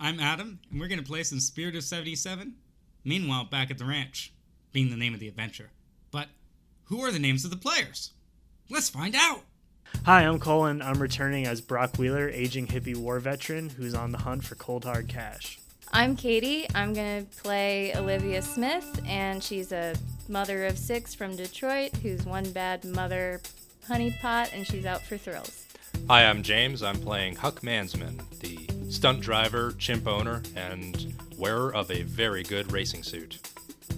I'm Adam, and we're going to play some Spirit of 77. Meanwhile, back at the ranch, being the name of the adventure. But who are the names of the players? Let's find out! Hi, I'm Colin. I'm returning as Brock Wheeler, aging hippie war veteran who's on the hunt for cold hard cash. I'm Katie. I'm going to play Olivia Smith, and she's a mother of 6 from Detroit who's one bad mother honeypot, and she's out for thrills. Hi, I'm James. I'm playing Huck Mansman, the stunt driver, chimp owner, and wearer of a very good racing suit.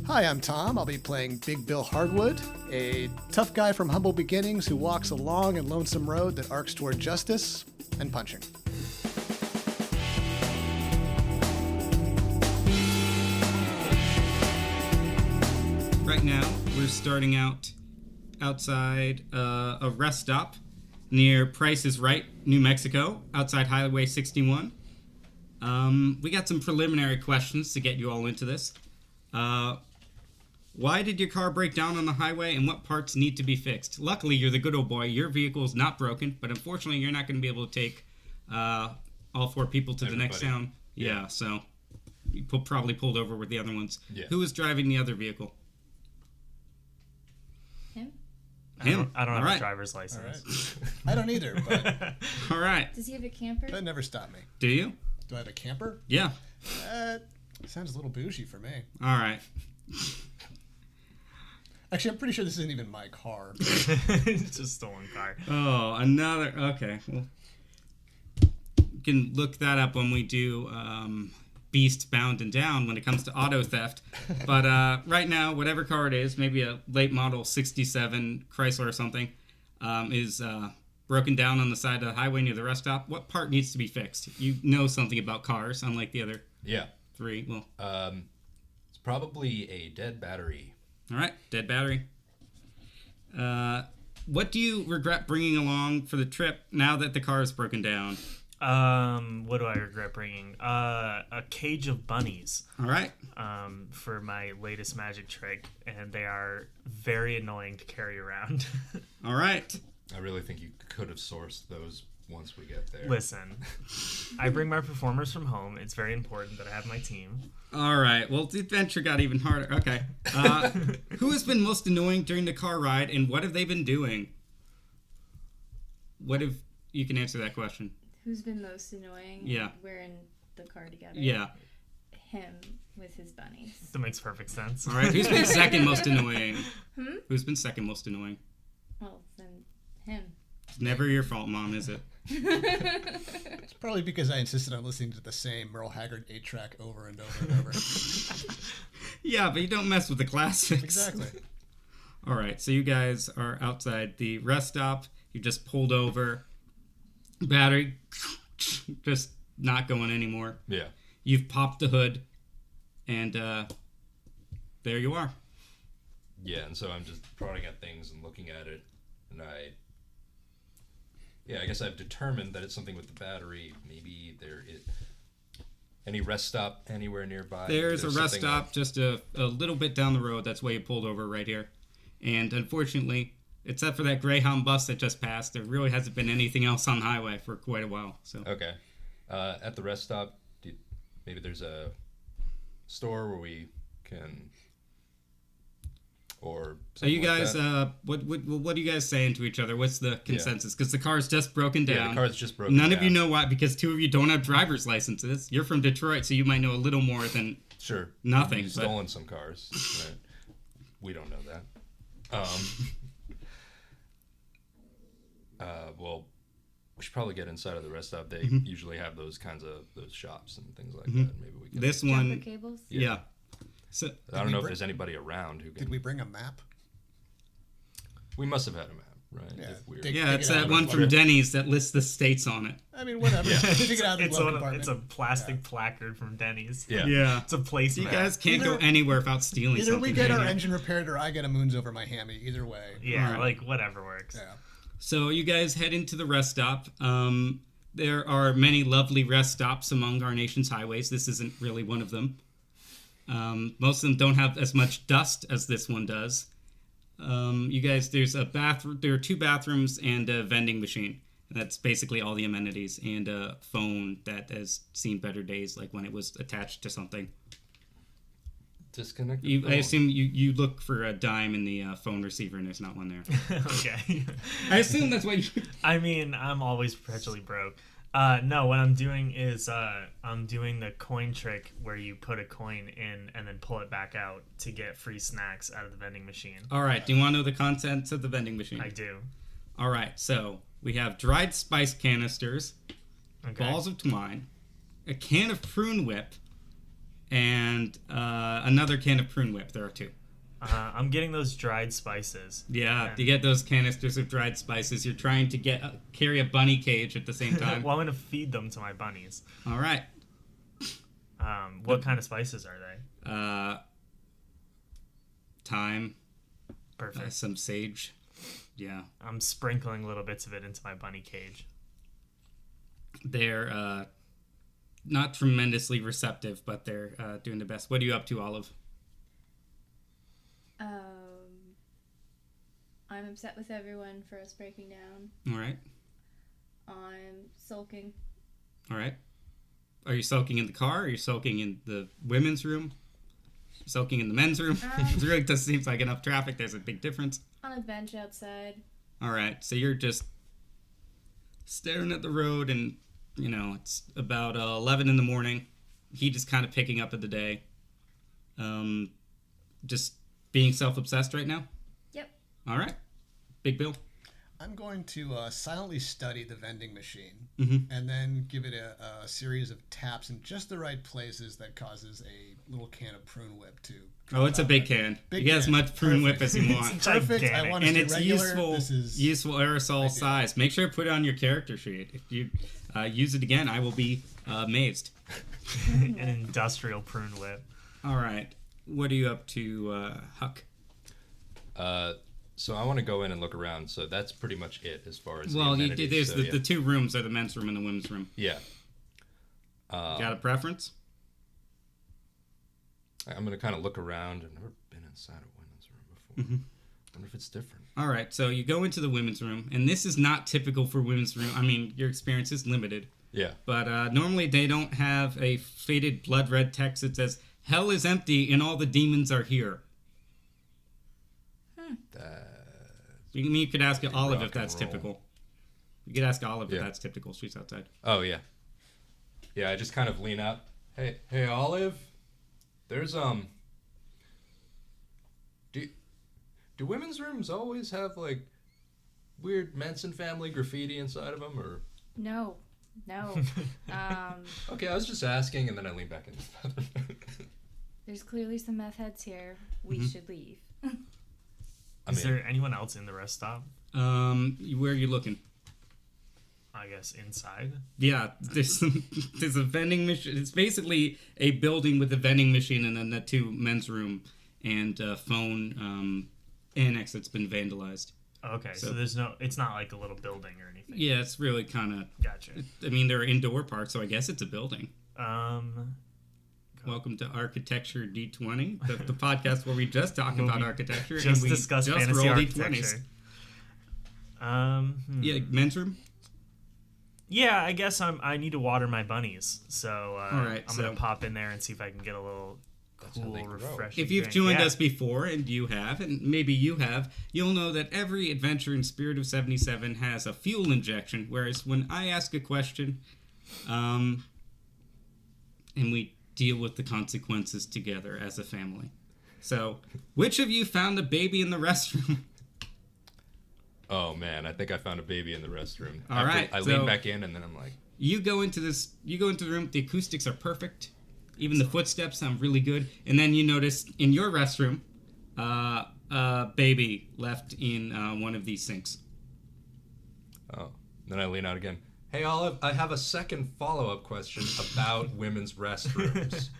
Hi, I'm Tom. I'll be playing Big Bill Hardwood, a tough guy from humble beginnings who walks a long and lonesome road that arcs toward justice and punching. Right now, we're starting out outside a rest stop near Price is Right, New Mexico, outside Highway 61. We got some preliminary questions to get you all into this. Why did your car break down on the highway, and what parts need to be fixed? Luckily, you're the good old boy. Your vehicle is not broken, but unfortunately, you're not going to be able to take all 4 people to the next town. Yeah, so you probably pulled over with the other ones. Yeah. Who was driving the other vehicle? Him. I don't have a driver's license. Right. I don't either, but... All right. Does he have a camper? That never stopped me. Do you? Do I have a camper? Yeah. Sounds a little bougie for me. All right. Actually, I'm pretty sure this isn't even my car. It's a stolen car. Oh, another... Okay. Well, you can look that up when we do Beast Bound and Down when it comes to auto theft. But right now, whatever car it is, maybe a late model 67 Chrysler or something, is broken down on the side of the highway near the rest stop. What part needs to be fixed? You know something about cars, unlike the other 3. Well, it's probably a dead battery. All right, dead battery. What do you regret bringing along for the trip now that the car is broken down? What do I regret bringing? A cage of bunnies. All right. For my latest magic trick, and they are very annoying to carry around. All right. I really think you could have sourced those once we get there. Listen, I bring my performers from home. It's very important that I have my team. All right. Well, the adventure got even harder. Okay. Who has been most annoying during the car ride, and what have they been doing? What if you can answer that question? Who's been most annoying? Yeah. We're in the car together. Yeah. Him with his bunnies. That makes perfect sense. All right. Who's been second most annoying? Who's been second most annoying? Well, then him. It's never your fault, Mom, is it? It's probably because I insisted on listening to the same Merle Haggard 8-track over and over and over. Yeah, but you don't mess with the classics. Exactly. All right. So you guys are outside the rest stop. You just pulled over. Battery just not going anymore. Yeah. You've popped the hood, and there you are. Yeah, and so I'm just prodding at things and looking at it, and I guess I've determined that it's something with the battery. Maybe there is any rest stop anywhere nearby. There's a rest stop just a little bit down the road. That's why you pulled over right here. And unfortunately, except for that Greyhound bus that just passed, there really hasn't been anything else on the highway for quite a while. So okay. At the rest stop, maybe there's a store where we can... Or so you guys, like what are you guys saying to each other? What's the consensus? Because the car's just broken down. Yeah, the car's just broken down. None of you know why, because 2 of you don't have driver's licenses. You're from Detroit, so you might know a little more than nothing. You've stolen some cars. Right? We don't know that. Well, we should probably get inside of the rest stop. They usually have those kinds of those shops and things like that. Maybe we can. This one, jumper cables. Yeah. So, I don't know if there's anybody around who can... Did we bring a map? We must have had a map, right? Yeah, it's that one from Denny's that lists the states on it. I mean, whatever. It's a plastic placard from Denny's. Yeah. It's a place You guys can't go anywhere without stealing something. Either we get our engine repaired or I get a moons over my hammy. Either way. Yeah, like whatever works. Yeah. So you guys head into the rest stop. There are many lovely rest stops among our nation's highways. This isn't really one of them. Most of them don't have as much dust as this one does. You guys, there's a bathroom. There are 2 bathrooms and a vending machine. That's basically all the amenities, and a phone that has seen better days, like when it was attached to something. Disconnect. I assume you look for a dime in the phone receiver, and there's not one there. Okay. I assume that's what you... I mean, I'm always perpetually broke. No, what I'm doing is I'm doing the coin trick where you put a coin in and then pull it back out to get free snacks out of the vending machine. All right, do you want to know the contents of the vending machine? I do. All right, so we have dried spice canisters, balls of twine, a can of prune whip, and another can of prune whip. There are 2. I'm getting those dried spices. Yeah, to get those canisters of dried spices, you're trying to carry a bunny cage at the same time. Well, I'm going to feed them to my bunnies. All right. What kind of spices are they? Thyme. Perfect. Some sage. Yeah. I'm sprinkling little bits of it into my bunny cage. They're not tremendously receptive, but they're doing the best. What are you up to, Olive? I'm upset with everyone for us breaking down. All right. I'm sulking. All right. Are you sulking in the car? Or are you sulking in the women's room? Sulking in the men's room? It really just seems like enough traffic. There's a big difference. On a bench outside. All right. So you're just staring at the road, and, it's about 11 in the morning. Heat is kind of picking up of the day. Just being self-obsessed right now? Yep. All right. Big Bill? I'm going to silently study the vending machine Mm-hmm. and then give it a series of taps in just the right places that causes a little can of prune whip to... Oh, it's a big can. Big You get as can. much prune whip Perfect. as you want. Perfect. I Gigantic. want And to it's regular. useful aerosol ideal. size. Make sure to put it on your character sheet. If you use it again, I will be amazed. An industrial prune whip. All right. What are you up to, Huck? So I want to go in and look around. So that's pretty much it as far as Well, the amenities. there's the 2 rooms are the men's room and the women's room. Yeah. Got a preference? I'm going to kind of look around. I've never been inside a women's room before. Mm-hmm. I wonder if it's different. All right. So you go into the women's room, and this is not typical for women's room. I mean, your experience is limited. Yeah. But normally they don't have a faded blood red text that says, "Hell is empty and all the demons are here." You could ask Olive if that's typical. You could ask Olive if that's typical. She's outside. Oh, yeah. Yeah, I just kind of lean out. Hey, Olive. There's, Do women's rooms always have, like, weird Manson family graffiti inside of them, or... No. Okay, I was just asking, and then I lean back into the other. There's clearly some meth heads here. We should leave. Is there anyone else in the rest stop? Where are you looking? I guess inside. Yeah, there's a vending machine. It's basically a building with a vending machine and then the 2 men's room and phone annex that's been vandalized. Okay, so there's no. It's not like a little building or anything. Yeah, it's really kind of. Gotcha. I mean, there are indoor parts, so I guess it's a building. Welcome to Architecture D20, the podcast where we just talk about architecture just and we discuss just fantasy roll architecture. Yeah, men's room. Yeah, I guess I need to water my bunnies, so All right, I'm gonna pop in there and see if I can get a little cool, refreshing. If you've drink. joined us before, and you have, and maybe you have, you'll know that every adventure in Spirit of 77 has a fuel injection. Whereas when I ask a question, and we deal with the consequences together as a family. So, which of you found a baby in the restroom? Oh, man, I think I found a baby in the restroom. All right, I lean back in, and then I'm like... You go into the room, the acoustics are perfect. Even the footsteps sound really good. And then you notice in your restroom, a baby left in one of these sinks. Oh, then I lean out again. Hey, Olive, I have a second follow-up question about women's restrooms.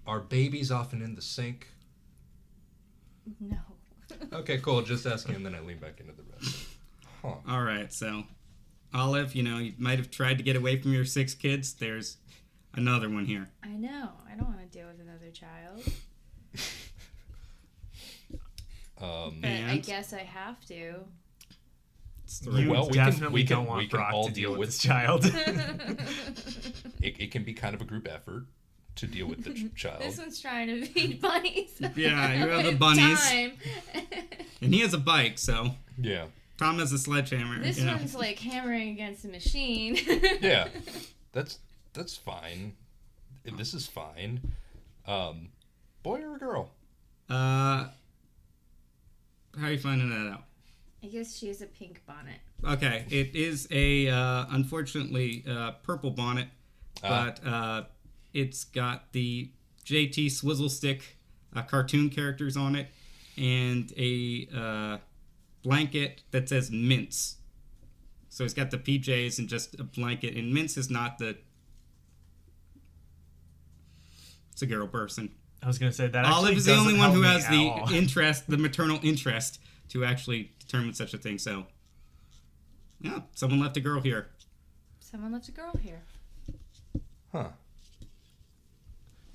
Are babies often in the sink? No. Okay, cool. Just asking, and then I lean back into the restroom. Huh. All right, so, Olive, you might have tried to get away from your 6 kids. There's another one here. I know. I don't want to deal with another child. But I guess I have to. You Well, definitely we can don't want all Brock to deal deal with with- this child. It can be kind of a group effort to deal with the child. This one's trying to feed bunnies. Yeah, you have the bunnies. Time. And he has a bike, so Yeah. Tom has a sledgehammer. This you know. one's like hammering against a machine. Yeah. That's fine. This is fine. Boy or a girl? How are you finding that out? I guess she has a pink bonnet. Okay, it is a unfortunately purple bonnet, but it's got the JT Swizzle Stick cartoon characters on it, and a blanket that says Mince. So it's got the PJs and just a blanket, and Mince is not the. It's a girl person. I was gonna say that. Actually Olive is the doesn't only one who help has me the at all. interest, the maternal interest, to actually determine such a thing. So, yeah, someone left a girl here. Someone left a girl here. Huh.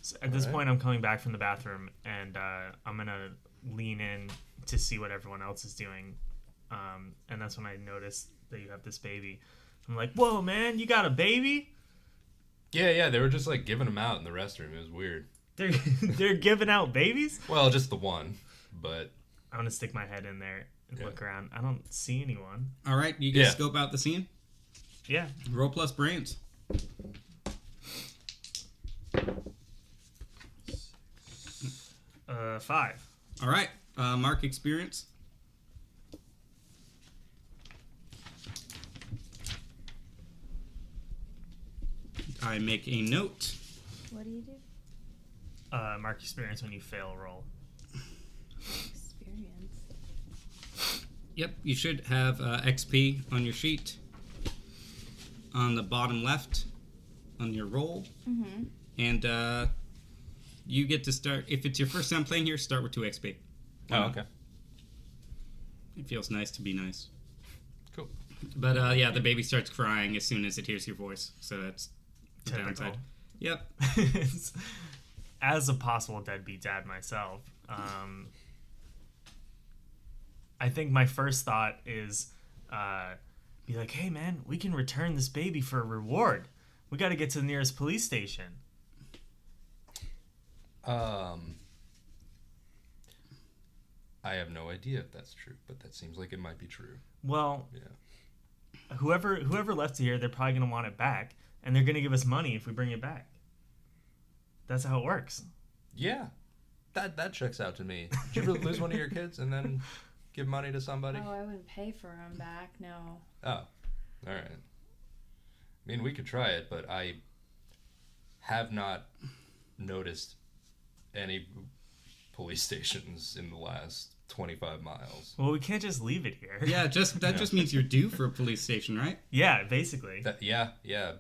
So at this Alright. point, I'm coming back from the bathroom, and I'm gonna lean in to see what everyone else is doing, and that's when I notice that you have this baby. I'm like, "Whoa, man, you got a baby?" Yeah, they were just like giving them out in the restroom. It was weird. They're giving out babies. Well, just the one, but I'm gonna stick my head in there and Yeah. look around. I don't see anyone. All right, you can Yeah. scope out the scene. Yeah. Roll plus brains. Five. All right, mark experience. I make a note. What do you do? Mark experience when you fail a roll. Experience. Yep, you should have XP on your sheet. On the bottom left, on your roll. Mm-hmm. And you get to start, if it's your first time playing here, start with 2 XP. oh, okay, It feels nice to be nice. cool. But yeah, the baby starts crying as soon as it hears your voice. So that's the Typical. downside. Yep. As a possible deadbeat dad myself, I think my first thought is be like, "Hey, man, we can return this baby for a reward. We got to get to the nearest police station." I have no idea if that's true, but that seems like it might be true. Well, Yeah. whoever left it here, they're probably gonna want it back, and they're gonna give us money if we bring it back. That's how it works. Yeah. That checks out to me. Did you ever lose one of your kids and then give money to somebody? Oh, I wouldn't pay for him back. No. Oh, all right. I mean, we could try it, but I have not noticed any police stations in the last 25 miles. Well, we can't just leave it here. Yeah, that just means you're due for a police station, right? Yeah, basically. Yeah.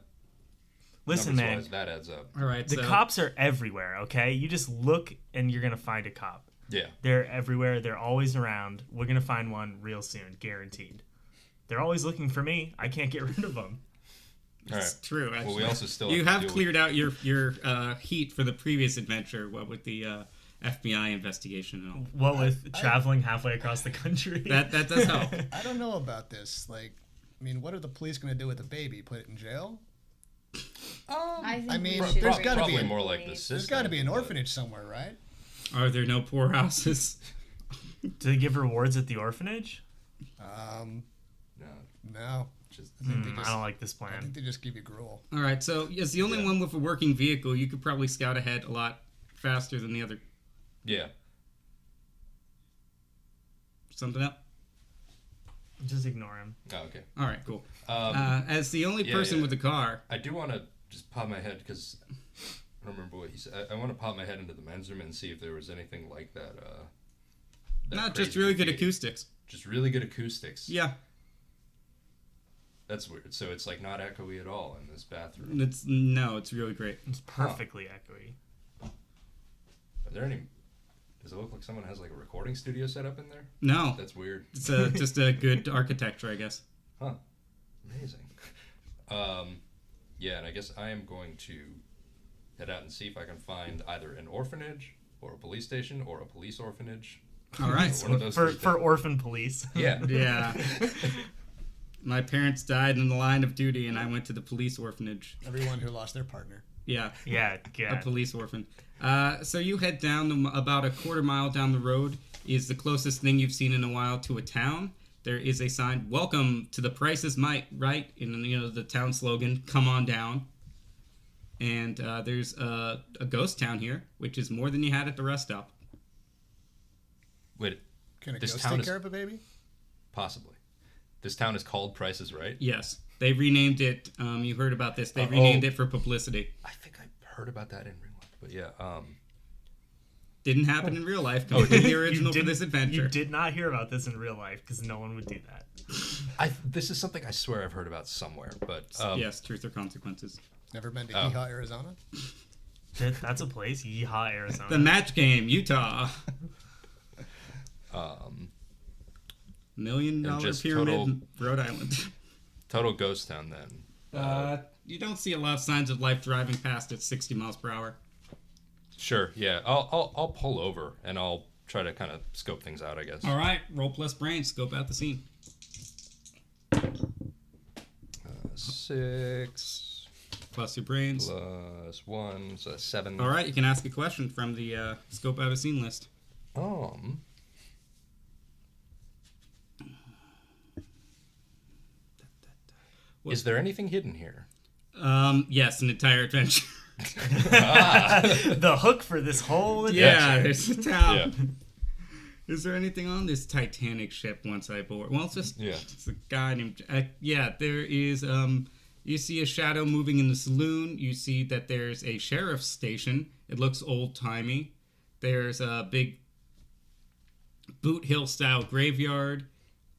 Listen, man, Numbers-wise, that adds up. All right. the so, cops are everywhere, okay? You just look and you're going to find a cop. Yeah. They're everywhere. They're always around. We're going to find one real soon, guaranteed. They're always looking for me. I can't get rid of them. All It's right. true, actually. Well, we also still You have to have deal with- cleared out your heat for the previous adventure, what with the FBI investigation and all. What with traveling halfway across the country? That does help. I don't know about this. Like, I mean, what are the police going to do with the baby? Put it in jail? I think I mean, we should there's bring gotta it be to a- more like the police. There's got to be an but- orphanage somewhere, right? Are there no poorhouses? Do they give rewards at the orphanage? No. No, just I think, they I just, don't like this I think plan. they just give you gruel. All right, so as the only one with a working vehicle, you could probably scout ahead a lot faster than the other. yeah. Something up? Just ignore him. Oh, okay. All right, cool. Um, As the only yeah, person yeah. with a car, I do want to just pop my head because I don't remember what he said. I want to pop my head into the men's room and see if there was anything like that. That not just crazy really good graffiti. acoustics. Just really good acoustics. Yeah, That's weird. So it's like not echoey at all in this bathroom. it's really great. It's perfectly echoey. Are there any? Does it look like someone has like a recording studio set up in there? No, That's weird. it's just a good architecture, I guess. Huh. Amazing. Yeah, and I guess I am going to head out and see if I can find either an orphanage or a police station or a police orphanage. All right. One of those For three things. orphan police. Yeah. Yeah. My parents died in the line of duty, and I went to the police orphanage. Everyone who lost their partner. Yeah. Yeah. A police orphan. So you head down about a quarter mile down the road is the closest thing you've seen in a while to a town. There is a sign, "Welcome to the Price is Right," in the town slogan, "Come on down." And there's a ghost town here, which is more than you had at the rest stop. Wait, Can a this ghost town take is care of a baby? possibly. This town is called Price is Right. Yes, they renamed it. You heard about this? They renamed it for publicity. I think I heard about that in real life, but yeah. Didn't happen in real life. Completely original for this adventure. You did not hear about this in real life because no one would do that. This is something I swear I've heard about somewhere, but Yes, truth or consequences. Never been to Yeehaw, Arizona? That's a place. Yeehaw, Arizona. The match game, Utah. And $1 just pyramid, Rhode Island. total ghost town then. You don't see a lot of signs of life driving past at 60 miles per hour. Sure, yeah. I'll pull over and I'll try to kind of scope things out, I guess. All right, roll plus brain, scope out the scene. 6 Plus your brains. plus 1, so 7. All right, you can ask a question from the scope out a scene list. Is there anything hidden here? Yes, an entire adventure. The hook for this whole Yeah, adventure. there's a town. Yeah. Is there anything on this Titanic ship once I board? Well, it's just Yeah. it's a guy named... yeah, there is... you see a shadow moving in the saloon. You see that there's a sheriff's station. It looks old-timey. There's a big Boot Hill-style graveyard.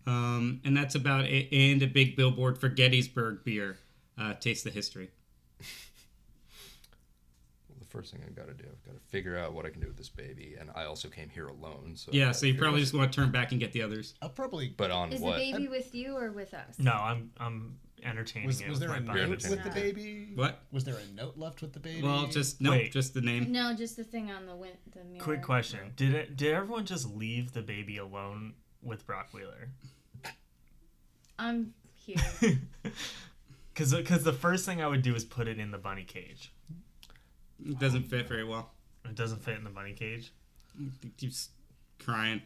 And that's about it. And a big billboard for Gettysburg beer. Taste the history. The first thing I've got to do, I've got to figure out what I can do with this baby, and I also came here alone. So Yeah, so you probably just want to turn back and get the others. I'll probably... But on Is what? the baby with you or with us? No, I'm entertaining Was it. there with a my note buddies. with the baby? What? Was there a note left with the baby? Well, just Wait. just the name. No, just the thing on the mirror. Quick question: Did everyone just leave the baby alone with Brock Wheeler? I'm here. Because the first thing I would do is put it in the bunny cage. It doesn't fit very well. It doesn't fit in the bunny cage. It keeps crying.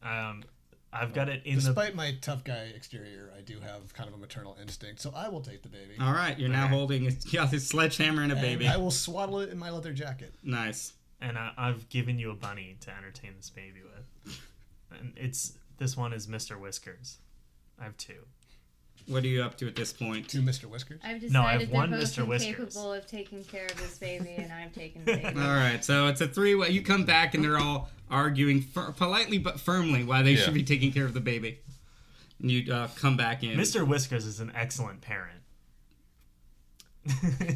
I've got it in Despite my tough guy exterior, I do have kind of a maternal instinct, so I will take the baby. All right, you're now holding this sledgehammer and a baby. And I will swaddle it in my leather jacket. Nice. and I've given you a bunny to entertain this baby with. And this one is Mr. Whiskers. I have two. What are you up to at this point? To Mr. Whiskers? I've decided No, I have that one both Mr. are Whiskers. capable of taking care of this baby, and I've taken the baby. All right, so it's a three-way. You come back and they're all arguing politely but firmly why they should be taking care of the baby. And you come back in. Mr. Whiskers is an excellent parent.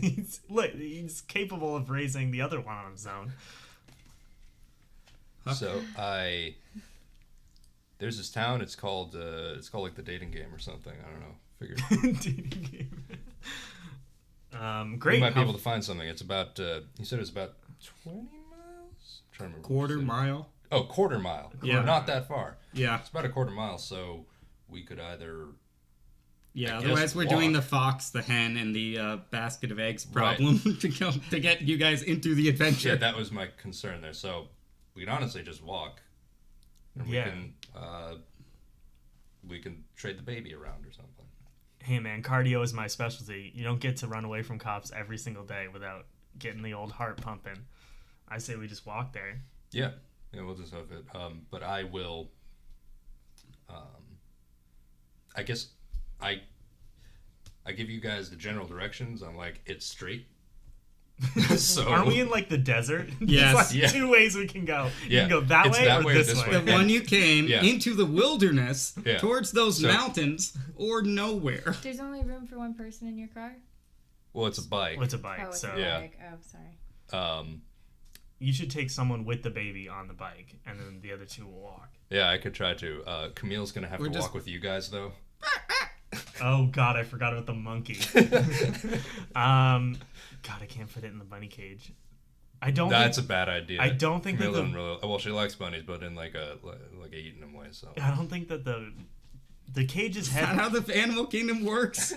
He's capable of raising the other one on his own. So there's this town. It's called like the dating game or something. I don't know. Figured Dating game. Great. we might be able to find something. It's about. You said it was about 20 miles. I'm trying to remember. Quarter mile. Oh, quarter mile. Yeah. Not that far. Yeah. It's about a quarter mile. So we could either. Yeah, I guess otherwise we're doing the walk. fox, the hen, and the basket of eggs problem to get you guys into the adventure. Yeah, that was my concern there. So we can honestly just walk. And Yeah. we can trade the baby around or something. Hey man, cardio is my specialty. You don't get to run away from cops every single day without getting the old heart pumping. I say we just walk there. Yeah, we'll just have it. But I will. I guess I give you guys the general directions. I'm like, it's straight. So Aren't we in like the desert? Yes. There's like Yeah. two ways we can go. You Yeah. can go that It's way that or way or this this way. The one you came Yeah. into the wilderness, Yeah. towards those So- mountains, or nowhere. There's only room for one person in your car? Well, it's a bike. What's a bike? Oh, it's so a Yeah. bike. Oh, sorry. you should take someone with the baby on the bike, and then the other two will walk. Yeah, I could try to. Camille's gonna have We're to just- walk with you guys though. Oh god, I forgot about the monkey. God, I can't fit it in the bunny cage. I don't. That's think, a bad idea. I don't think Camille that doesn't really. Well, she likes bunnies, but in like a eating them way. So I don't think that The cage's Is that head. how the animal kingdom works?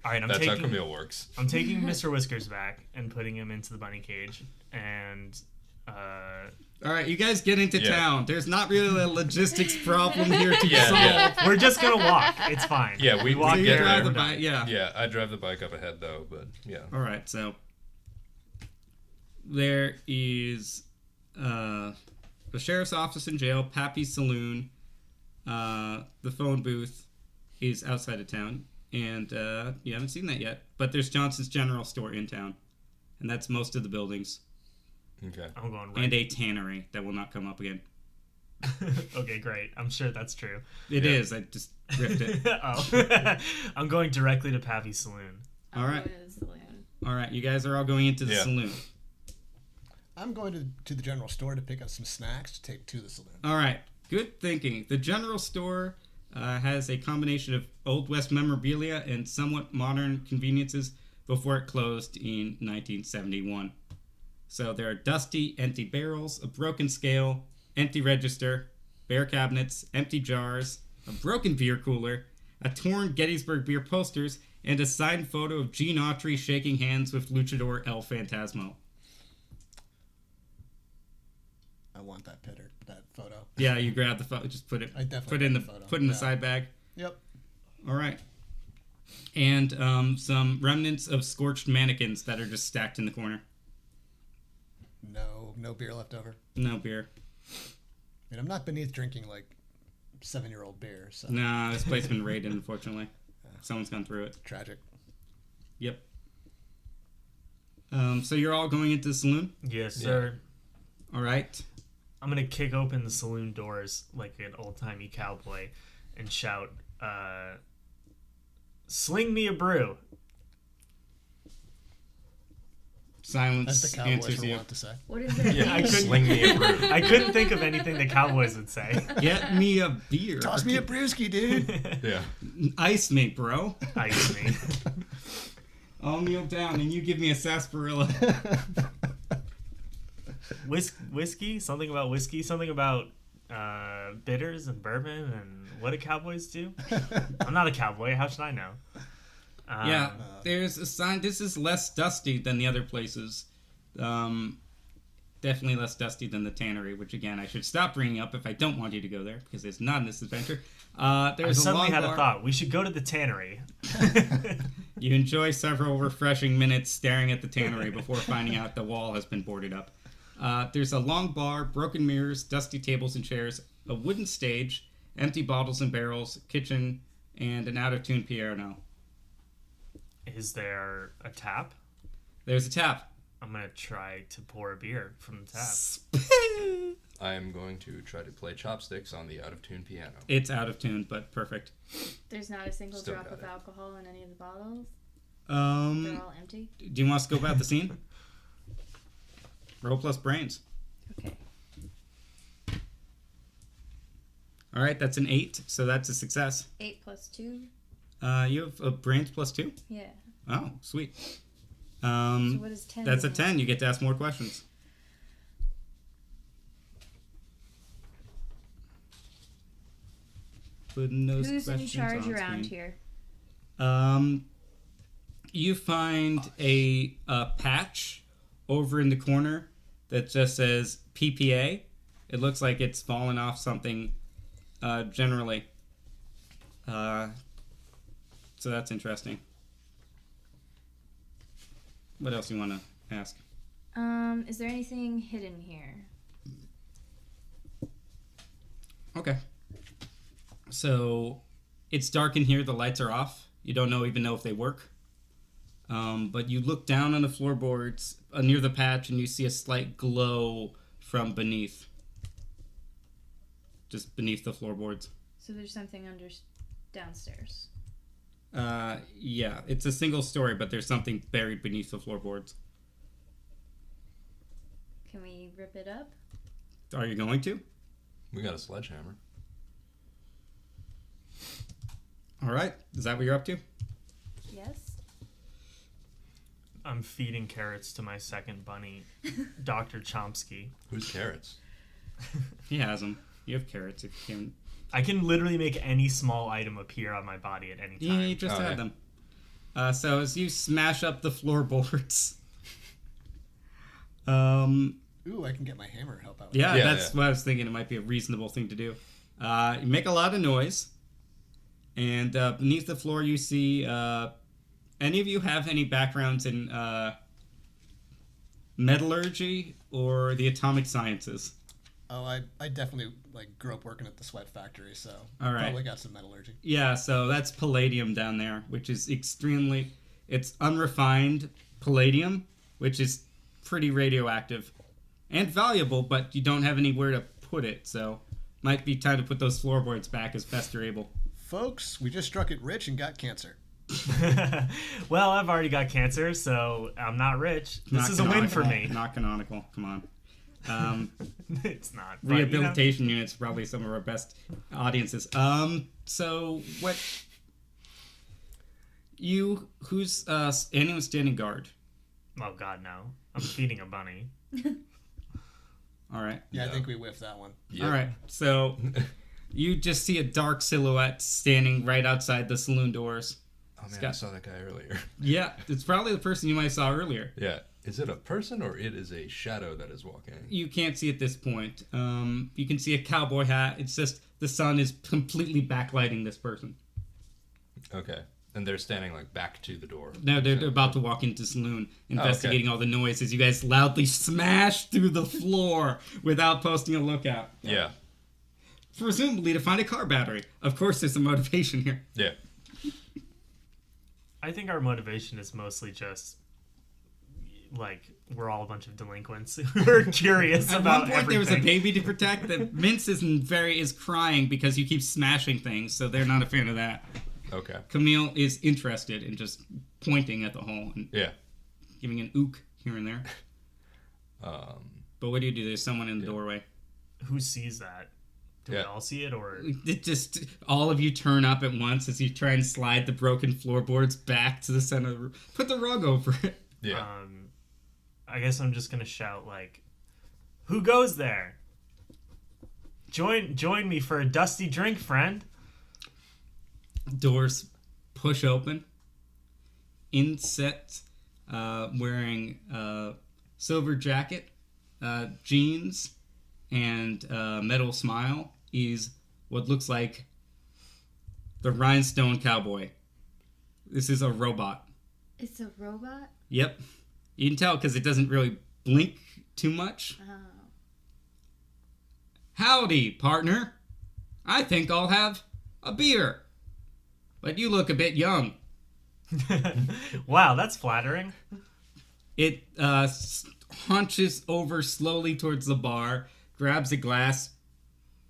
All right, That's how Camille works. I'm taking Mr. Whiskers back and putting him into the bunny cage, and All right, you guys get into town. There's not really a logistics problem here to Yeah, solve. yeah. we're just gonna walk. It's fine. Yeah, we walk So you get there. drive the we're done. bike, yeah. Yeah, I drive the bike up ahead though, but yeah. All right, so there is the sheriff's office and jail, Pappy's saloon, the phone booth is outside of town, and you haven't seen that yet. But there's Johnson's General Store in town, and that's most of the buildings, Okay. I'm going right. and a tannery that will not come up again. Okay, great. I'm sure that's true. It is. I just ripped it. Oh, I'm going directly to Pappy's saloon. All right. I'll go to the saloon. All right, you guys are all going into the Yeah. saloon. I'm going to the general store to pick up some snacks to take to the saloon. All right, good thinking. The general store has a combination of Old West memorabilia and somewhat modern conveniences before it closed in 1971. So there are dusty, empty barrels, a broken scale, empty register, bare cabinets, empty jars, a broken beer cooler, a torn Gettysburg beer posters, and a signed photo of Gene Autry shaking hands with luchador El Phantasmo. I want that photo. Yeah, you grab the photo, just put it, I definitely put in the got the photo. put in the Yeah. side bag. Yep. All right. And some remnants of scorched mannequins that are just stacked in the corner. No beer left over. No beer. I mean, I'm not beneath drinking like 7-year-old beer, so Nah, this place has been raided, unfortunately. Someone's gone through it. tragic. Yep. So you're all going into the saloon? Yes, sir. All right. I'm gonna kick open the saloon doors like an old-timey cowboy and shout, "Sling me a brew!" Silence As the Cowboys answers were you. wont to say. What does that Yeah, I mean? couldn't. Sling me a brew. I couldn't think of anything the Cowboys would say. Get me a beer. Toss me a brewski, dude. Yeah. Ice me, bro. Ice me. I'll kneel down and you give me a sarsaparilla. Whiskey? Something about whiskey? Something about bitters and bourbon and what do cowboys do? I'm not a cowboy. How should I know? Yeah, there's a sign. This is less dusty than the other places. Definitely less dusty than the tannery, which again I should stop bringing up if I don't want you to go there because it's not in this adventure. I There's a suddenly long had bar. a thought. We should go to the tannery. You enjoy several refreshing minutes staring at the tannery before finding out the wall has been boarded up. There's a long bar, broken mirrors, dusty tables and chairs, a wooden stage, empty bottles and barrels, kitchen, and an out-of-tune piano. Is there a tap? There's a tap. I'm gonna try to pour a beer from the tap. I am going to try to play chopsticks on the out-of-tune piano. It's out of tune, but perfect. There's not a single Still drop got of it. alcohol in any of the bottles. They're all empty. Do you want to scope out the scene? Roll plus brains. Okay. All right, that's an 8, so that's a success. 8 plus 2. You have a brains plus 2? Yeah. Oh, sweet. So what is 10? That's a mean? 10. You get to ask more questions. Putting those Who's in questions charge on around screen. here? You find a patch over in the corner that just says PPA. It looks like it's fallen off something generally. So that's interesting. What else you want to ask? Is there anything hidden here? Okay. So it's dark in here. The lights are off. You don't even know if they work. But you look down on the floorboards near the patch and you see a slight glow from beneath. Just beneath the floorboards. So there's something downstairs. Yeah, it's a single story, but there's something buried beneath the floorboards. Can we rip it up? Are you going to? We got a sledgehammer. All right. Is that what you're up to? Yes. I'm feeding carrots to my second bunny, Dr. Chomsky. Who's carrots? He has them. You have carrots if you can I can literally make any small item appear on my body at any time. You just had them. So as you smash up the floorboards, Ooh, I can get my hammer to help out. That's what I was thinking. It might be a reasonable thing to do. You make a lot of noise, and beneath the floor you see. Any of you have any backgrounds in metallurgy or the atomic sciences? Oh, I definitely grew up working at the sweat factory, so All right. probably got some metallurgy. Yeah, so that's palladium down there, which is it's unrefined palladium, which is pretty radioactive and valuable, but you don't have anywhere to put it, so might be time to put those floorboards back as best you're able. Folks, we just struck it rich and got cancer. Well, I've already got cancer, so I'm not rich. This is a win for me. Not canonical. Come on. It's not. But, Rehabilitation units are probably some of our best audiences. So what? Who's anyone standing guard? Oh God, no! I'm feeding a bunny. All right. Yeah, I think we whiffed that one. Yep. All right. So you just see a dark silhouette standing right outside the saloon doors. Oh man, I saw that guy earlier. Yeah, it's probably the person you might have saw earlier. Yeah. Is it a person or it is a shadow that is walking? You can't see at this point. You can see a cowboy hat. It's just the sun is completely backlighting this person. Okay. And they're standing back to the door. No, they're about to walk into the saloon, investigating all the noises. You guys loudly smash through the floor without posting a lookout. Yeah. Presumably to find a car battery. Of course, there's some motivation here. Yeah. I think our motivation is mostly just we're all a bunch of delinquents who are curious At about one point, there was a everything. baby to protect. The Mince is crying because you keep smashing things, so they're not a fan of that. Okay. Camille is interested in just pointing at the hole and giving an ook here and there. But what do? There's someone in the doorway. Who sees that? Do we all see it, or It just all of you turn up at once as you try and slide the broken floorboards back to the center of the room. Put the rug over it. Yeah. I guess I'm just gonna shout "Who goes there? Join me for a dusty drink, friend." Doors push open. Inset, wearing silver jacket, jeans, and metal smile, is what looks like the Rhinestone Cowboy. This is a robot. It's a robot? Yep. You can tell because it doesn't really blink too much. Oh. Howdy, partner. I think I'll have a beer. But you look a bit young. Wow, that's flattering. It hunches over slowly towards the bar, grabs a glass,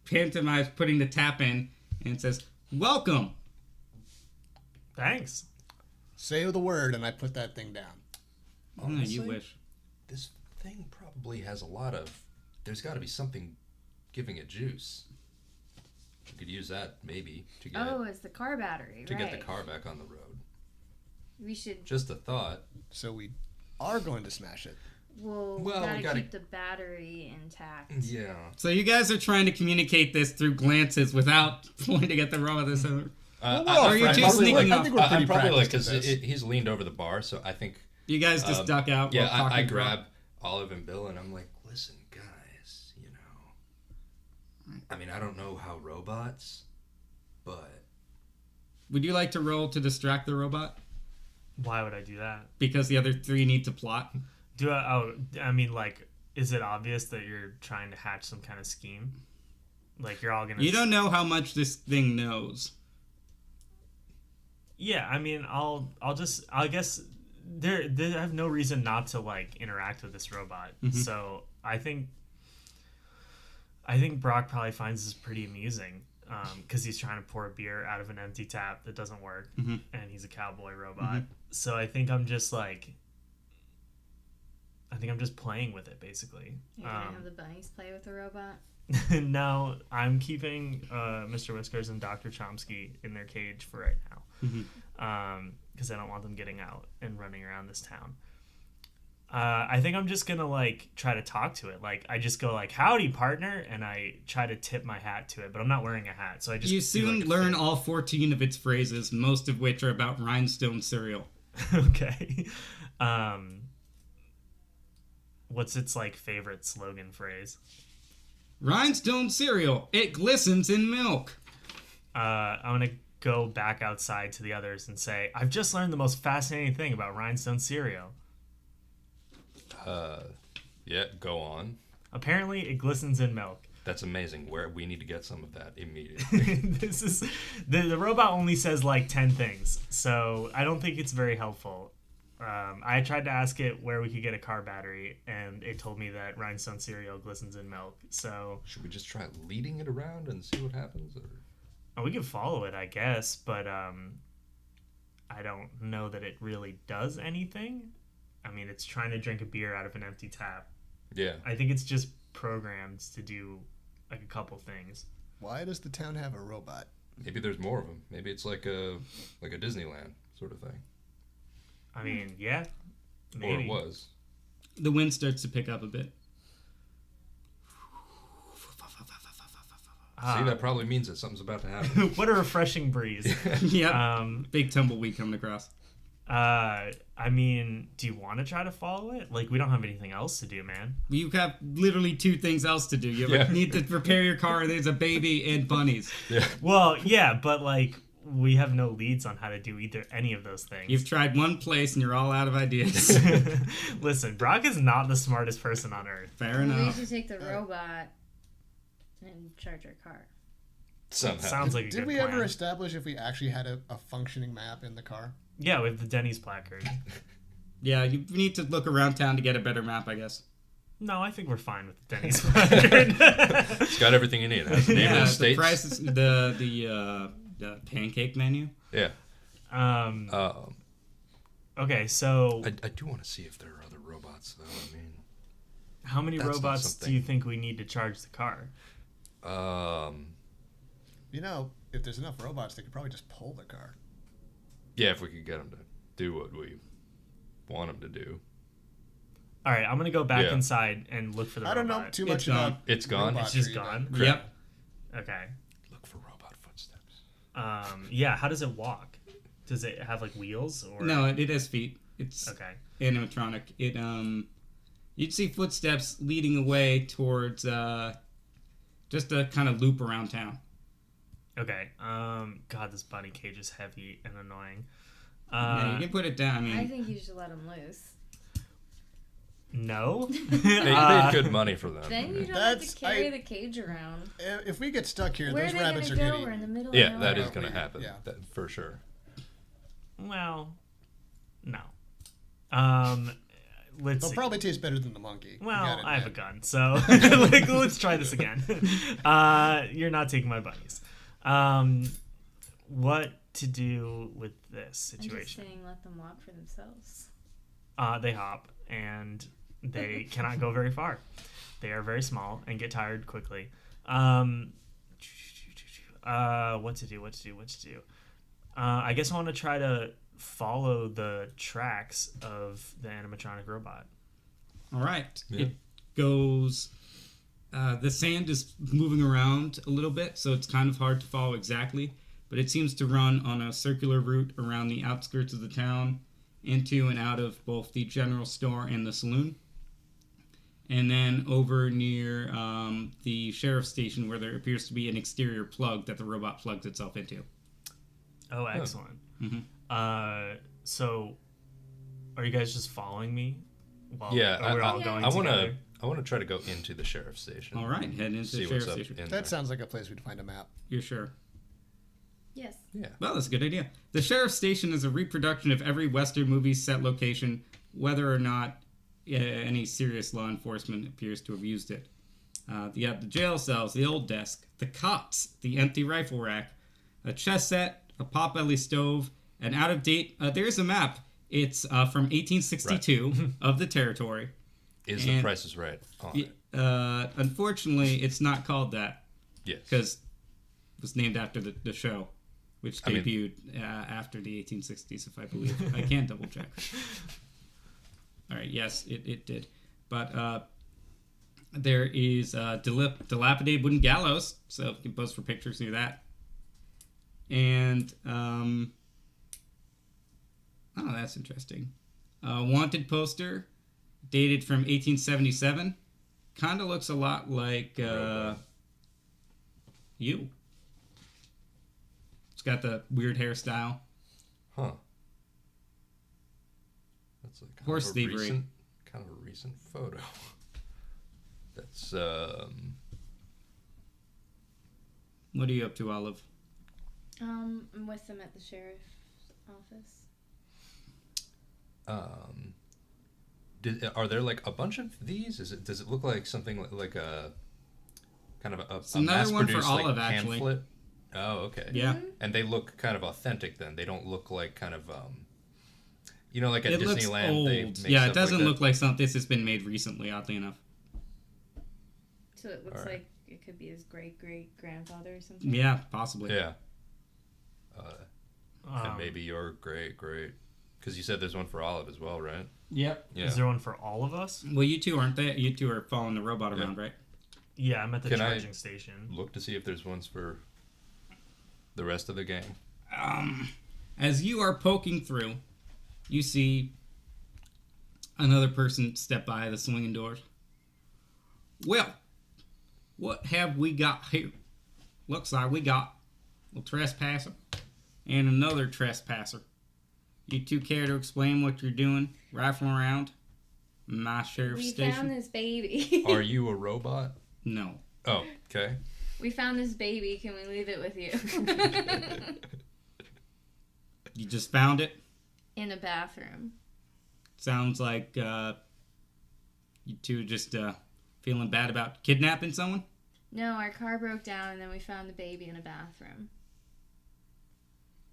pantomimes putting the tap in, and says, "Welcome." Thanks. Say the word, and I put that thing down. Honestly, You wish. This thing probably has a lot of... There's got to be something giving it juice. You could use that, maybe, to get it's the car battery, to right. get the car back on the road. We should... Just a thought. So we are going to smash it. Well, we we gotta gotta- keep the battery intact. Yeah. So you guys are trying to communicate this through glances without pointing at the raw of this other. Are you just sneaking I up? think we're pretty I'm probably practiced at because this. he's leaned over the bar, so I think... You guys just duck out. Yeah, while I talking grab rock. Olive and Bill, and I'm like, listen, guys, I mean, I don't know how robots, but... Would you like to roll to distract the robot? Why would I do that? Because the other three need to plot. Is it obvious that you're trying to hatch some kind of scheme? You're all gonna... You don't know how much this thing knows. Yeah, I mean, I guess they have no reason not to interact with this robot. Mm-hmm. So I think Brock probably finds this pretty amusing because he's trying to pour a beer out of an empty tap that doesn't work, Mm-hmm. and he's a cowboy robot. So I think I'm just playing with it basically. You're gonna have the bunnies play with the robot? No, I'm keeping Mr. Whiskers and Dr. Chomsky in their cage for right now. Because I don't want them getting out and running around this town. I think I'm just gonna like try to talk to it. Like I just go like, "Howdy, partner," and I try to tip my hat to it. But I'm not wearing a hat, so I just You do, soon like, a learn thing. all 14 of its phrases, most of which are about Rhinestone cereal. Okay. What's its like favorite slogan phrase? Rhinestone cereal, it glistens in milk. I'm gonna go back outside to the others and say, "I've just learned the most fascinating thing about Rhinestone cereal. Yeah, go on. Apparently, it glistens in milk." That's amazing. Where we need to get some of that immediately. This is the robot only says like 10 things, so I don't think it's very helpful. I tried to ask it where we could get a car battery, and it told me that Rhinestone cereal glistens in milk. So Should we just try leading it around and see what happens? Or we could follow it, I guess, but I don't know that it really does anything. I mean, it's trying to drink a beer out of an empty tap. yeah, I think it's just programmed to do like a couple things. Why does the town have a robot? maybe there's more of them. Maybe it's like a Disneyland sort of thing. I mean, yeah, maybe. Or it was. The wind starts to pick up a bit. See, that probably means that something's about to happen. What a refreshing breeze. Yep. Big tumbleweed coming across. I mean, do you want to try to follow it? Like, we don't have anything else to do, man. You have literally 2 things else to do. You Yeah. need to repair your car. There's a baby and bunnies. Yeah. Well, yeah, but like, we have no leads on how to do any of those things. You've tried one place and you're all out of ideas. Listen, Brock is not the smartest person on earth. Fair We enough. should take the robot and charge our car. Somehow. Sounds like a Did good we plan. ever establish if we actually had a functioning map in the car? Yeah, with the Denny's placard. Yeah, you need to look around town to get a better map, I guess. No, I think we're fine with the Denny's placard. It's got everything you need. It has the name of Yeah, the the states. prices, the pancake menu. Yeah. um, okay, so I do want to see if there are other robots, though. I mean, how many that's not robots do something- you think we need to charge the car? You know, if there's enough robots, they could probably just pull the car. yeah, if we could get them to do what we want them to do. All right, I'm gonna go back Yeah. inside and look for the I don't robot. know too It's much gone. about It's gone? robots It's just or even- gone? Yep. Okay. Look for robot footsteps. Yeah. How does it walk? Does it have like wheels or? No, it has feet. It's Okay. animatronic. It you'd see footsteps leading away towards just a kind of loop around town. Okay. God, this bunny cage is heavy and annoying. Yeah, you can put it down. I mean, I think you should let him loose. No. They paid good money for them. Then you don't have That's- to carry the cage around. If we get stuck here, Where are those they rabbits gonna are go? getting. We're in the middle Yeah, of that nowhere. is going to happen. Yeah. That, for sure. Well, no. Let's They'll see. probably taste better than the monkey. You Well, gotta I have a admit. gun, so like, let's try this again. You're not taking my bunnies. What to do with this I'm just situation? saying, let them walk for themselves. They hop and they cannot go very far. They are very small and get tired quickly. What to do? I guess I want to try to follow the tracks of the animatronic robot. all right. Yeah. It goes. The sand is moving around a little bit, so it's kind of hard to follow exactly. But it seems to run on a circular route around the outskirts of the town, into and out of both the general store and the saloon. And then over near the sheriff's station, where there appears to be an exterior plug that the robot plugs itself into. Oh, excellent. Mhm. So, are you guys just following me? While Yeah, we're I- all going I want together? to try to go into the sheriff's station. All right, head into See the what's sheriff's up station. in That there. sounds like a place we'd find a map. You're sure? Yes. Yeah. Well, that's a good idea. The sheriff's station is a reproduction of every Western movie set location, whether or not any serious law enforcement appears to have used it. You have the jail cells, the old desk, the cots, the empty rifle rack, a chess set, a potbelly stove, an out-of-date... there's a map. It's from 1862 of the territory. Is the And- Price is Right on it? Unfortunately, it's not called that Yes. because it was named after the show, which I mean- debuted after the 1860s, if I believe. I can't double check. All right, yes, it did. But there is dilapidated wooden gallows, so you can pose for pictures near that. And, oh, that's interesting. Wanted poster, dated from 1877. Kind of looks a lot like you. It's got the weird hairstyle. Huh. That's like Horse thievery. Kind of a recent photo. That's What are you up to, Olive? I'm with them at the sheriff's office. Are there like a bunch of these? Does it look like something like a kind of It's a another one for mass-produced Olive, like actually. pamphlet? Oh, okay. Yeah. And they look kind of authentic then. They don't look like kind of like at It looks Disneyland old. they make Yeah, it stuff doesn't like look like something. This has been made recently, oddly enough. So it looks Alright. like it could be his great-great-grandfather or something. Yeah, possibly. Yeah. And maybe your great, because you said there's one for Olive as well, right? Yep. Yeah. Is there one for all of us? Well, you two aren't they? You two are following the robot around, right? Yeah, I'm at the Can I- charging station. Look to see if there's ones for the rest of the gang. As you are poking through, you see another person step by the swinging doors. Well, what have we got here? Looks like we got a trespasser and another trespasser. You two care to explain what you're doing, rifling around my sheriff's We station? found this baby. Are you a robot? No. Oh, okay. We found this baby. Can we leave it with you? You just found it? In a bathroom. Sounds like you two just feeling bad about kidnapping someone? No, our car broke down and then we found the baby in a bathroom.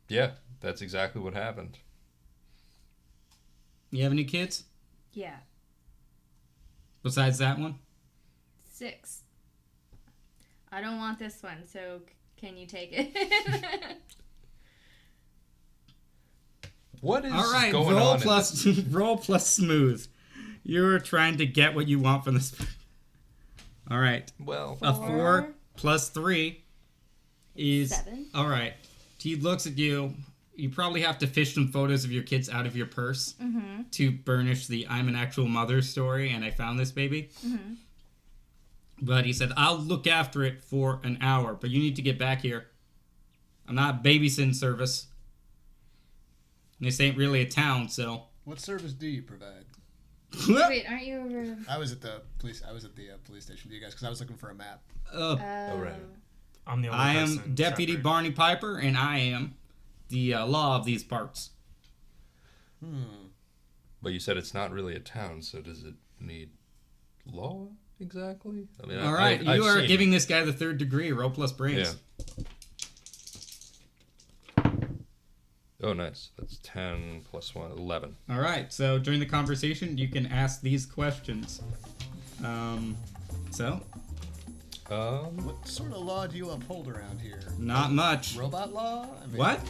Yeah, that's exactly what happened. You have any kids? Yeah. Besides that one? 6. I don't want this one, so can you take it? What is All right, going roll on? plus roll plus smooth. You're trying to get what you want from this. All right, Well, a 4 plus 3 is 7. All right, he looks at you. You probably have to fish some photos of your kids out of your purse to burnish the "I'm an actual mother" story. And I found this baby. But he said, "I'll look after it for an hour, but you need to get back here. I'm not babysitting service. And this ain't really a town, so." What service do you provide? Wait, aren't you over? I was at the police station. Do you guys? Because I was looking for a map. right. I'm the only I person. am Deputy Shepherd. Barney Piper, and I am the law of these parts. But you said it's not really a town, so does it need law exactly? I mean, All right, I've you are seen- giving this guy the 3rd degree. Roll plus brains. Yeah. Oh, nice. That's 10 plus 1, 11. All right, so during the conversation, you can ask these questions. So, What sort of law do you uphold around here? not much. Robot law? I mean, What?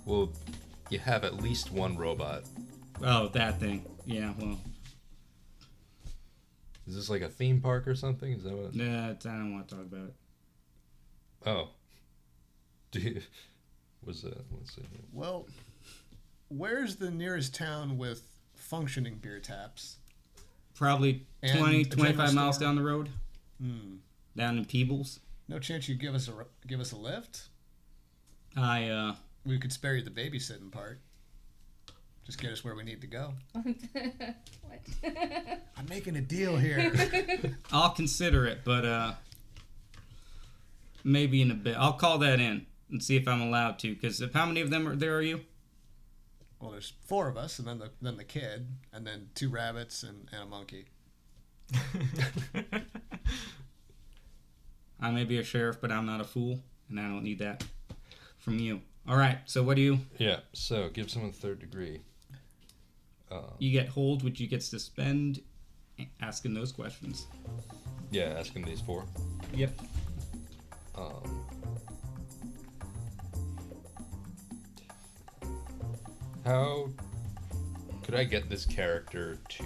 Well, you have at least one robot. Oh, that thing. Yeah, well, Is this like a theme park or something? Is that what? I don't want to talk about it. Oh. Do you... Let's see. Well, where's the nearest town with functioning beer taps? Probably And 20, a general 25 miles store? down the road. Down in Peebles. No chance you give us a lift? I, We could spare you the babysitting part. Just get us where we need to go. What? I'm making a deal here. I'll consider it, but, maybe in a bit. I'll call that in and see if I'm allowed to, because how many of them are you? Well, there's 4 of us, and then the kid, and then 2 rabbits and a monkey. I may be a sheriff, but I'm not a fool, and I don't need that from you. All right, so what do you... Yeah, so give someone 3rd degree. You get hold, which you gets to spend asking those questions. Yeah, ask him these 4. Yep. How Could I get this character to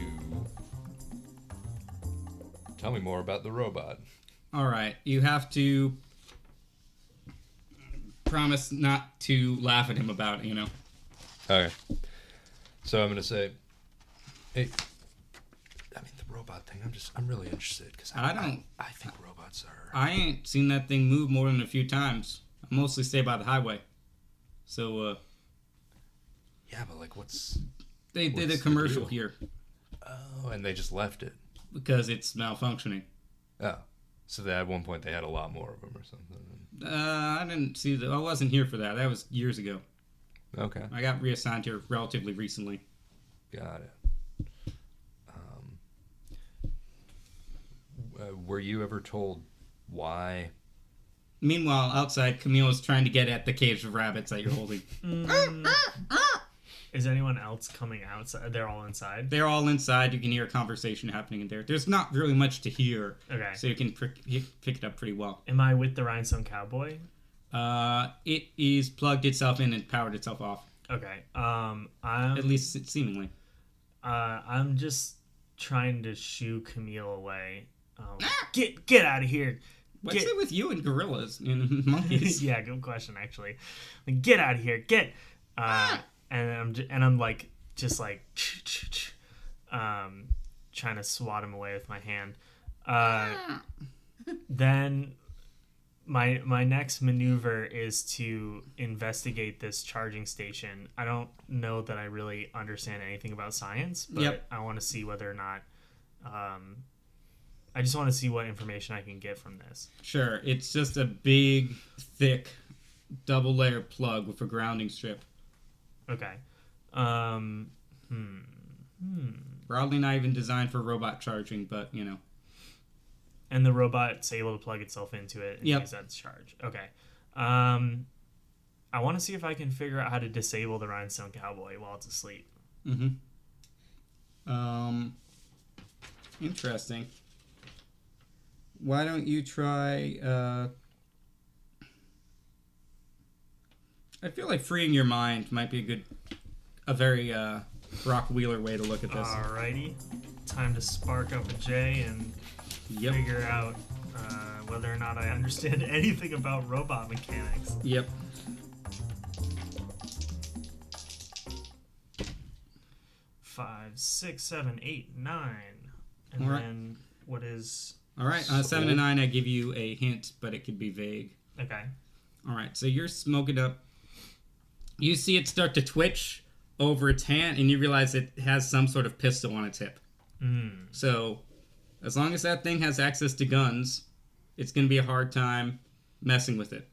tell me more about the robot? All right, you have to promise not to laugh at him about it, Okay. So I'm gonna say, hey, I mean the robot thing. I'm really interested because I think robots are. I ain't seen that thing move more than a few times. I mostly stay by the highway. So, Yeah, but like, what's? They did a the commercial deal? here Oh, and they just left it. because it's malfunctioning. Oh, so at one point they had a lot more of them or something. I didn't see I wasn't here for that. That was years ago. Okay, I got reassigned here relatively recently. got it. Were you ever told why? Meanwhile, outside, Camille is trying to get at the cage of rabbits that you're holding. Is anyone else coming outside? They're all inside? They're all inside. You can hear a conversation happening in there. There's not really much to hear, Okay. so you can pick it up pretty well. Am I with the Rhinestone Cowboy? It is plugged itself in and powered itself off. Okay. At least seemingly. I'm just trying to shoo Camille away. Get out of here. What's it with you and gorillas and monkeys? Yeah, good question actually. Like, get out of here. Get. And I'm like just like trying to swat him away with my hand. Then my next maneuver is to investigate this charging station. I don't know that I really understand anything about science, but I want to see whether or not I just want to see what information I can get from this. Sure, it's just a big, thick, double-layer plug with a grounding strip. Okay. Probably not even designed for robot charging, but, And the robot's able to plug itself into it and use that to charge. Okay. I want to see if I can figure out how to disable the Rhinestone Cowboy while it's asleep. Interesting. Why don't you try, I feel like freeing your mind might be a very Brock Wheeler way to look at this. Alrighty. Time to spark up a J and figure out whether or not I understand anything about robot mechanics. Yep. 5, 6, 7, 8, 9. And All right. then what is... All right, 7 and 9, I give you a hint, but it could be vague. Okay. All right, so you're smoking up. You see it start to twitch over its hand, and you realize it has some sort of pistol on its hip. So, as long as that thing has access to guns, it's going to be a hard time messing with it.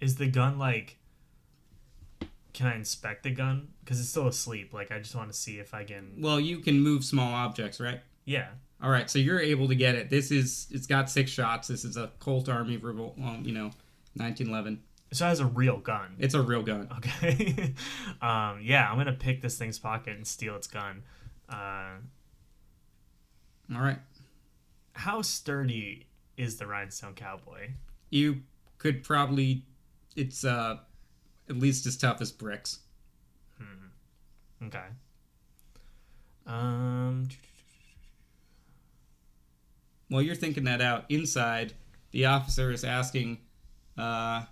Is the gun like... Can I inspect the gun? Because it's still asleep. Like, I just want to see if I can... Well, you can move small objects, right? Yeah. All right, so you're able to get it. It's got 6 shots. This is a Colt Army revolt, 1911. So it has a real gun. It's a real gun. Okay. Yeah, I'm going to pick this thing's pocket and steal its gun. All right. How sturdy is the Rhinestone Cowboy? You could probably... It's at least as tough as bricks. Okay. While you're thinking that out, inside, the officer is asking that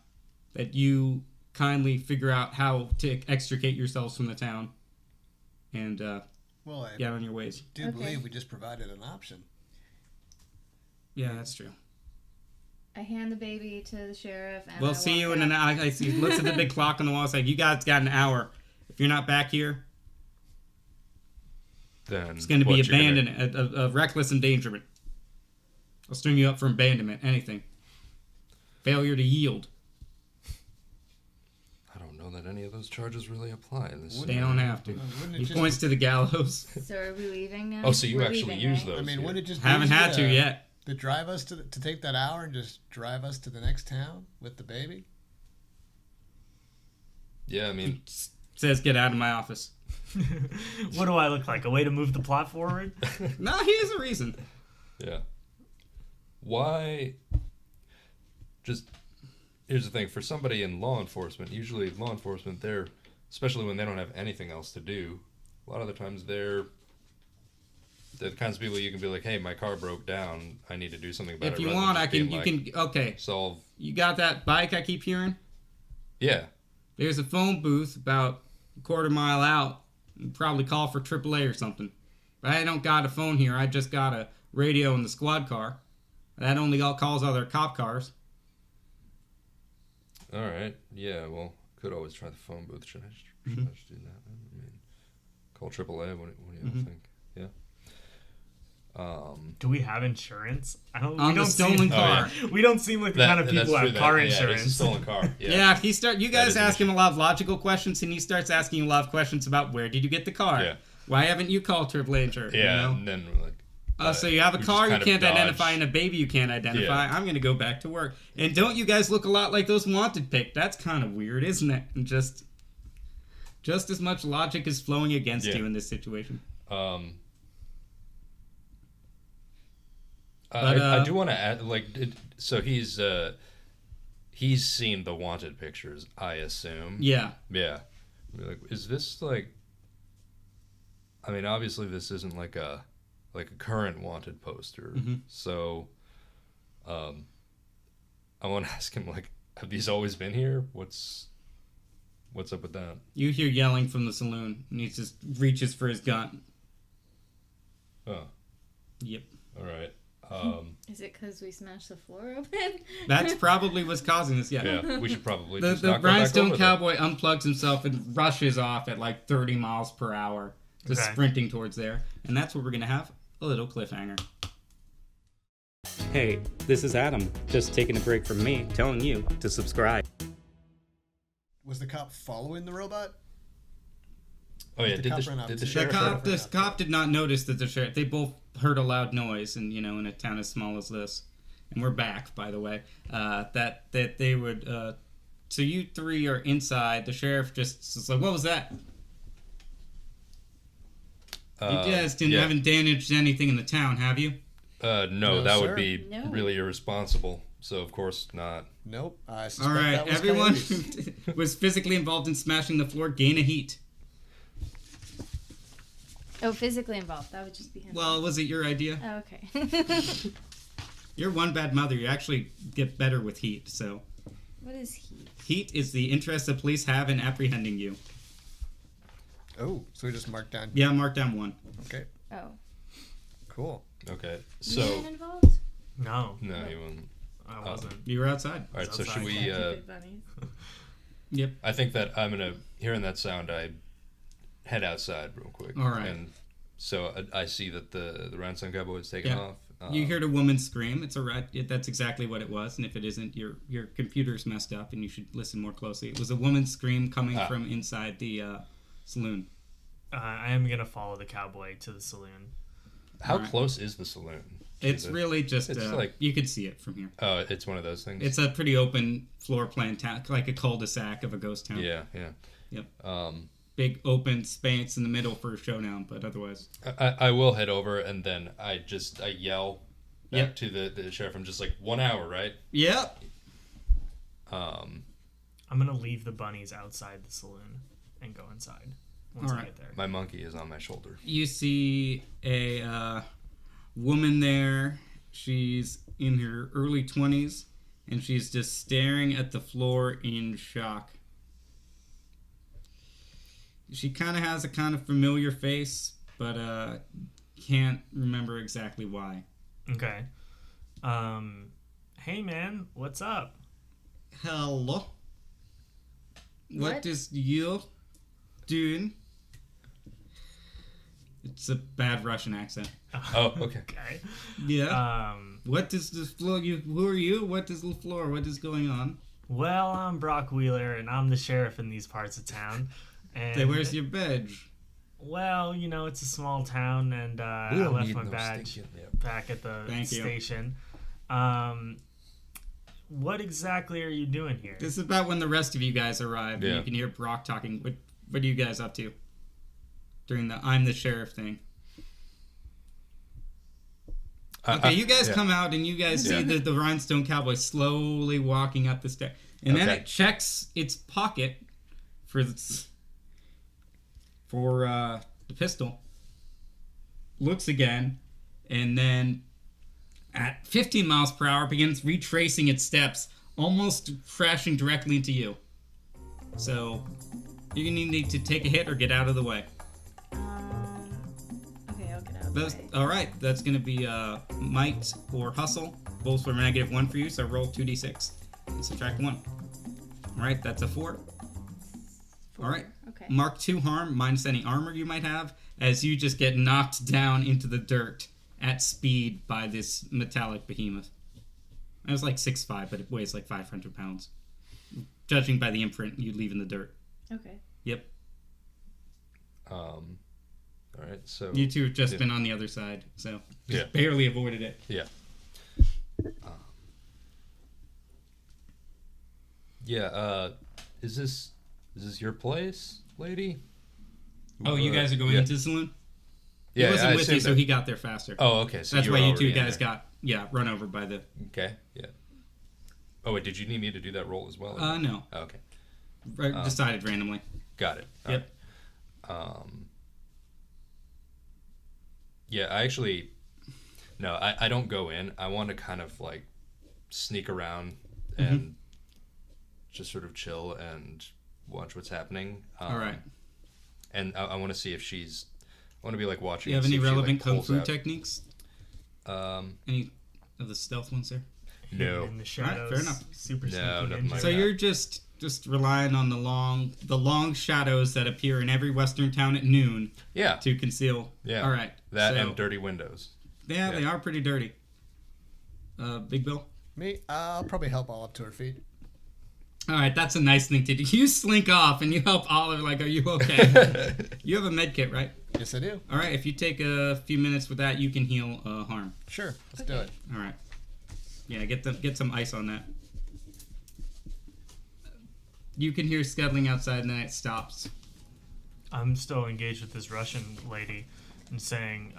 you kindly figure out how to extricate yourselves from the town and get on your ways. I do believe we just provided an option. Yeah, that's true. I hand the baby to the sheriff. And We'll see you in an hour. I see. Looks at the big clock on the wall. It's like, you guys got an hour. If you're not back here, Then it's going to be what, you're gonna- abandonment, a reckless endangerment. I'll string you up for abandonment, anything. Failure to yield. I don't know that any of those charges really apply in this. They don't have to. He points to the gallows. So are we leaving now? Oh, so you We're actually leaving, use right? those? I mean, here. would it just Haven't be had easy to yet. to drive us to take that hour and just drive us to the next town with the baby? Yeah, I mean, Says, get out of my office. What do I look like? A way to move the plot forward? No, he has a reason. yeah. Why? Just here's the thing: for somebody in law enforcement, usually law enforcement, they're especially when they don't have anything else to do, a lot of the times they're the kinds of people you can be like, hey, my car broke down. I need to do something about it. If you want, I can. Okay. Solve. You got that bike I keep hearing? Yeah. There's a phone booth about a quarter mile out. Probably call for AAA or something. But I don't got a phone here. I just got a radio in the squad car. That only calls other cop cars. All right. Yeah. Well, could always try the phone booth. Should I just do that? I mean, call AAA. What do you think? Yeah. Do we have insurance? On the stolen car. We don't seem like the kind of people who have car insurance. Yeah, it's a stolen car. Yeah. You guys ask him a lot of logical questions, and he starts asking you a lot of questions about where did you get the car? Yeah. Why haven't you called AAA insurance? Yeah, You know? and then we're like. So you have a car you can't identify and a baby you can't identify. Yeah. I'm going to go back to work. And don't you guys look a lot like those wanted pick? That's kind of weird, isn't it? And just as much logic is flowing against you in this situation. I do want to add, so he's seen the wanted pictures, I assume. Yeah. Yeah. Like, is this like? I mean, obviously, this isn't like a current wanted poster. Mm-hmm. So, I want to ask him, like, have these always been here? What's up with that? You hear yelling from the saloon, and he just reaches for his gun. Oh. Yep. All right. Is it because we smashed the floor open? That's probably what's causing this. Yeah, we should probably the just knock Rhinestone Cowboy unplugs himself and rushes off at like 30 miles per hour, just sprinting towards there. And that's where we're going to have a little cliffhanger. Hey, this is Adam, just taking a break from me, telling you to subscribe. Was the cop following the robot? Oh yeah, The did cop the ran up did to the the sheriff? The cop did not notice that the sheriff. They both heard a loud noise, and in a town as small as this, and we're back, by the way. That they would. So you three are inside. The sheriff just is like, "What was that?" You guys haven't damaged anything in the town, have you? No, that sir. would be really irresponsible. So of course not. Nope. I suspect All right, that was everyone Coyotes. who was physically involved in smashing the floor, gain a heat. Oh, physically involved. That would just be him. Well, was it your idea? Oh, okay. You're one bad mother. You actually get better with heat. So What is heat? heat is the interest the police have in apprehending you. Oh, so we just marked down. Yeah, mark down 1. Okay, Oh. cool. Okay, You so weren't involved? No, no, you won't. I wasn't. You were outside. All right, so outside. should we? Stupid bunnies. Yep. I think that I'm gonna hearing that sound. I head outside real quick. All right. And so I see that the Rhinestone Cowboy is taking off. You heard a woman scream. It's a rat. That's exactly what it was. And if it isn't, your computer's messed up, and you should listen more closely. It was a woman's scream coming from inside the saloon. I am gonna follow the cowboy to the saloon. How close is the saloon? It's really just It's like you can see it from here. Oh, it's one of those things. It's a pretty open floor plan town, like a cul-de-sac of a ghost town. Yeah. Yep. Um, Big open space in the middle for a showdown, but otherwise. I will head over and then I yell back Yep. to the sheriff. I'm just like 1 hour, right? Yep. I'm gonna leave the bunnies outside the saloon and go inside once All I right. get there. My monkey is on my shoulder. You see a woman there. She's in her early 20s, and she's just staring at the floor in shock. She kind of has a kind of familiar face, but can't remember exactly why. Okay. Hey man, what's up? Hello. What What? is you doing? It's a bad Russian accent. Oh, okay. Okay. Yeah. What is this floor? Who are you? What is the floor? What is going on? Well, I'm Brock Wheeler, and I'm the sheriff in these parts of town. And Say, where's your badge? well, it's a small town, and I left my badge back at the Thank you. station. What exactly are you doing here? This is about when the rest of you guys arrive. Yeah. And you can hear Brock talking. What are you guys up to? During the I'm the sheriff thing. Okay, you guys come out and you guys see the Rhinestone Cowboy slowly walking up the stairs. And then it checks its pocket for the pistol, looks again, and then at 15 miles per hour begins retracing its steps, almost crashing directly into you. So you're going to need to take a hit or get out of the way. Okay, I'll get out of the way. All right, that's going to be might or hustle. Both for -1 for you, so roll 2d6 and subtract 1. All right, that's a 4. All right. Okay. Mark 2 harm minus any armor you might have as you just get knocked down into the dirt at speed by this metallic behemoth. It was like 6'5", but it weighs like 500 pounds. Judging by the imprint you leave in the dirt. Okay. Yep. All right, so You two have just been on the other side, so just Yeah. barely avoided it. yeah. Is this your place, lady? Oh, you guys are going yeah. into the saloon? Yeah, He wasn't I with you, assumed so that- he got there faster. Oh, okay. So That's you why were you two already in guys there. got run over by the... Okay, yeah. Oh wait, did you need me to do that roll as well? No. Oh, okay, Decided randomly. got it. Yep. Alright. Yeah, I actually... No, I don't go in. I want to kind of like sneak around and just sort of chill and watch what's happening. All right. And I want to see if she's... I want to be like watching. Do you have and see any if she, relevant like, kung pulls fu out. techniques? Any of the stealth ones there? No. In the Alright, shadows. fair enough. Super No, sneaky nothing ninja. like So that. you're just relying on the long shadows that appear in every western town at noon Yeah. to conceal. Yeah. All right. That so, and dirty windows. Yeah, yeah. they are pretty dirty. Big Bill. Me? I'll probably help Olive to her feet. All right, that's a nice thing to do. You slink off and you help Olive. Like, are you okay? You have a med kit, right? Yes, I do. All right. If you take a few minutes with that, you can heal harm. Sure, let's do it. All right. Yeah, get some ice on that. You can hear scuttling outside, and then it stops. I'm still engaged with this Russian lady and saying,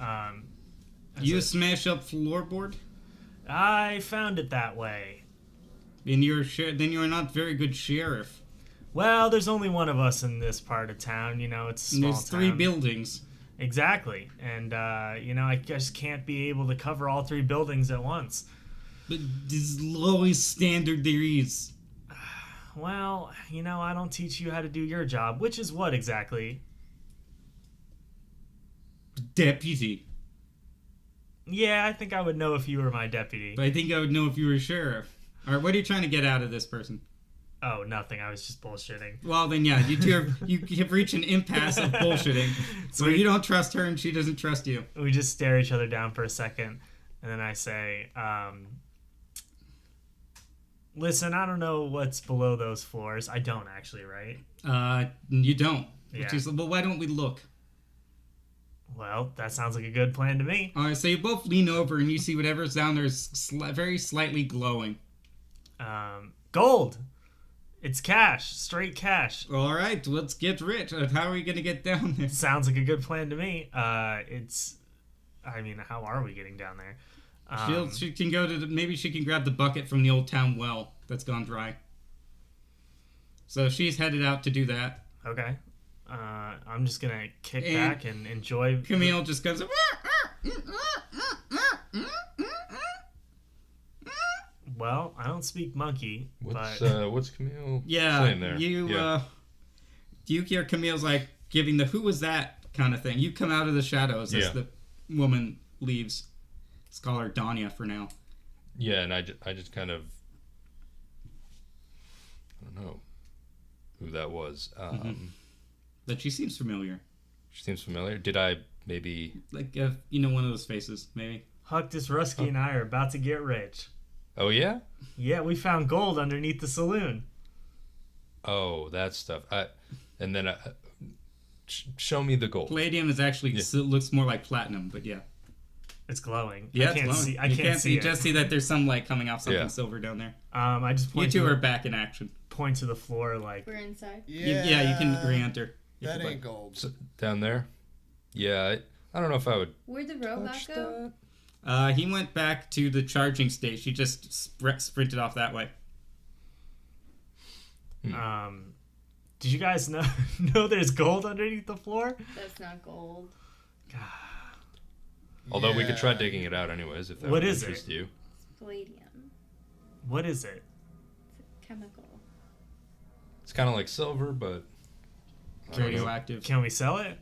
You smash up floorboard, I found it that way. and then you're not very good sheriff. Well, there's only one of us in this part of town. You know, it's a And small there's 3 town. buildings. Exactly. And, you know, I just can't be able to cover all 3 buildings at once. But this is the lowest standard there is. Well, you know, I don't teach you how to do your job, which is what exactly? Deputy. Yeah, I think I would know if you were my deputy. But I think I would know if you were sheriff. All right, what are you trying to get out of this person? Oh, nothing. I was just bullshitting. Well, then, yeah, you two have reached an impasse of bullshitting. So where we- you don't trust her and she doesn't trust you. We just stare each other down for a second, and then I say, listen, I don't know what's below those floors. I don't actually, right? You don't. Yeah. She's like, well, why don't we look? Well, that sounds like a good plan to me. All right, so you both lean over and you see whatever's down there is very slightly glowing. Gold. It's cash. Straight cash. All right, let's get rich. How are we going to get down there? Sounds like a good plan to me. I mean, how are we getting down there? She can go to maybe she can grab the bucket from the old town well that's gone dry. So she's headed out to do that. Okay. I'm just gonna kick And back and enjoy. Camille just goes. Well, I don't speak monkey, What's but what's Camille Yeah, saying there? you hear Camille's like giving the "who was that" kind of thing. You come out of the shadows as Yeah. the woman leaves. Let's call her Danya for now. Yeah, and I just kind of... I don't know who that was. But she seems familiar. She seems familiar. Did I maybe... Like, one of those faces, maybe. Huck, this Rusky and I are about to get rich. Oh, yeah? Yeah, we found gold underneath the saloon. Oh, that stuff. And then show me the gold. Palladium is actually looks more like platinum, but yeah. It's glowing. Yeah, I can't it's glowing. see. I You can't see You it. just see that there's some light coming off something Yeah. silver down there. I just You point two to, are back in action. point to the floor like. We're inside. Yeah, you can re-enter. if That you'd ain't like. gold. So, down there? Yeah, I don't know if I would... Where'd the robot touch go? that. He went back to the charging station. He just sprinted off that way. Did you guys know there's gold underneath the floor? That's not gold. Although we could try digging it out anyways if that What would is interest it? you. It's palladium. What is it? It's a chemical. It's kind of like silver, but Radioactive. Can we sell it?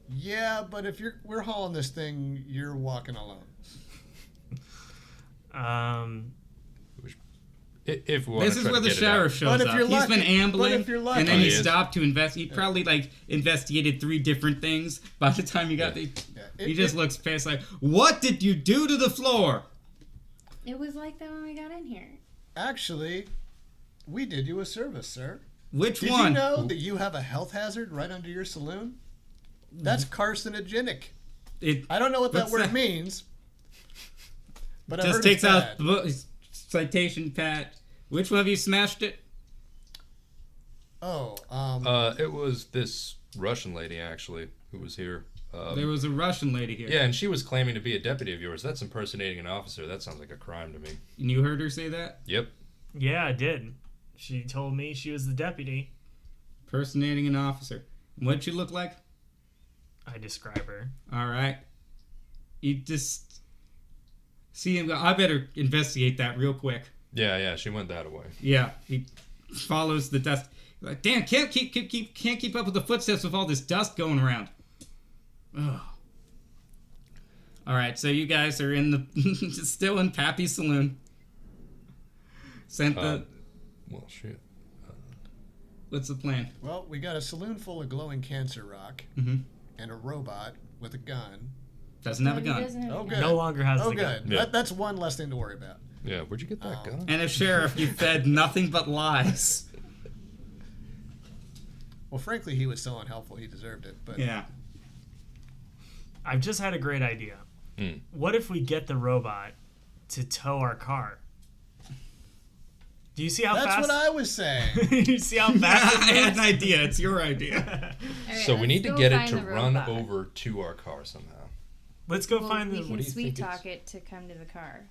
Yeah, but if we're hauling this thing, you're walking alone. if we want This to is try where to the get it out. sheriff shows But if up. you're He's lucky- been ambling, but if you're lucky- and then Oh, he he is? stopped to invest. He probably investigated 3 different things. By the time you got Yeah. he just looks pissed like, "What did you do to the floor?" It was like that when we got in here. Actually, we did you a service, sir. Which Did one? you know that you have a health hazard right under your saloon? That's carcinogenic. I don't know what that What's word that? means. But I Just heard takes it's out bad. the book, citation pad. Which one of you smashed it? Oh, It was this Russian lady actually who was here. There was a Russian lady here. Yeah, and she was claiming to be a deputy of yours. That's impersonating an officer. That sounds like a crime to me. And you heard her say that? Yep. Yeah, I did. She told me she was the deputy. Impersonating an officer. What'd she look like? I describe her. All right. You just see him go, I better investigate that real quick. Yeah, she went that away. Yeah, he follows the dust. Like, damn, can't keep up with the footsteps with all this dust going around. Ugh. All right, so you guys are in the still in Pappy's saloon. Sent the. Well, shit. What's the plan? well, we got a saloon full of glowing cancer rock Mm-hmm. and a robot with a gun. Doesn't have a He gun. doesn't have Oh, a good. gun. No longer has Oh, the gun. good. Yeah. That's one less thing to worry about. Yeah, where'd you get that gun? And a sheriff you fed nothing but lies. Well, frankly, he was so unhelpful, he deserved it. But Yeah. I've just had a great idea. Hmm. What if we get the robot to tow our car? Do you see how that's fast? what I was saying. You see how I fast it had an moves? idea. It's your idea. All right, So we let's need to go get it find to the run robot. over to our car somehow. Let's go Well, find we the. can do you sweet think talk it to come to the car.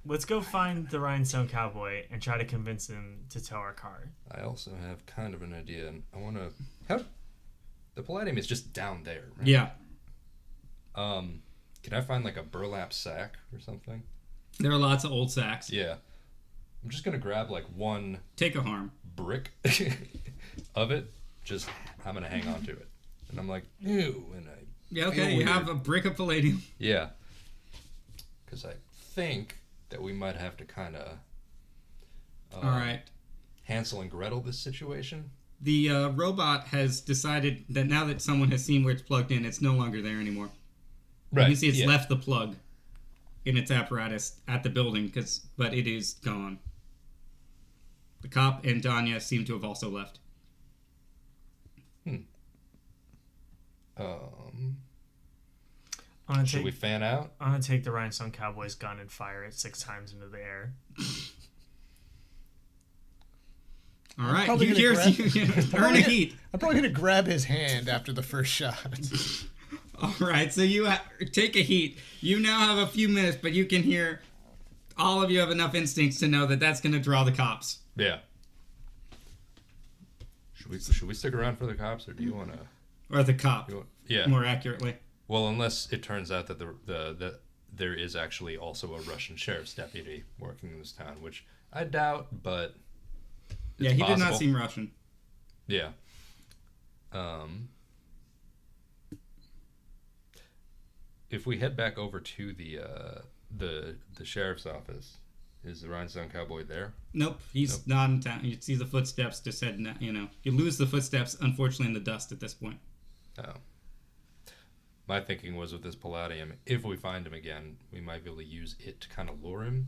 Let's go find the Rhinestone Cowboy and try to convince him to tow our car. I also have kind of an idea, and I want to. How? The Palladium is just down there, right? Yeah. Can I find like a burlap sack or something? There are lots of old sacks. Yeah. I'm just gonna grab like one Take a harm. brick of it. Just I'm gonna hang on to it, and I'm like, ew, and I. Yeah, feel okay. You weird. have a brick of palladium. Yeah. Because I think that we might have to kind of. All right. Hansel and Gretel this situation. The robot has decided that now that someone has seen where it's plugged in, it's no longer there anymore. You can see it's left the plug in its apparatus at the building, but it is gone. The cop and Danya seem to have also left. Should we fan out? I'm gonna take the Rhinestone Cowboy's gun and fire it 6 times into the air. All right, probably you gonna hear grab- earn a heat. I'm probably going to grab his hand after the first shot. All right, so you take a heat. You now have a few minutes, but you can hear. All of you have enough instincts to know that that's going to draw the cops. Yeah. Should we stick around for the cops, or do you want to? Or the cop, Yeah. more accurately. Well, unless it turns out that there is actually also a Russian sheriff's deputy working in this town, which I doubt, but Yeah, it's he did not possible. seem Russian. Yeah. If we head back over to the sheriff's office, is the Rhinestone Cowboy there? Nope, he's not in town. You see the footsteps just heading. You lose the footsteps, unfortunately, in the dust at this point. Oh. My thinking was with this Palladium, if we find him again, we might be able to use it to kind of lure him.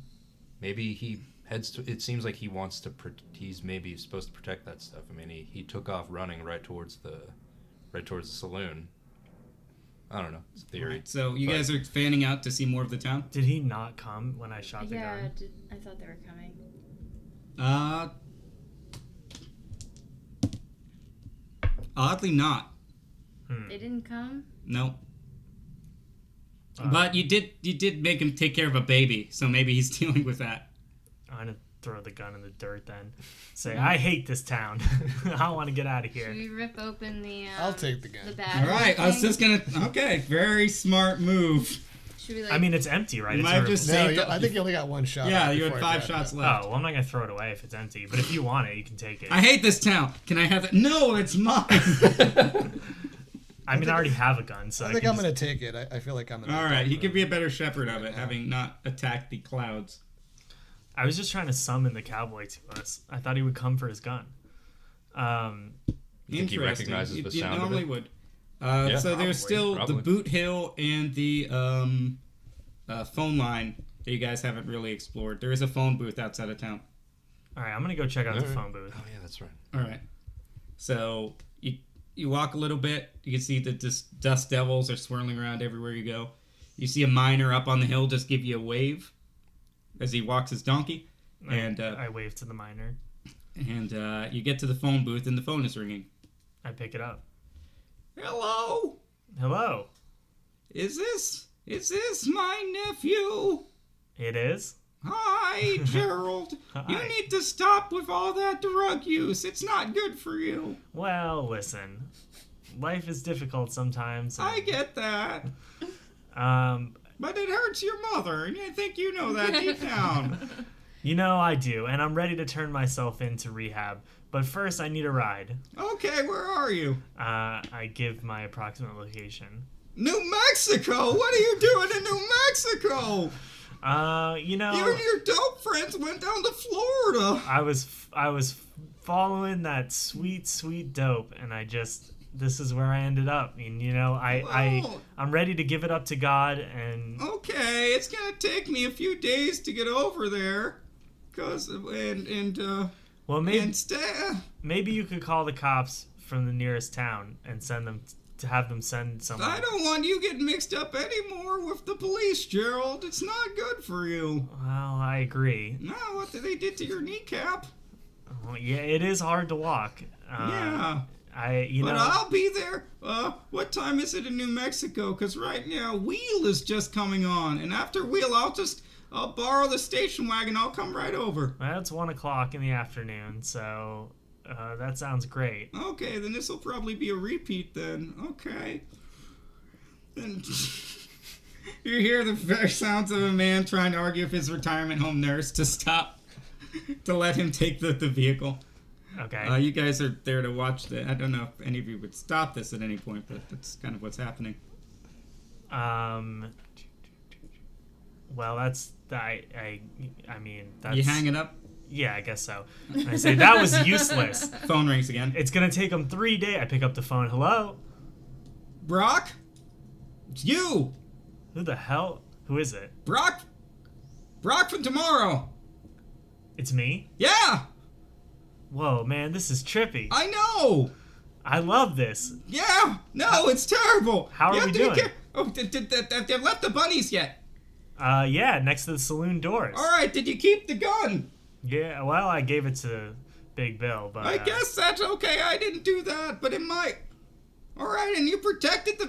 Maybe he heads to. It seems like he wants to. He's maybe supposed to protect that stuff. I mean, he took off running right towards the saloon. I don't know. It's a theory. Right, so you guys are fanning out to see more of the town. Did he not come when I shot the Yeah, gun? I thought they were coming. Oddly not. They didn't come? Nope. But you did make him take care of a baby, so maybe he's dealing with that. I'm gonna throw the gun in the dirt then. Say, I hate this town. I want to get out of here. Should we rip open the? I'll take the gun. The bag. All right, I was just gonna. Okay, very smart move. Should we, like, I mean, it's empty, right? You It's might a- just No, saved I think you only got one shot. Yeah, off you had before I 5 grabbed shots it. left. Oh, well, I'm not going to throw it away if it's empty. But if you want it, you can take it. I hate this town. Can I have it? No, it's mine. I mean, I already have a gun, so I think I'm going to take it. I feel like I'm going to. All right, he could be a better shepherd of it, having not attacked the clouds. I was just trying to summon the cowboy to us. I thought he would come for his gun. You think he Interesting. recognizes the You sound of normally it? would. Yeah, So there's still probably. the boot hill and the phone line that you guys haven't really explored. There is a phone booth outside of town. All right, I'm going to go check out the Alright. phone booth. Oh yeah, that's right. All right. So you walk a little bit. You can see that dust devils are swirling around everywhere you go. You see a miner up on the hill just give you a wave as he walks his donkey. And I wave to the miner. you get to the phone booth and the phone is ringing. I pick it up. Hello? Hello. Is this my nephew? It is? Hi, Gerald. Hi. You need to stop with all that drug use. It's not good for you. Well, listen. Life is difficult sometimes. I get that. But it hurts your mother, and I think you know that deep down. You know I do, and I'm ready to turn myself into rehab. But first, I need a ride. Okay, where are you? I give my approximate location. New Mexico? What are you doing in New Mexico? You know, You and your dope friends went down to Florida. I was following that sweet dope, and this is where I ended up. I mean, you know, I'm ready to give it up to God, and Okay, it's gonna take me a few days to get over there. well, Maybe you could call the cops from the nearest town and have them send someone. I don't want you getting mixed up anymore with the police, Gerald. It's not good for you. Well, I agree. No, what they did to your kneecap? Well, yeah, it is hard to walk. Yeah. But I'll be there. What time is it in New Mexico? Because right now, Wheel is just coming on. And after Wheel, I'll borrow the station wagon. I'll come right over. Well, it's 1:00 in the afternoon, so that sounds great. Okay, then this will probably be a repeat then. Okay. Then you hear the very sounds of a man trying to argue with his retirement home nurse to stop, to let him take the vehicle. Okay. You guys are there to watch I don't know if any of you would stop this at any point, but that's kind of what's happening. Well, that's I mean that's. You hang it up. Yeah, I guess so. And I say that was useless. Phone rings again. It's gonna take them 3 days. I pick up the phone. Hello. Brock? It's you! Who the hell? Who is it? Brock? Brock from tomorrow! It's me. Yeah! Whoa, man, this is trippy. I know! I love this. Yeah! No, it's terrible! How are we doing? Oh, they left the bunnies yet? Yeah, next to the saloon doors. Alright, did you keep the gun? Yeah, well, I gave it to Big Bill, but I guess that's okay, I didn't do that, but it might. Alright, and you protected the...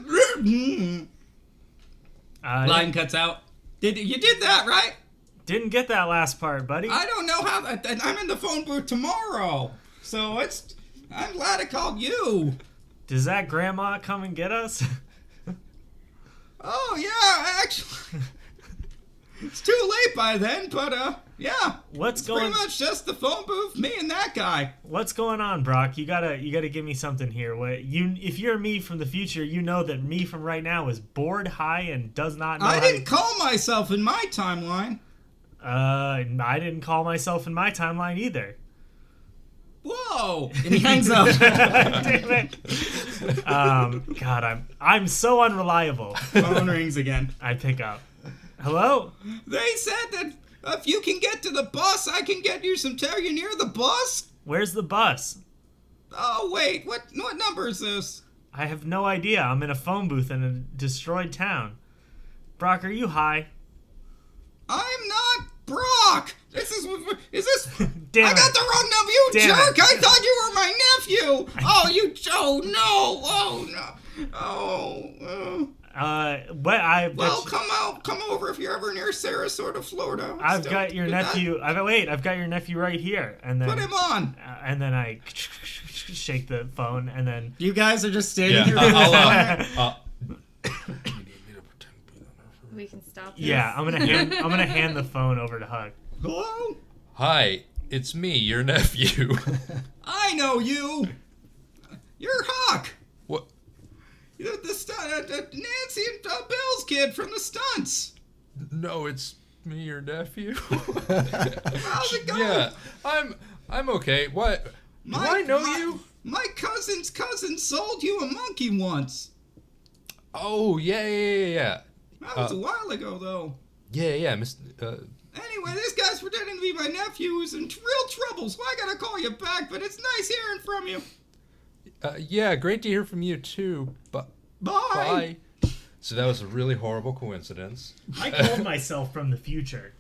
Line cuts out. You did that, right? Didn't get that last part, buddy. I don't know how... I'm in the phone booth tomorrow, so I'm glad I called you. Does that grandma come and get us? Oh, yeah, actually... It's too late by then, but, yeah. What's it's going? pretty much just the phone booth, me and that guy. What's going on, Brock? You gotta give me something here. If you're me from the future, you know that me from right now is bored, high, and does not know. I didn't call myself in my timeline. I didn't call myself in my timeline either. Whoa! And he hangs up. Damn it. God, I'm so unreliable. Phone rings again. I pick up. Hello? They said that if you can get to the bus, I can get you some Are you near the bus? Where's the bus? Oh, wait. What number is this? I have no idea. I'm in a phone booth in a destroyed town. Brock, are you high? I'm not Brock. Is this? Damn I got it. the wrong number, you Damn jerk. it. I thought you were my nephew. Oh, no. Oh, no. Oh. Come over if you're ever near Sarasota, Florida. I've got your nephew. I've got your nephew right here. And then put him on. And then I shake the phone, and then you guys are just standing here. We can stop this. Yeah, I'm gonna hand the phone over to Huck. Hello? Hi, it's me, your nephew. I know you. You're Huck. What? You're Nancy and Bill's kid from the stunts. No, it's me, your nephew. How's it going? Yeah, I'm okay. What? Do I know you? My cousin's cousin sold you a monkey once. Oh, yeah. That was a while ago, though. Yeah, Anyway, this guy's pretending to be my nephew who's in real trouble, so I gotta call you back, but it's nice hearing from you. Yeah, great to hear from you, too. Bye. So that was a really horrible coincidence. I called myself from the future.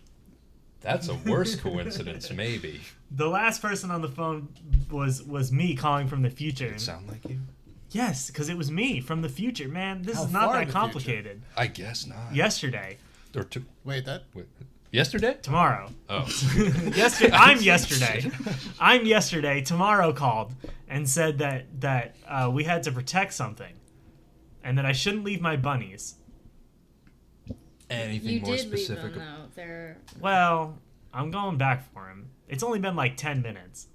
That's a worse coincidence, maybe. The last person on the phone was me calling from the future. Did it sound like you? Yes, because it was me from the future. Man, this How is not far that in the complicated. I guess not. Yesterday. Or two. Wait. Yesterday? Tomorrow. Oh. I'm yesterday. Tomorrow called and said that we had to protect something, and that I shouldn't leave my bunnies. Anything You more did leave specific? them, though. They're... Well, I'm going back for him. It's only been like 10 minutes.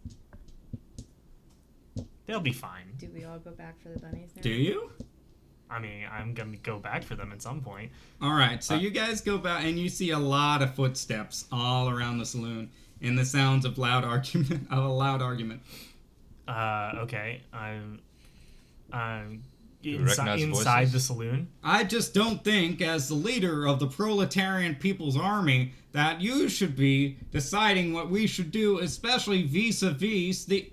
They'll be fine. Do we all go back for the bunnies now? Do you? I mean, I'm going to go back for them at some point. All right, so you guys go back, and you see a lot of footsteps all around the saloon, and the sounds of a loud argument. Okay. I'm you recognize inside voices? the saloon. I just don't think, as the leader of the Proletarian People's Army, that you should be deciding what we should do, especially vis-a-vis the...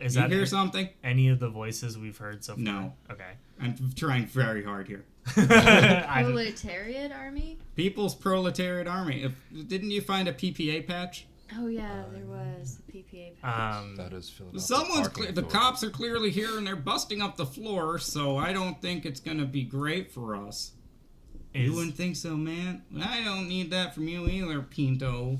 Is you that hear something? any of the voices we've heard so far? No. Okay. I'm trying very hard here. Proletariat army? People's Proletariat Army. Didn't you find a PPA patch? Oh yeah, there was a PPA patch. That is Philadelphia. The cops are clearly here and they're busting up the floor, so I don't think it's gonna be great for us. You wouldn't think so, man? I don't need that from you either, Pinto.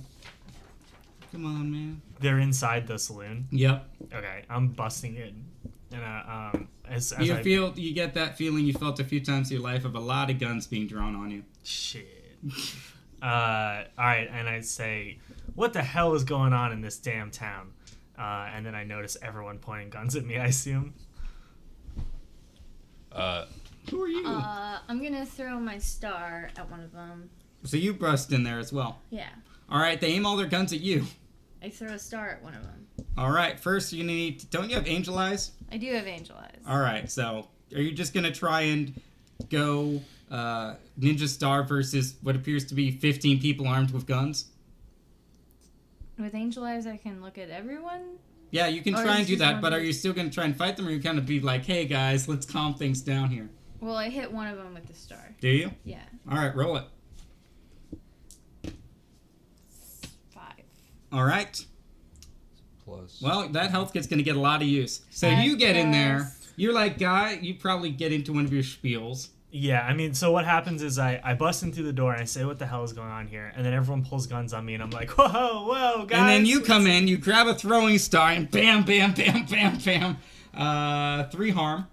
Come on, man. They're inside the saloon. Yep. Okay, I'm busting in, and You get that feeling you felt a few times in your life of a lot of guns being drawn on you. Shit. All right, and I say, what the hell is going on in this damn town? And then I notice everyone pointing guns at me, I assume. Who are you? I'm gonna throw my star at one of them. So you burst in there as well. Yeah. All right, they aim all their guns at you. I throw a star at one of them. All right, first you're gonna need. Don't you have angel eyes? I do have angel eyes. All right, so are you just gonna try and go ninja star versus what appears to be 15 people armed with guns? With angel eyes, I can look at everyone. Yeah, you can Or try and is do just that, one but of are you still gonna try and fight them, or are you kind of be like, hey guys, let's calm things down here? Well, I hit one of them with the star. Do you? Yeah. All right, roll it. 5. All right. Plus. Well, that health kit's gonna get a lot of use. So Heck you get in there. yes. You're like, guy, you probably get into one of your spiels. Yeah, I mean, so what happens is I bust in through the door and I say, what the hell is going on here? And then everyone pulls guns on me and I'm like, whoa, guys. And then you come in, you grab a throwing star, and bam, bam, bam, bam, bam. 3 harm.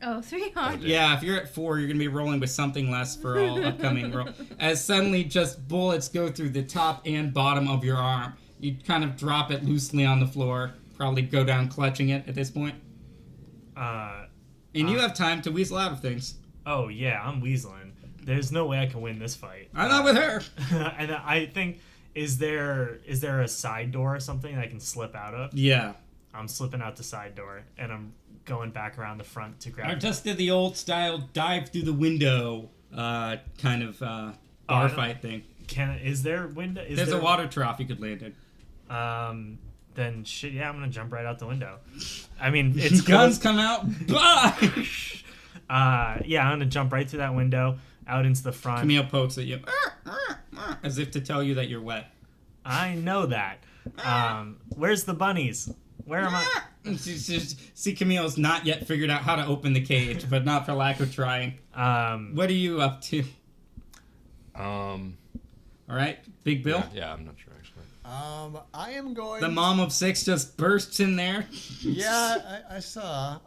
Oh, 3 harm. Yeah, if you're at 4, you're going to be rolling with something less for all upcoming roll. As suddenly just bullets go through the top and bottom of your arm. You kind of drop it loosely on the floor. Probably go down clutching it at this point. And you have time to weasel out of things. Oh, yeah, I'm weaseling. There's no way I can win this fight. I'm not with her. And I think, is there a side door or something I can slip out of? Yeah. I'm slipping out the side door, and I'm going back around the front to grab I just did the old style dive through the window kind of bar fight thing. Is there window? There's a water trough you could land in. Then shit, yeah, I'm gonna jump right out the window. I mean, it's Guns come out. Bah! Yeah, I'm gonna jump right through that window, out into the front. Camille pokes at you, as if to tell you that you're wet. I know that. Where's the bunnies? Where am I? See, Camille's not yet figured out how to open the cage, but not for lack of trying. What are you up to? All right, Big Bill? Yeah, I'm not sure, actually. I am going... The mom of 6 just bursts in there. Yeah, I saw.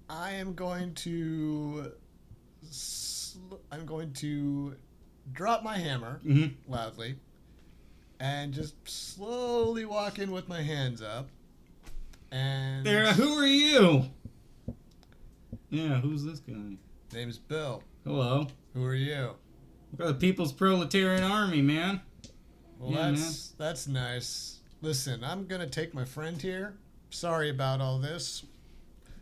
I am going to... I'm going to drop my hammer loudly and just slowly walk in with my hands up. And there, who are you? Yeah, who's this guy? Name's Bill. Hello. Who are you? We're the People's Proletarian Army, man. Well, yeah, that's nice. Listen, I'm gonna take my friend here. Sorry about all this.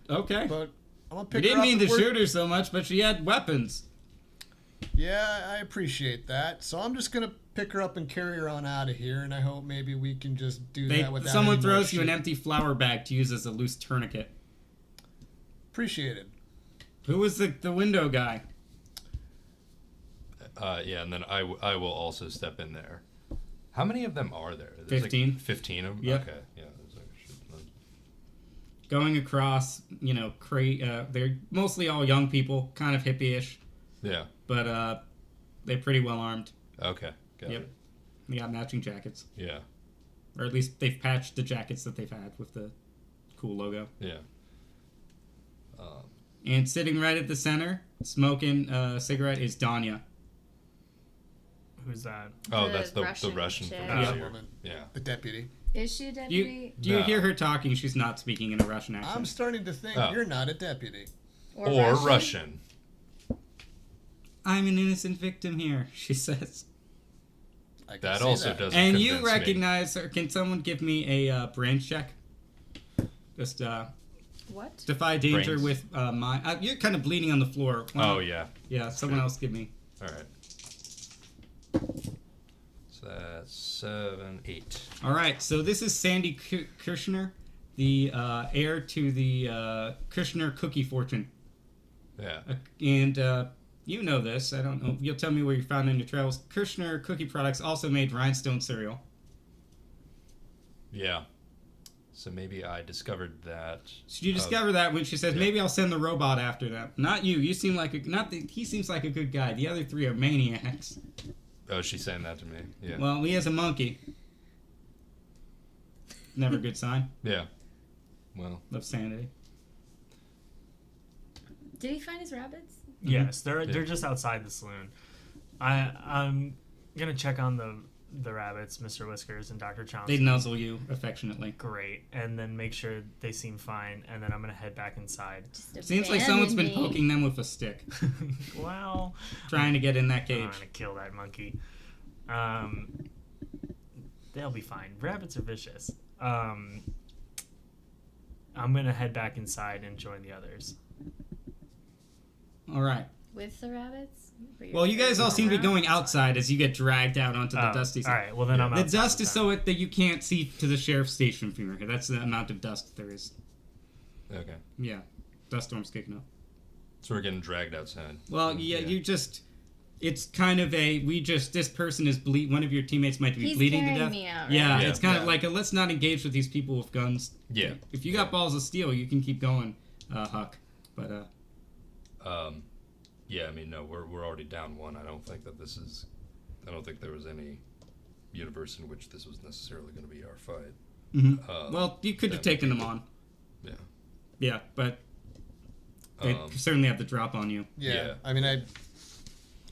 Okay. But I'm gonna pick her up. We didn't mean to shoot her so much, but she had weapons. Yeah, I appreciate that. So I'm just gonna pick her up and carry her on out of here, and I hope maybe we can just do that without someone any more throws you an shit. empty flour bag to use as a loose tourniquet. Appreciated. Who was the window guy? Yeah, and then I will also step in there. How many of them are there? 15. Like 15 of them? Yep. Okay, yeah. There's like a shit ton. Going across, they're mostly all young people, kind of hippie-ish, Yeah. but they're pretty well armed. Okay, got Yep. it. They got matching jackets. Yeah, Or at least they've patched the jackets that they've had with the cool logo. yeah. And sitting right at the center, smoking a cigarette, is Danya. Who's that? Oh, The that's the Russian Russian chick. from Yeah. earlier. Woman. Yeah. The deputy. Is she a deputy? Do you No. hear her talking? She's not speaking in a Russian accent. I'm starting to think Oh. you're not a deputy. Or Russian. I'm an innocent victim here, she says. I can That see also that. doesn't And you convince me. recognize her. Can someone give me a brains check? Just What? defy danger Brains. with you're kind of bleeding on the floor. Oh, yeah. Yeah, someone else give me. All right. So that's 7, 8. All right, so this is Sandy Kirshner, the heir to the Kirshner cookie fortune. Yeah. And you know this. I don't know. You'll tell me where you found it in your travels. Kirshner cookie products also made Rhinestone cereal. Yeah. So maybe I discovered that. So you discover that when she says, yeah. maybe I'll send the robot after them. Not you. You seem like he seems like a good guy. The other 3 are maniacs. Oh, she's saying that to me. Yeah. Well, he has a monkey. Never a good sign Yeah. Well. of sanity. Did he find his rabbits? Yes, they're just outside the saloon. I'm gonna check on the rabbits, Mr. Whiskers and Dr. Chomsky. They nuzzle you affectionately. Great, and then make sure they seem fine, and then I'm gonna head back inside. Just Seems like someone's been abandon me. poking them with a stick, Well, trying to get in that I'm cage. gonna kill that monkey. They'll be fine. Rabbits are vicious. I'm gonna head back inside and join the others. All right. With the rabbits? Or Well, you guys all seem to be going around? outside as you get dragged out onto the dusty All side. right. Well, then I'm The outside dust is then. so that you can't see to the sheriff's station from here. That's the amount of dust there is. Okay. Yeah. Dust storm's kicking up. So we're getting dragged outside. Well, yeah, you just... It's kind of this person is one of your teammates might be He's bleeding to carrying death. me out, right? Yeah, Yeah. it's kind of Yeah. like let's not engage with these people with guns. Yeah. If you got balls of steel, you can keep going, Huck. But Yeah, I mean, no, we're already down 1. I don't think there was any universe in which this was necessarily going to be our fight. well, you could have that- taken them on. Yeah. Yeah, but they certainly have the drop on you. Yeah. I mean,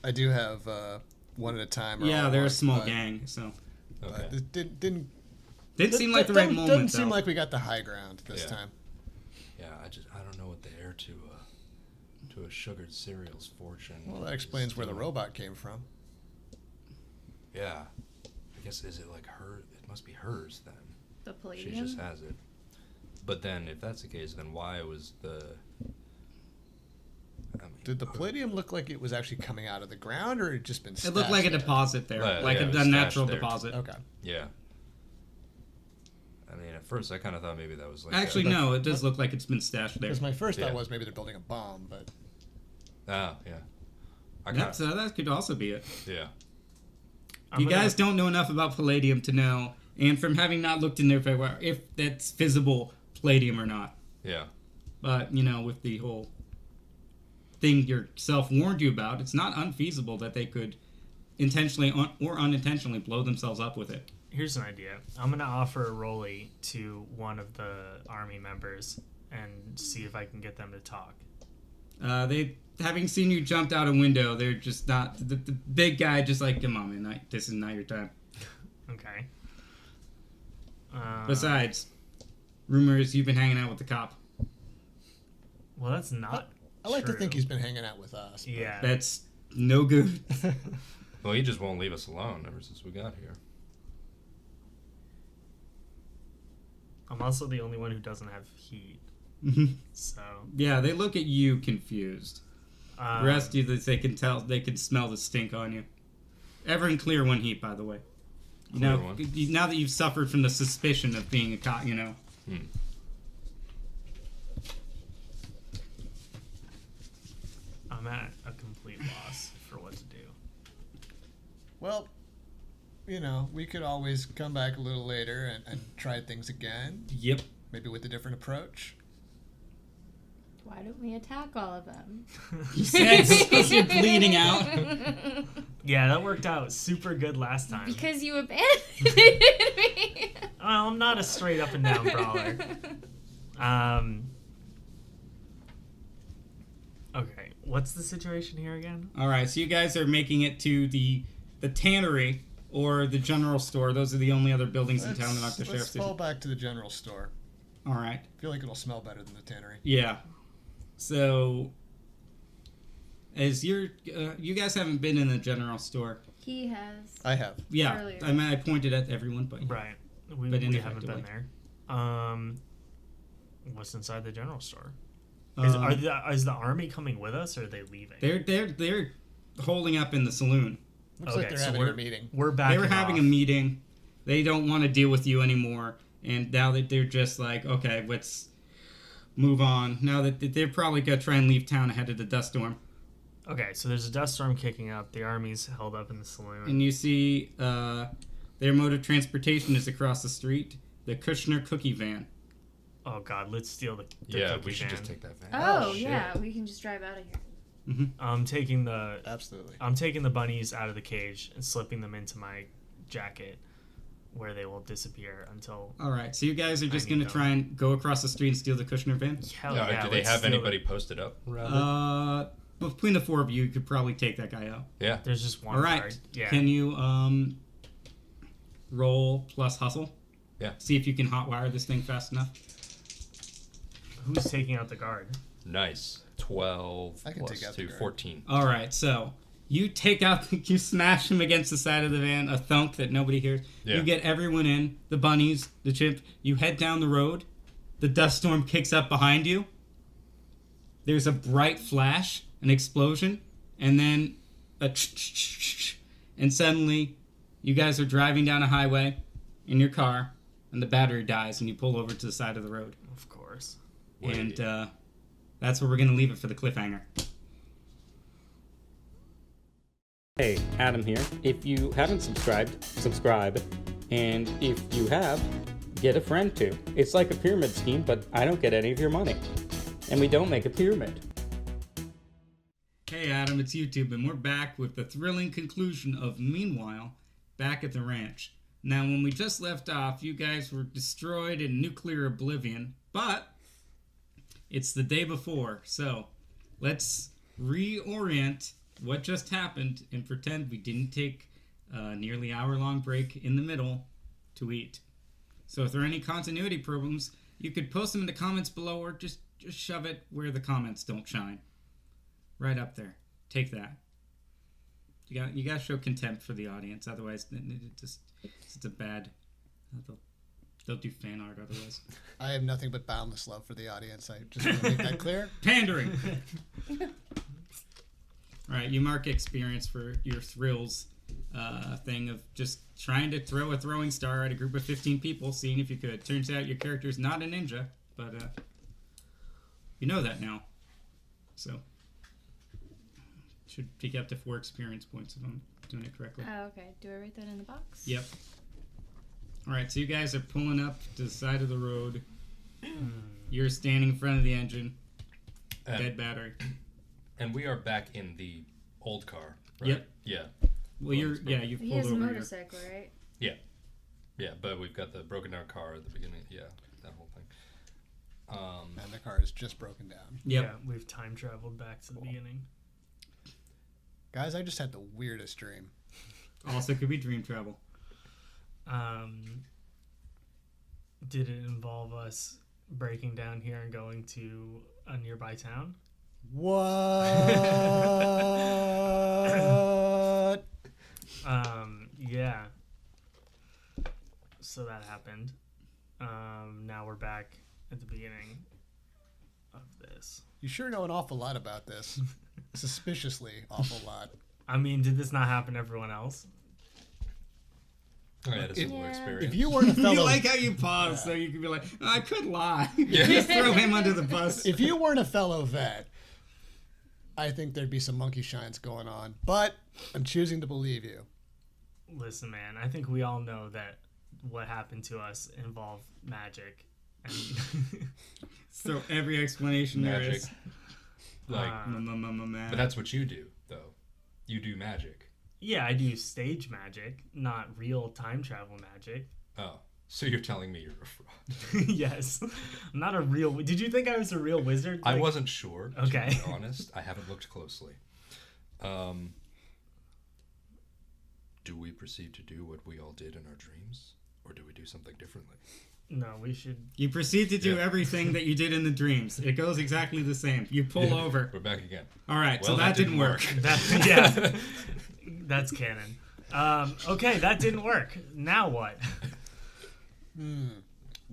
I do have one at a time. or Yeah, all they're a one, small but- gang, so Okay. But it didn't didn't seem like the right doesn't moment. seem though. like we got the high ground this Yeah. time. Yeah, I don't know what the heir to a sugared cereal's fortune. Well, that explains where the doing. robot came from. Yeah. I guess, is it like her? It must be hers then. The She palladium? just has it. But then, if that's the case, then why was the... I mean, Did the palladium look like it was actually coming out of the ground, or it had just been It looked like a stashed there? deposit there, like yeah, it was a natural stashed there. deposit. Okay. Yeah. I mean, at first I kind of thought maybe that was like... Actually, no, it does look like it's been stashed there. Because my first Yeah. thought was maybe they're building a bomb, but Ah, yeah. I kind That could also be it. yeah. You guys don't know enough about palladium to know, and from having not looked in there very well, if that's visible palladium or not. Yeah. But, you know, with the whole thing yourself warned you about, it's not unfeasible that they could intentionally or unintentionally blow themselves up with it. Here's an idea. I'm going to offer a rollie to one of the army members and see if I can get them to talk. They, having seen you jumped out a window, they're just not... The big guy just like, come on, man, this is not your time. Okay. Besides, rumors you've been hanging out with the cop. Well, that's not I like to true. think he's been hanging out with us. Yeah. That's no good. Well, he just won't leave us alone ever since we got here. I'm also the only one who doesn't have heat. So... Yeah, they look at you confused. The rest of you, they can tell, they can smell the stink on you. Everyone clear one heat, by the way. You know, now that you've suffered from the suspicion of being a cop, you know. I'm at a complete loss for what to do. Well, you know, we could always come back a little later and try things again. Yep. Maybe with a different approach. Why don't we attack all of them? You said because you're bleeding out. Yeah, that worked out super good last time. Because you abandoned me. Well, I'm not a straight up and down brawler. Okay, what's the situation here again? All right, so you guys are making it to the tannery or the general store. Those are the only other buildings in town that aren't the sheriff's Let's fall station. back to the general store. All right. I feel like it'll smell better than the tannery. Yeah. So, as you guys haven't been in the general store. He has. I have. Yeah, Earlier. I mean, I pointed at everyone, but Right. We But haven't ineffectively. been there. What's inside the general store? Is the army coming with us, or are they leaving? they're holding up in the saloon. Looks like they're having a meeting. We're back. They were having a meeting. They don't want to deal with you anymore, and now that they're just like, okay, let's move on. Now that they're probably gonna try and leave town ahead of the dust storm. Okay, so there's a dust storm kicking up. The army's held up in the saloon. And you see their mode of transportation is across the street, the Kushner cookie van. Oh God, let's steal the Yeah, cookie we should van. just take that van. Oh, Shit. yeah, we can just drive out of here. I'm taking the Absolutely. bunnies out of the cage and slipping them into my jacket, where they will disappear until. All right, so you guys are just I gonna need try and go across the street and steal the Kushner van. Hell Yeah, yeah, do they let's have steal anybody posted up? Between the four of you could probably take that guy out. Yeah. There's just one All right, guard. Yeah. can you roll plus hustle? Yeah. See if you can hotwire this thing fast enough. Who's taking out the guard? Nice. 12 I can plus take out the 2, guard. 14. All right, so you take out, you smash him against the side of the van, a thunk that nobody hears. Yeah. You get everyone in, the bunnies, the chimp. You head down the road. The dust storm kicks up behind you. There's a bright flash, an explosion, and then and suddenly you guys are driving down a highway in your car, and the battery dies, and you pull over to the side of the road. Of course. And that's where we're going to leave it for the cliffhanger. Hey, Adam here. If you haven't subscribed, subscribe. And if you have, get a friend too. It's like a pyramid scheme, but I don't get any of your money. And we don't make a pyramid. Hey Adam, it's YouTube, and we're back with the thrilling conclusion of Meanwhile, back at the ranch. Now, when we just left off, you guys were destroyed in nuclear oblivion, but it's the day before, so let's reorient what just happened and pretend we didn't take a nearly hour-long break in the middle to eat. So if there are any continuity problems, you could post them in the comments below, or just shove it where the comments don't shine. Right up there. Take that. You got to show contempt for the audience, otherwise it's a bad. They'll do fan art otherwise. I have nothing but boundless love for the audience. I just want to make that clear. Pandering. All right, you mark experience for your thrills thing of just trying to throw a throwing star at a group of 15 people, seeing if you could. Turns out your character's not a ninja, but you know that now. So should pick up to 4 experience points if I'm doing it correctly. Oh, okay. Do I write that in the box? Yep. All right, so you guys are pulling up to the side of the road. You're standing in front of the engine. And, Dead battery. And we are back in the old car, right? Yep. Yeah. Well, you've He pulled has a over. motorcycle, right? Yeah, but we've got the broken down car at the beginning. Yeah, that whole thing. And the car is just broken down. Yep. Yeah, we've time traveled back to the beginning. Guys, I just had the weirdest dream. Also, could be dream travel. Did it involve us breaking down here and going to a nearby town? What? Yeah. So that happened. Now we're back at the beginning of this. You sure know an awful lot about this. Suspiciously awful lot. I mean, did this not happen to everyone else? I had a similar Yeah. experience. If you weren't a fellow, You like how you pause so you could be like, I could lie. Yeah. Just throw him under the bus. if you weren't a fellow vet, I think there'd be some monkey shines going on. But I'm choosing to believe you. Listen, man, I think we all know that what happened to us involved magic. And So every explanation there Magic. is. Like, but that's what you do, though. You do magic. yeah, I do stage magic, not real time travel magic. Oh, so you're telling me you're a fraud? Yes. I'm not a real... Did you think I was a real wizard? I Like, wasn't sure. Okay. To be honest, I haven't looked closely. Do we proceed to do what we all did in our dreams, or do we do something differently? No, we should... You proceed to do Yeah. everything that you did in the dreams. It goes exactly the same. You pull over. We're back again. All right, so Well, that didn't work. Yeah. That's canon. Okay, that didn't work. Now what?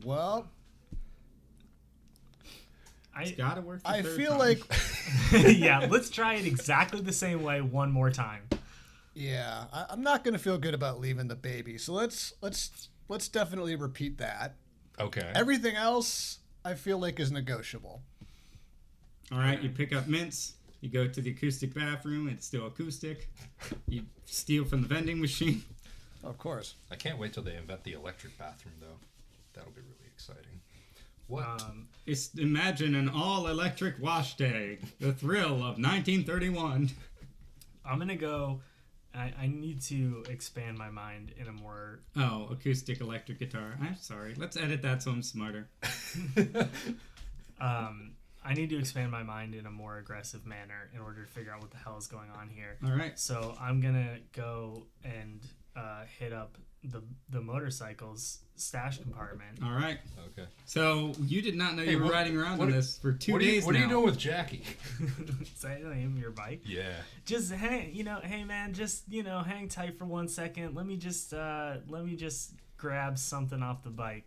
Well, It's got to work. The I third feel time. like, Yeah, let's try it exactly the same way one more time. yeah, I'm not gonna feel good about leaving the baby. So let's definitely repeat that. Okay. Everything else, I feel like is negotiable. All right, you pick up mints. You go to the acoustic bathroom. It's still acoustic. You steal from the vending machine. Of course. I can't wait till they invent the electric bathroom, though. That'll be really exciting. What? Imagine an all-electric wash day. The thrill of 1931. I'm going to go... I need to expand my mind in a more... Oh, acoustic electric guitar. I'm sorry. Let's edit that so I'm smarter. I need to expand my mind in a more aggressive manner in order to figure out what the hell is going on here. All right. So I'm going to go and hit up the motorcycle's stash compartment. All right. Okay. So you did not know Hey, you were what- riding around what- on this for 2 What days are now. you doing with Jackie? Say the name of your bike. Yeah. Just hang, hey man, just hang tight for 1 second. Let me just grab something off the bike.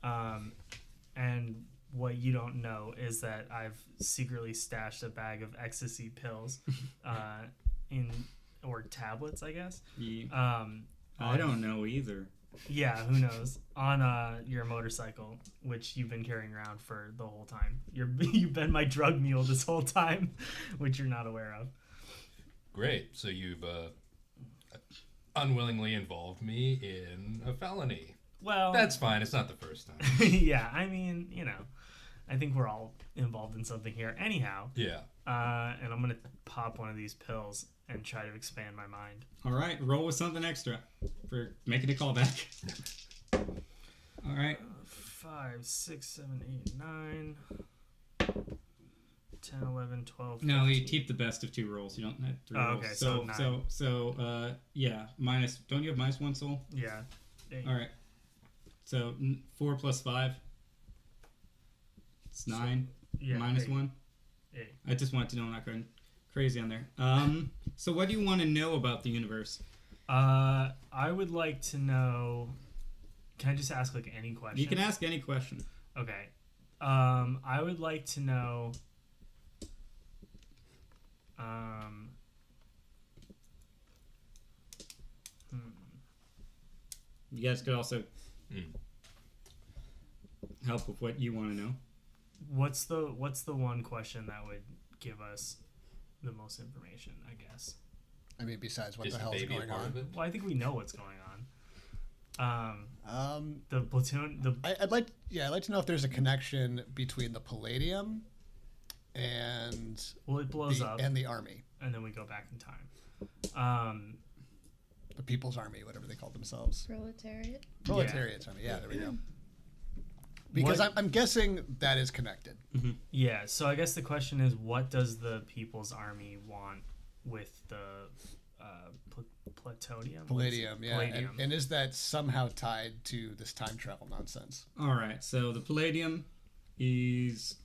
And what you don't know is that I've secretly stashed a bag of ecstasy pills, or tablets, I guess. Yeah. I don't know either. Yeah, who knows? On your motorcycle, which you've been carrying around for the whole time. You've been my drug mule this whole time, which you're not aware of. Great. So you've unwillingly involved me in a felony. Well, That's fine. It's not the first time. yeah, I mean, I think we're all involved in something here. Anyhow, Yeah. and I'm going to pop one of these pills and try to expand my mind. All right. Roll with something extra for making a callback. All right. 5, 6, 7, 8, 9, 10, 11, 12. No, 13. you keep the best of 2 rolls. You don't have 3 Oh, rolls. okay, so 9. Yeah, minus. Don't you have minus 1 soul? Yeah. 8. All right. So 4 plus 5. It's 9. Yeah, Minus 8. 1. 8. I just wanted to know I'm not going crazy on there. So what do you want to know about the universe? I would like to know. Can I just ask like any question? You can ask any question. Okay. I would like to know. You guys could also help with what you want to know. What's the one question that would give us the most information? I guess. I mean, besides what Is the the hell is baby a going part on. of it? Well, I think we know what's going The platoon. I'd like to know if there's a connection between the Palladium and It blows up, and the army, and then we go back in time. the People's Army, whatever they call themselves. Proletariat. Army. Yeah, there we go. Because I'm guessing that is connected. Mm-hmm. Yeah. So I guess the question is, what does the People's Army want with the plutonium? Palladium, yeah. Palladium. And is that somehow tied to this time travel nonsense? All right, so the Palladium is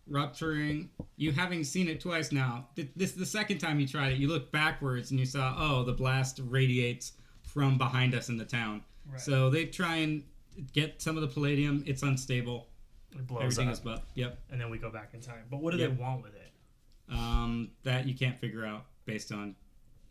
rupturing. You having seen it twice now. This the second time you tried it. You looked backwards and you saw, oh, the blast radiates from behind us in the town. Right. So they try and get some of the Palladium. It's unstable. It blows Everything up. is but yep. And then we go back in time. But what do they want with it? That you can't figure out based on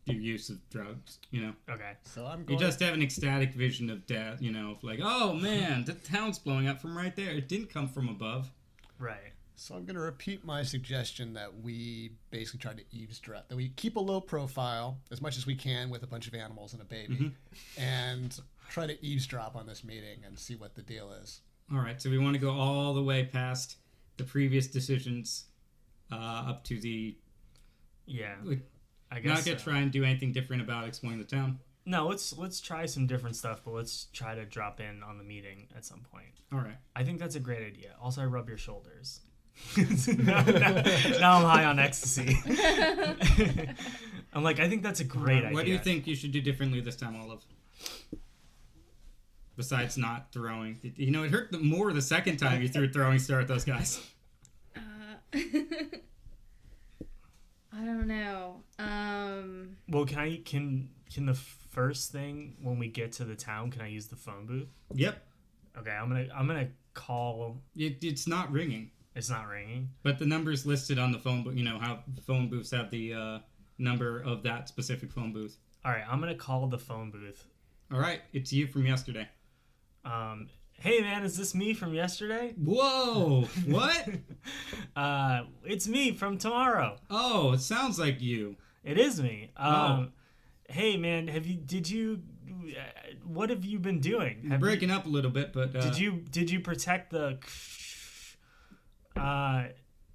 your use of drugs, Okay. So I'm You going just have an ecstatic vision of death, like, oh man, the town's blowing up from right there. It didn't come from above. Right. So I'm going to repeat my suggestion that we basically try to eavesdrop, that we keep a low profile as much as we can with a bunch of animals and a baby, and try to eavesdrop on this meeting and see what the deal is. All right, so we want to go all the way past the previous decisions up to the... Yeah. Like, I guess not going to try and do anything different about exploring the town. No, let's try some different stuff, but let's try to drop in on the meeting at some point. All right. I think that's a great idea. Also, I rub your shoulders. now I'm high on ecstasy. I'm like, I think that's a great idea. What do you think you should do differently this time, Olive? Besides not throwing. It hurt more the second time you threw a throwing star at those guys. I don't know. Well, can the first thing when we get to the town, can I use the phone booth? Yep. Okay, I'm gonna call. It's not ringing. It's not ringing. But the number's listed on the phone booth. How phone booths have the number of that specific phone booth. All right, I'm gonna call the phone booth. All right, it's you from yesterday. Hey man, is this me from yesterday? Whoa! What? It's me from tomorrow. Oh, it sounds like you. It is me. Hey man, what have you been doing? Breaking up a little bit, but did you protect the?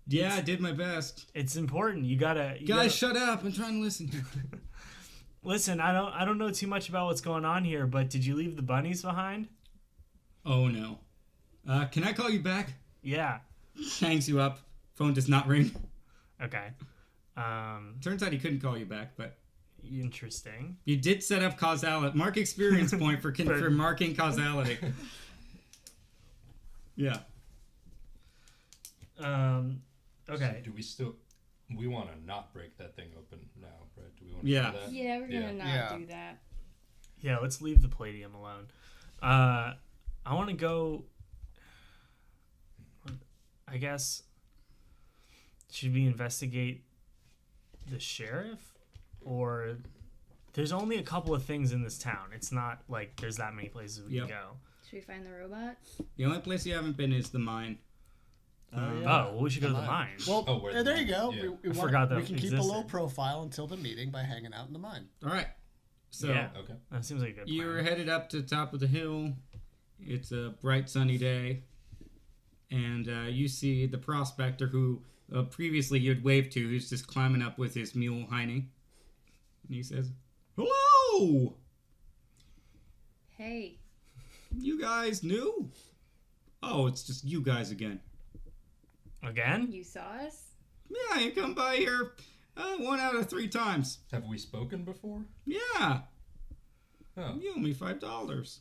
Yeah, I did my best. It's important. You gotta. Guys, shut up! I'm trying to listen. Listen, I don't know too much about what's going on here, but did you leave the bunnies behind? Oh no. Can I call you back? Yeah. Hangs you up. Phone does not ring. Okay. Turns out he couldn't call you back, but interesting. you did set up causality. Mark experience point for marking causality. Yeah. Okay. So do we want to not break that thing open now, right? Do we want to Yeah. do that? Yeah, we're gonna not do that. Yeah, let's leave the Palladium alone. I want to go. I guess. Should we investigate the sheriff? Or there's only a couple of things in this town. It's not like there's that many places we can go. Should we find the robot? The only place you haven't been is the mine. Well, we should go to the mine. Well, there you go. Yeah. We forgot that we can keep a existed. low profile until the meeting by hanging out in the mine. All right. So Yeah. Okay. That seems like a good plan. you're headed up to the top of the hill. It's a bright sunny day. And you see the prospector who previously you'd waved to, who's just climbing up with his mule Heine. And he says, "Hello! Hey. You guys new? Oh, it's just you guys again. Again? You saw us? Yeah, you come by here 1 out of 3 times. Have we spoken before? Yeah, Oh. you owe me $5.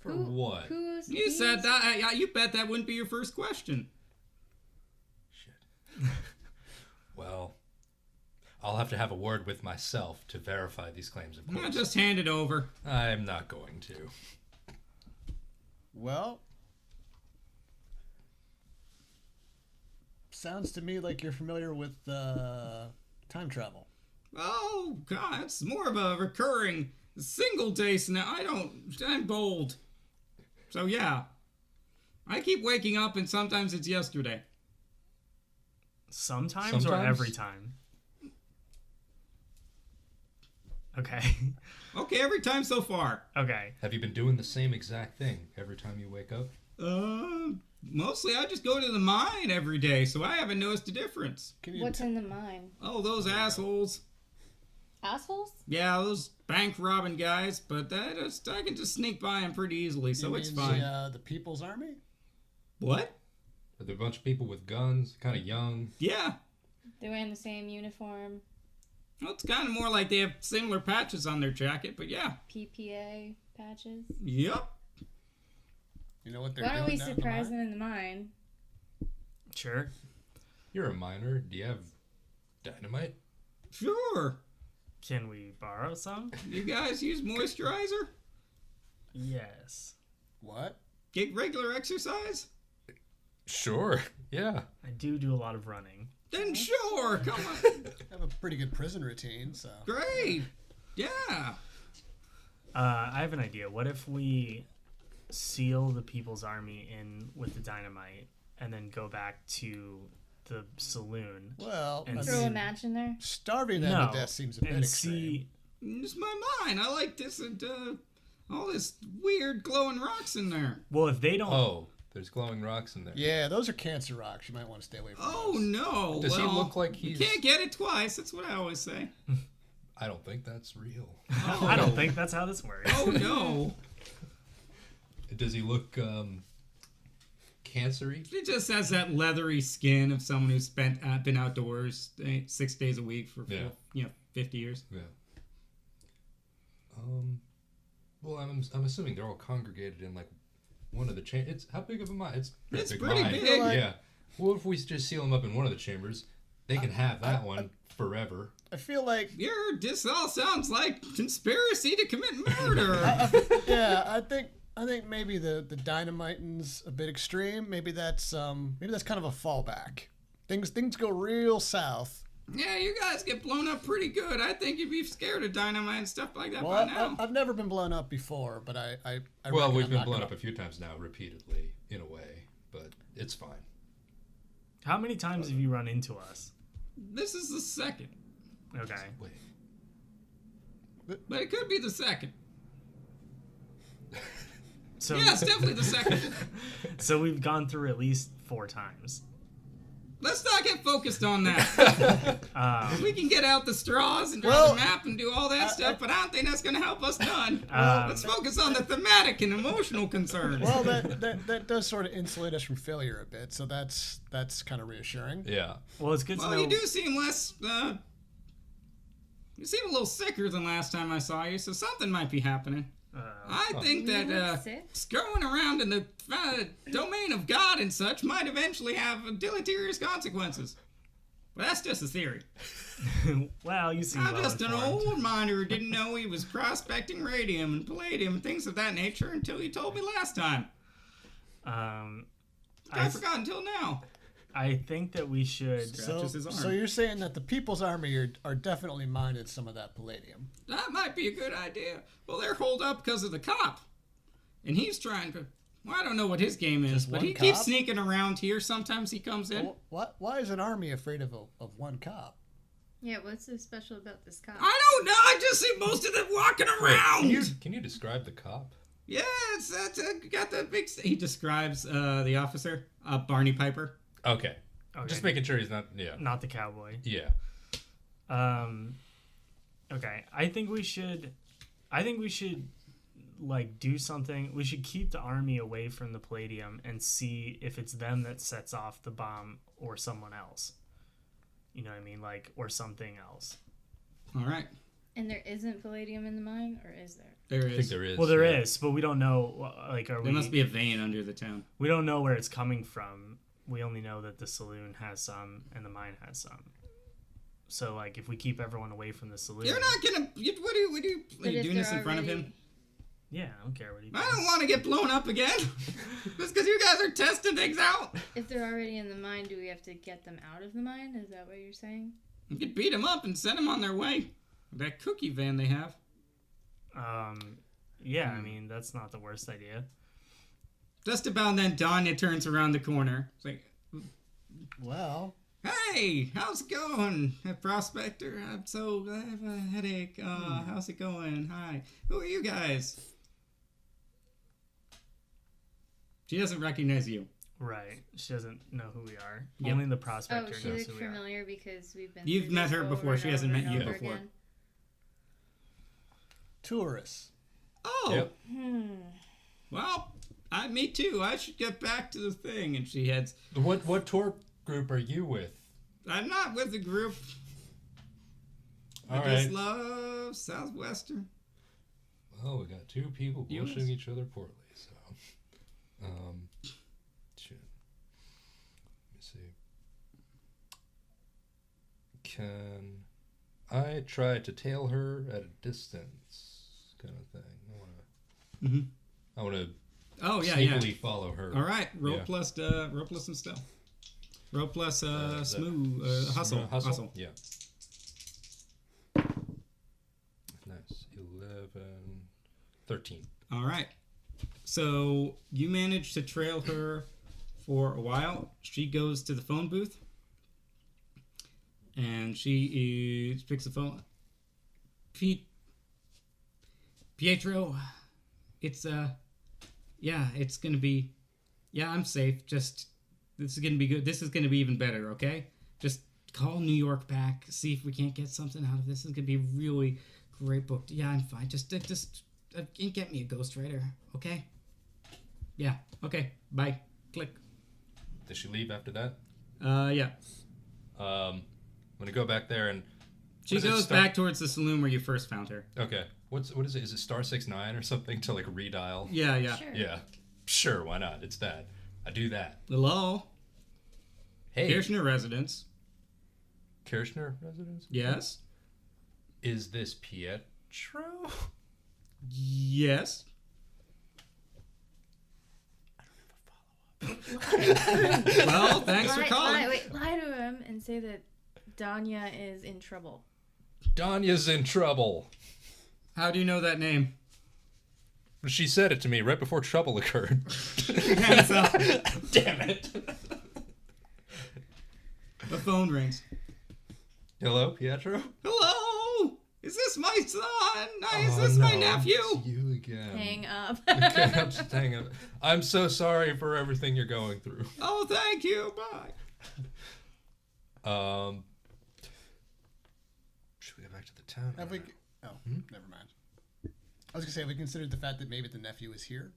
For what? Who's You said that. You bet that wouldn't be your first question. Shit. Well, I'll have to have a word with myself to verify these claims, of Now course. just hand it over. I'm not going to. Well, sounds to me like you're familiar with time travel. Oh, God, it's more of a recurring single day now. I'm bold. So, yeah. I keep waking up and sometimes it's yesterday. Sometimes or Sometimes? every time? Okay. Okay, every time so far. Okay. Have you been doing the same exact thing every time you wake up? Mostly I just go to the mine every day, so I haven't noticed a difference. What's in the mine? Oh, those assholes. Assholes? Yeah, those bank robbing guys, but I can just sneak by them pretty easily, so it's fine. The People's Army? What? Are there a bunch of people with guns, kind of young? Yeah. They're wearing the same uniform. Well, it's kind of more like they have similar patches on their jacket, but yeah. PPA patches. Yep. You know what they're Why doing don't we down surprise the them in the mine? Sure. You're a miner. Do you have dynamite? Sure. Can we borrow some? You guys use moisturizer? Yes. What? Get regular exercise? Sure. Yeah. I do a lot of running. Then sure, come on. I have a pretty good prison routine, so. Great. Yeah. I have an idea. What if we seal the People's Army in with the dynamite and then go back to the saloon? Well, And I Throw a mean, match in there? starving them No. to death seems a bit And extreme. see. It's my mind. I like this and all this weird glowing rocks in there. Well, if they don't. Oh, there's glowing rocks in there. Yeah, those are cancer rocks. You might want to stay away from Oh those. no. Does he Well, look like you he's... can't get it twice. That's what I always say. I don't think that's real. Oh, I don't think that's how this works. Oh no. Does he look cancery? He just has that leathery skin of someone who's been outdoors 6 days a week for 50 years. Yeah. Well, I'm assuming they're all congregated in like one of the chambers. It's how big of a mine? It's It's big pretty mine. big. Yeah. Well, if we just seal them up in one of the chambers, they can have that one forever. I feel like, This all sounds like conspiracy to commit murder. yeah, I think maybe the dynamiting's a bit extreme. Maybe that's kind of a fallback. Things go real south. Yeah, you guys get blown up pretty good. I think you'd be scared of dynamite and stuff like that by Well, now. I've never been blown up before, but I Well, reckon we've I'm been not blown gonna- up a few times now, repeatedly, in a way, but it's fine. How many times have you run into us? This is the second, Okay. Wait. but it could be the second. So, Yeah, it's definitely the second. so we've gone through at least 4 times. Let's not get focused on that. We can get out the straws and draw Well, the map and do all that stuff, but I don't think that's going to help us none. Um, Let's focus on the thematic and emotional concerns. Well, that does sort of insulate us from failure a bit, so that's kind of reassuring. Yeah. Well, it's good to Well, know. you do seem less, you seem a little sicker than last time I saw you, so something might be happening. I think You look that sick. screwing around in the domain of God and such might eventually have deleterious consequences. But that's just a theory. Well, you seem I'm well just an informed. old miner who didn't know he was prospecting radium and palladium and things of that nature until he told me last time. I forgot until now. I think that we should. Scratches his arm. So you're saying that the People's Army are definitely mining some of that palladium. That might be a good idea. Well, they're holed up because of the cop. And he's trying to... Well, I don't know what his game is, Just but one he keeps cop? sneaking around here. Sometimes he comes in. Why is an army afraid of one cop? Yeah, what's so special about this cop? I don't know. I just see most of them walking around. Can you describe the cop? Yeah, that's got the big... He describes the officer, Barney Piper. Okay. Okay. Just making sure he's not. Yeah. Not the cowboy. Yeah. Okay. I think we should like do something. We should keep the army away from the palladium and see if it's them that sets off the bomb or someone else. You know what I mean? Like, or something else. All right. And there isn't palladium in the mine, or is there? There I think is. there is. Well, there yeah. is, but we don't know. Like, There must be a vein under the town. We don't know where it's coming from. We only know that the saloon has some and the mine has some. So, like, if we keep everyone away from the saloon, You're not gonna... What are you But if doing this they're in front of already- him? yeah, I don't care what he I does. don't want to get blown up again. Just because you guys are testing things out. If they're already in the mine, do we have to get them out of the mine? Is that what you're saying? You could beat them up and send them on their way. That cookie van they have. Yeah, I mean, that's not the worst idea. Just about then, Danya turns around the corner. It's like, Well, hey, Hey, how's it going, Prospector? I have a headache. How's it going? Hi. Who are you guys? She doesn't recognize you. Right. She doesn't know who we are. Yep. Only the Oh, prospector she knows looks who we are. familiar because we've been. You've through met this her over before. and She hasn't over met and you over before. again. Tourists. Oh, Yep. well, me too. I should get back to the thing. And she heads. What tour group are you with? I'm not with the group. All I right. just love Southwestern. Oh, we got two people US. bullshitting each other poorly. So, shit. Let me see. Can I try to tail her at a distance, kind of thing? I want to Oh yeah, sneakily follow her. All right, roll Yeah. plus some stuff. Roll plus hustle. Hustle. Yeah. Nice. 11, 13. All right. So you manage to trail her for a while. She goes to the phone booth, and she picks the phone. Pietro, it's it's gonna be, I'm safe. Just this is gonna be good. This is gonna be even better. Okay, just call New York back. See if we can't get something out of this. This is gonna be really great book. Yeah, I'm fine. Just get me a ghostwriter. Okay. Yeah. Okay. Bye. Click. Does she leave after that? Yeah. I'm gonna go back there and. She what is it, goes star- back towards the saloon where you first found her. Okay. What is it? Is it *69 or something to like redial? Yeah. Yeah. Sure. Yeah. Sure. Why not? It's that. I do that. Hello. Hey. Kirchner residence. Kirchner residence? Yes. Is this Pietro? Yes. Well, thanks for calling. Lie to him and say that Danya is in trouble. Danya's in trouble. How do you know that name? She said it to me right before trouble occurred. Hands up. Damn it. The phone rings. Hello, Pietro? Hello. Is this my son? Is this my nephew? It's you again. Hang up. Okay, I'm just hanging up. I'm so sorry for everything you're going through. Oh, thank you. Bye. Should we go back to the town? Have we? Oh, never mind. I was gonna say, have we considered the fact that maybe the nephew is here?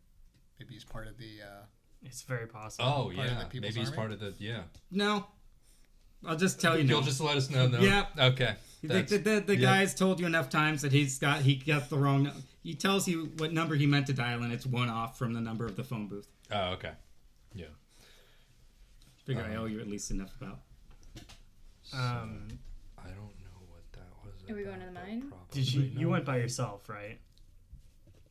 Maybe he's part of the. It's very possible. Oh, Part of yeah. the People's Maybe he's Army? part of the. Yeah. No. I'll just tell you no. You'll just let us know, no? Yeah. Okay. The guy's told you enough times that he got the wrong. He tells you what number he meant to dial, and it's one off from the number of the phone booth. Oh, okay. Yeah. Figure I owe you at least enough about. I don't know what that was. Are we going to the mine? Did you went by yourself, right?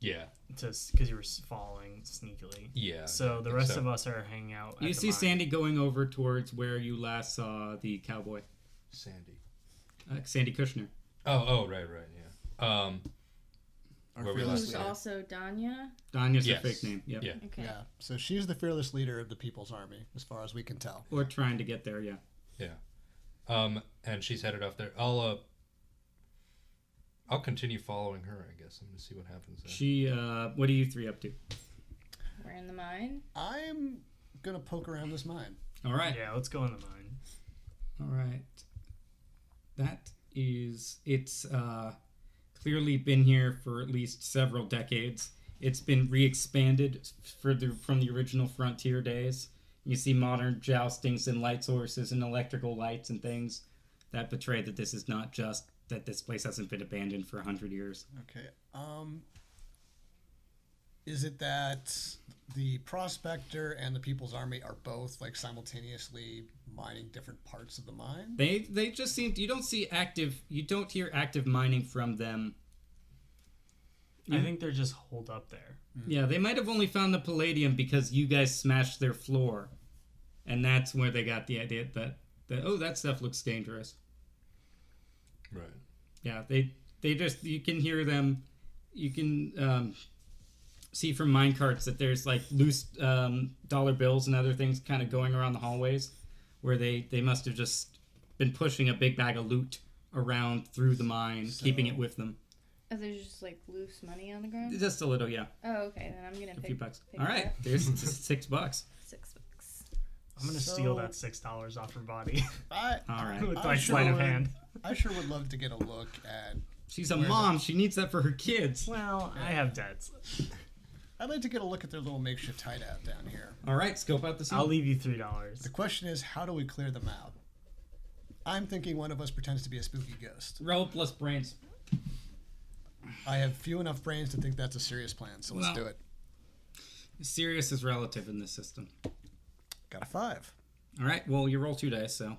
Yeah. Just because you were following sneakily. Yeah. So the rest of us are hanging out. You see Sandy going over towards where you last saw the cowboy. Sandy. Sandy Kushner. Oh, right, yeah. Where we last Who's saw her. also Danya? Danya's Yes. her fake name. Yep. Yeah. Okay. Yeah. So she's the fearless leader of the People's Army, as far as we can tell. Or trying to get there, yeah. Yeah. And she's headed off there. I'll continue following her, I guess. I'm gonna see what happens there. She, what are you three up to? We're in the mine. I'm gonna poke around this mine. All right. Yeah, let's go in the mine. All right. It's clearly been here for at least several decades. It's been re-expanded from the original Frontier days. You see modern joustings and light sources and electrical lights and things that betray that this is not just that this place hasn't been abandoned for 100 years. Okay. Is it that the Prospector and the People's Army are both like simultaneously mining different parts of the mine? They just seem you don't hear active mining from them. I think they're just holed up there. Yeah, they might have only found the palladium because you guys smashed their floor. And that's where they got the idea that that stuff looks dangerous. Right. Yeah, they just, you can hear them, you can see from mine carts that there's like loose dollar bills and other things kind of going around the hallways where they must have just been pushing a big bag of loot around through the mine, keeping it with them. Oh, there's just like loose money on the ground? Just a little, yeah. Oh, okay. Then I'm going to A few bucks. pick All it right, up. there's $6. $6. I'm gonna steal that $6 off her body I All right. with I my sure sleight of would- hand. I sure would love to get a look at. She's a mom. She needs that for her kids. Well, I have debts. I'd like to get a look at their little makeshift hideout down here. All right, scope out the scene. I'll leave you $3. The question is, how do we clear them out? I'm thinking one of us pretends to be a spooky ghost. Roll plus brains. I have few enough brains to think that's a serious plan, so let's Well- do it. Serious is relative in this system. Got a 5 All right, well, you roll 2 dice, so.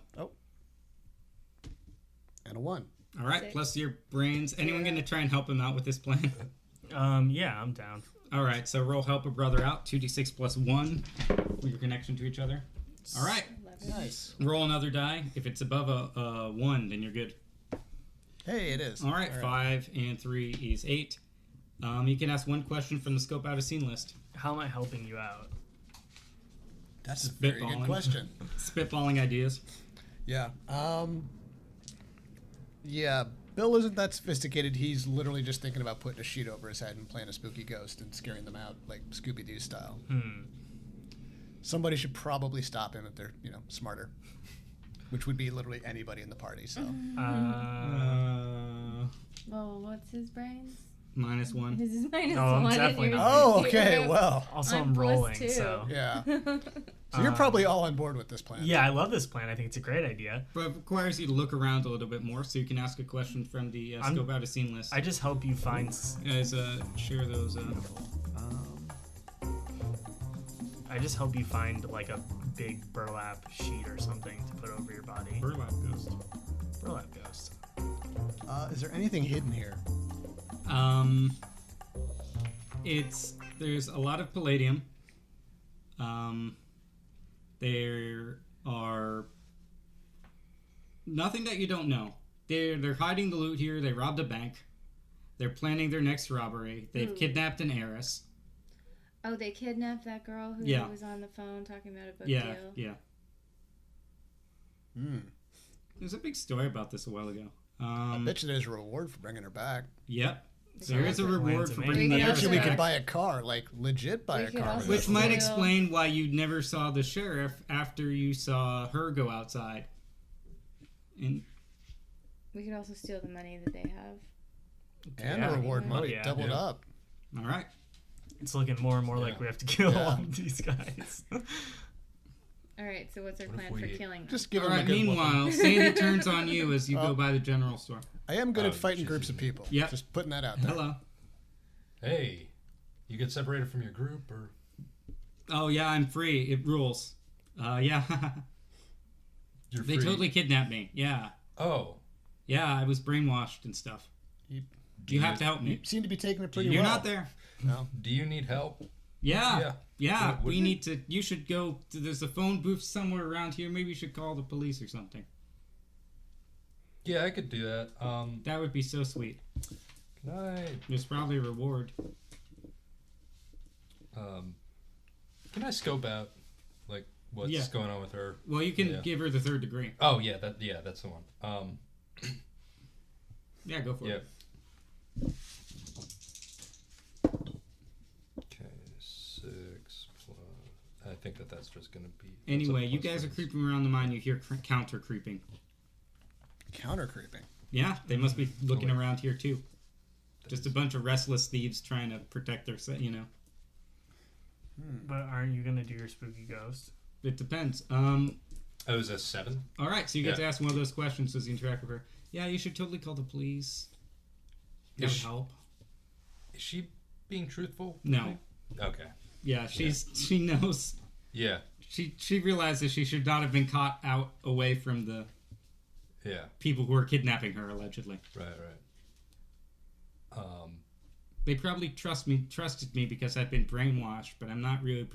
and a 1. All right, 6. plus your brains. Anyone going to try and help him out with this plan? Yeah, I'm down. All right, so roll help a brother out. 2d6 plus 1 for your connection to each other. All right, 11. Nice. roll another die. If it's above a 1, then you're good. Hey, it is. All right, 5 and 3 is 8. You can ask one question from the scope out of scene list. How am I helping you out? That's a very Spitballing. good question. Spitballing ideas. Yeah. Yeah, Bill isn't that sophisticated. He's literally just thinking about putting a sheet over his head and playing a spooky ghost and scaring them out like Scooby-Doo style. Somebody should probably stop him if they're, smarter. Which would be literally anybody in the party, so. Well, what's his brains? -1. His is -1. No, I'm and definitely yours not. Oh, is okay, 0. well. Also, I'm I'm plus rolling, 2. so. Yeah. So you're probably all on board with this plan. Yeah, I love this plan. I think it's a great idea. But it requires you to look around a little bit more, so you can ask a question from the scope out of scene list. I just hope you find. Guys, share those. I just hope you find like a big burlap sheet or something to put over your body. Burlap ghost. Burlap ghost. Is there anything hidden here? There's a lot of palladium. There are nothing that you don't know. They're hiding the loot here. They robbed a bank. They're planning their next robbery. They've kidnapped an heiress. Oh, they kidnapped that girl who Yeah. was on the phone talking about a book Yeah, deal. yeah. Hmm. There's a big story about this a while ago. I bet you there's a reward for bringing her back. Yep. There is a reward for amazing. bringing the We I could heiress bet you we also- could back. buy a car, like legit buy We a could car. also- with Which it. might Steal- explain why you never saw the sheriff after you saw her go outside. And We could also steal the money that they have. And Yeah. the reward Oh, money yeah. doubled Yeah. up. all right. It's looking more and more like we have to kill Yeah. all of these guys. All right, so what's our What if plan for we- killing them? Just give All him right. a good Meanwhile, whooping. Sandy turns on you as you go Oh. by the general store. I am good at Oh, fighting Jesus. groups of people. Yep. Just putting that out there. Hello. Hey, you get separated from your group, or Oh yeah, I'm free. It rules. Yeah. you're They free? totally kidnapped me. Yeah. Oh, Yeah, I was brainwashed and stuff. You have to help You me. seem to be taking it pretty You're well. not there. No. do you need help? Yeah. Yeah. What- We need to. You should go. There's a phone booth somewhere around here. Maybe you should call the police or something. Yeah, I could do that. That would be so sweet. Can I? There's probably a reward. Can I scope out like what's Yeah. going on with her? Well, you can Yeah. give her the 3rd degree. Oh yeah, that's the one. Yeah, go for Yeah. it. Okay, 6 plus. I think that's just gonna be. Anyway, what's you up plus guys are six? creeping around the mine. You hear counter creeping. Counter creeping. Yeah, they must be looking wait. around here too. Just a bunch of restless thieves trying to protect their set. But aren't you gonna do your spooky ghost? It depends. Oh, it was a 7. All right, so you get to Yeah. ask one of those questions as you interact with her. Yeah, you should totally call the police. That would Is she- help. Is she being truthful? No. Okay. Yeah, she knows. Yeah. She realizes she should not have been caught out away from the Yeah. people who are kidnapping her allegedly. Right. They probably trusted me because I've been brainwashed, but I'm not really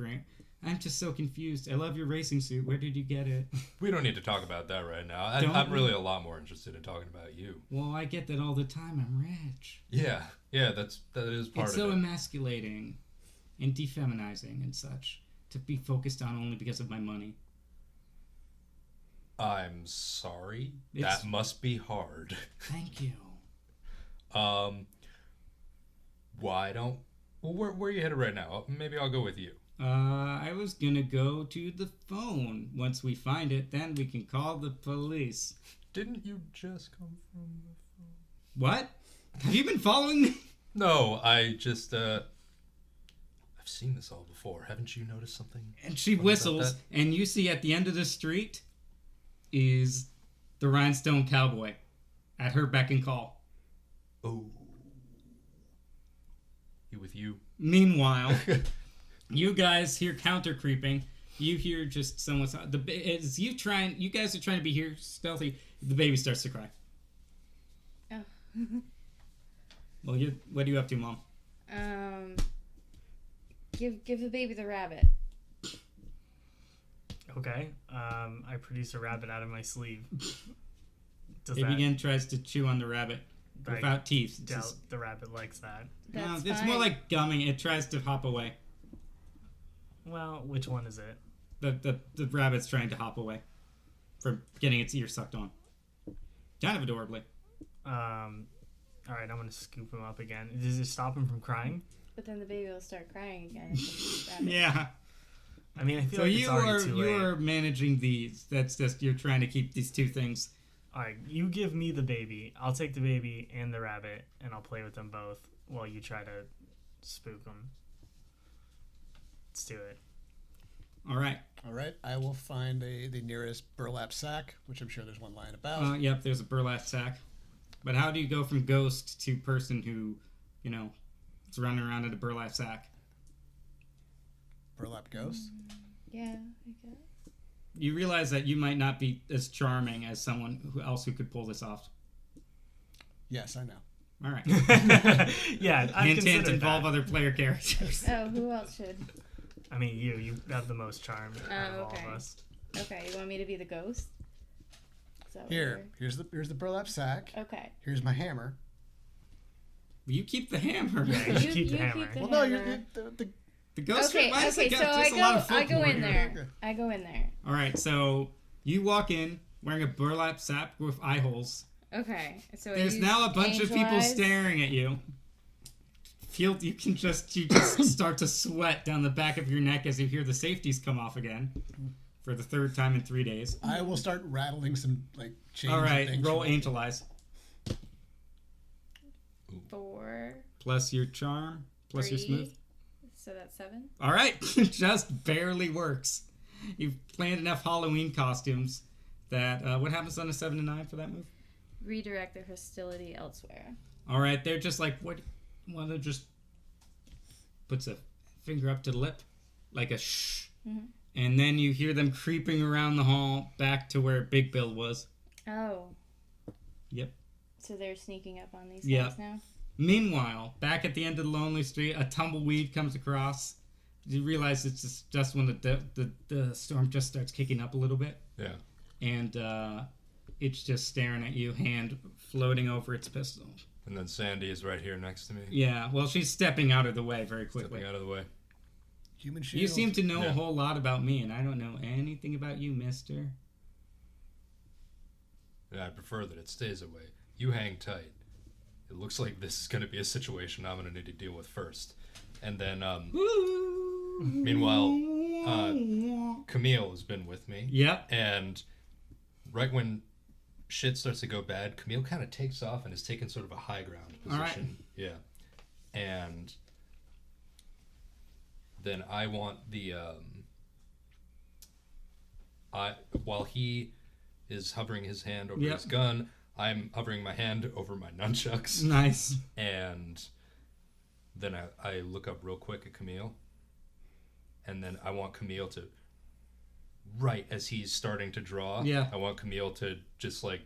I'm just so confused. I love your racing suit. Where did you get it? We don't need to talk about that right now. Don't I'm we? really a lot more interested in talking about you. Well, I get that all the time. I'm rich. Yeah, that is part It's of so it. emasculating and defeminizing and such to be focused on only because of my money. I'm sorry. It's- That must be hard. Thank you. Why don't... Well, where are you headed right now? Maybe I'll go with you. I was gonna go to the phone. Once we find it, then we can call the police. Didn't you just come from the phone? What? Have you been following me? No, I just, I've seen this all before. Haven't you noticed something? And she funny whistles, about and you see at the end of the street is the Rhinestone Cowboy at her beck and call. Oh. He with you? Meanwhile, you guys hear counter creeping. You hear just someone. As you guys are trying to be here stealthy. The baby starts to cry. Oh. Well, what are you up to, Mom? Give the baby the rabbit. Okay. I produce a rabbit out of my sleeve. Does Baby again tries to chew on the rabbit I without teeth. It's doubt just- the rabbit likes that. That's it's fine. more like gumming. It tries to hop away. Well, which one is it? The rabbit's trying to hop away from getting its ear sucked on. Kind of adorably. All right, I'm gonna scoop him up again. Does it stop him from crying? But then the baby will start crying again. It's just rabbit. Yeah. I mean, I feel So like it's already too late. you're managing these. That's just you're trying to keep these two things. All right, you give me the baby. I'll take the baby and the rabbit, and I'll play with them both while you try to spook them. Let's do it. All right. All right, I will find the nearest burlap sack, which I'm sure there's one lying about. Yep. There's a burlap sack. But how do you go from ghost to person who, is running around in a burlap sack? Burlap ghost. Yeah, I guess. You realize that you might not be as charming as someone else who could pull this off. Yes, I know. All right. Yeah, I Hint, hint, considered involve that. other player characters. Oh, who else should? I mean, you have the most charm out of okay. all of us. Okay, you want me to be the ghost? Is that what Here's the burlap sack. Okay. Here's my hammer. You keep the hammer. Yeah, you keep the hammer. Well, no, hammer. The ghost. Okay, why is the okay, so ghost- there's a lot of I go folklore in here. there. I go in there. All right, so you walk in wearing a burlap sack with eye holes. Okay, so I There's use now a bunch of angel people eyes. staring at you. You just start to sweat down the back of your neck as you hear the safeties come off again for the third time in 3 days. I will start rattling some chains. All and right, things roll from- angel eyes 4, plus your charm plus your 3, smooth. so that's 7. All right, just barely works. You've planned enough Halloween costumes that what happens on a 7 to 9 for that move? Redirect their hostility elsewhere. All right, they're just like, what? Well, they're just puts a finger up to the lip, like a shh. Mhm. And then you hear them creeping around the hall back to where Big Bill was. Oh. Yep. So they're sneaking up on these Yep. guys now? Meanwhile, back at the end of the lonely street, a tumbleweed comes across. You realize it's just when the storm just starts kicking up a little bit. Yeah. And it's just staring at you, hand floating over its pistol. And then Sandy is right here next to me. Yeah, well, she's stepping out of the way very quickly. Stepping out of the way. Human shield. You seem to know a Yeah. whole lot about me, and I don't know anything about you, mister. Yeah, I prefer that it stays away. You hang tight. It looks like this is going to be a situation I'm going to need to deal with first. And then, meanwhile, Camille has been with me. Yep. And right when shit starts to go bad, Camille kind of takes off and is taking sort of a high ground position. All right. Yeah. And then I want the while he is hovering his hand over Yep. his gun, I'm hovering my hand over my nunchucks. Nice. And then I look up real quick at Camille. And then I want Camille to, right as he's starting to draw, Yeah. I want Camille to just like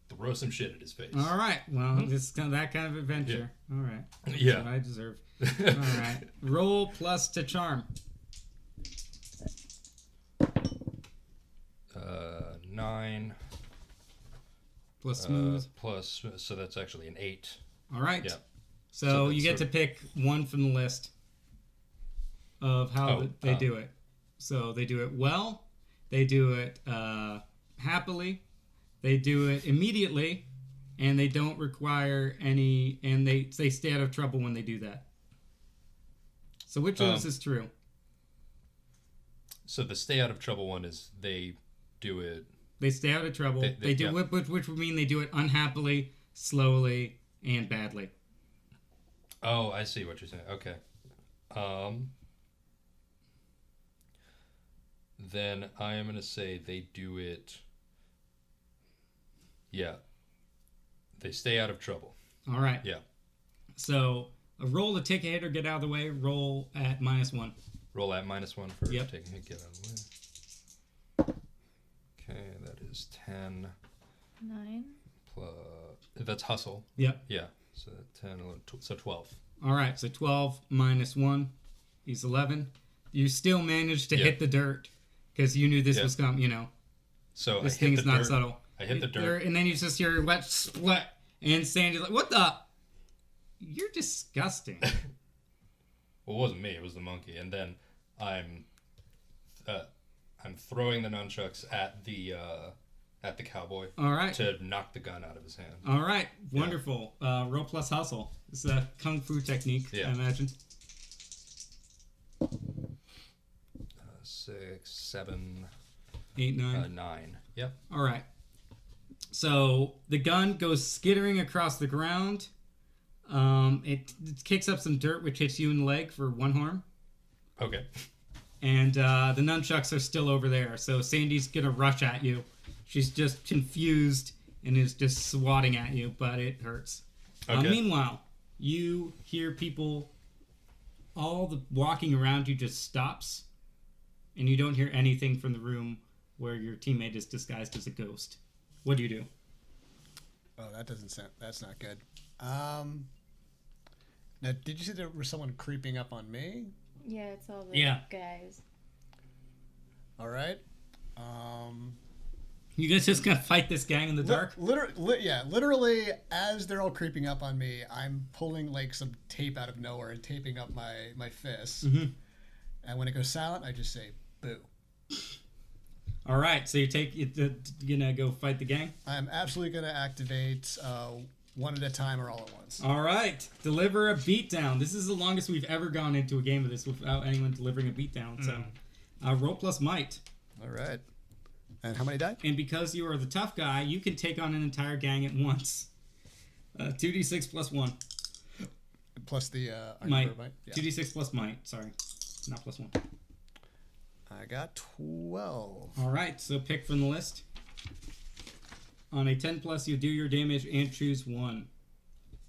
throw some shit at his face. All right. Well, this that kind of adventure. All right. That's Yeah. what I deserve. All right. Roll plus to charm. 9 Plus smooth. plus, so that's actually an 8. All right. Yeah. So So you that's get to pick one from the list of how Oh, they do it. So they do it well. They do it happily, they do it immediately, and they don't require any, and they stay out of trouble when they do that. So which of those is true? So the stay out of trouble one is they do it. They stay out of trouble. They do yeah. which would mean they do it unhappily, slowly, and badly. Oh, I see what you're saying. Okay. Then I am going to say they do it. Yeah. They stay out of trouble. All right. Yeah. So a roll to take a hit or get out of the way. Roll at -1. Roll at -1 for Yep. taking a hit, get out of the way. Okay, that is 10. 9. Plus, that's hustle. Yep. Yeah. So 10, 11, so 12. All right. So 12 -1 is 11. You still managed to hit the dirt because you knew this was coming. You know, so this I hit thing's the not dirt. subtle. I hit the dirt. And then you just hear wet split, and Sandy's like, "What the? You're disgusting." Well, it wasn't me. It was the monkey. And then I'm throwing the nunchucks at the cowboy. All right. To knock the gun out of his hand. All right. Wonderful. Roll plus hustle. It's a kung fu technique, I imagine. 6, 7, 8, 9. 9. Yep. All right. So the gun goes skittering across the ground. It kicks up some dirt, which hits you in the leg for 1 harm. Okay. And the nunchucks are still over there. So Sandy's going to rush at you. She's just confused and is just swatting at you, but it hurts. Okay. Meanwhile, you hear people, all the walking around you just stops. And you don't hear anything from the room where your teammate is disguised as a ghost. What do you do? Oh, that doesn't sound. That's not good. Now, did you say there was someone creeping up on me? Yeah, it's all the guys. All right. You guys just gonna fight this gang in the dark? Literally, as they're all creeping up on me, I'm pulling like some tape out of nowhere and taping up my fists. Mm-hmm. And when it goes silent, I just say, "Boo." All right, so you're gonna go fight the gang? I'm absolutely gonna activate one at a time or all at once. All right, deliver a beatdown. This is the longest we've ever gone into a game of this without anyone delivering a beatdown. So, roll plus might. All right. And how many die? And because you are the tough guy, you can take on an entire gang at once. 2d6 plus 1. Plus the might. might. Yeah. 2d6 plus might. Sorry, not plus 1. I got 12. All right, so pick from the list. On a 10 plus, you do your damage and choose 1.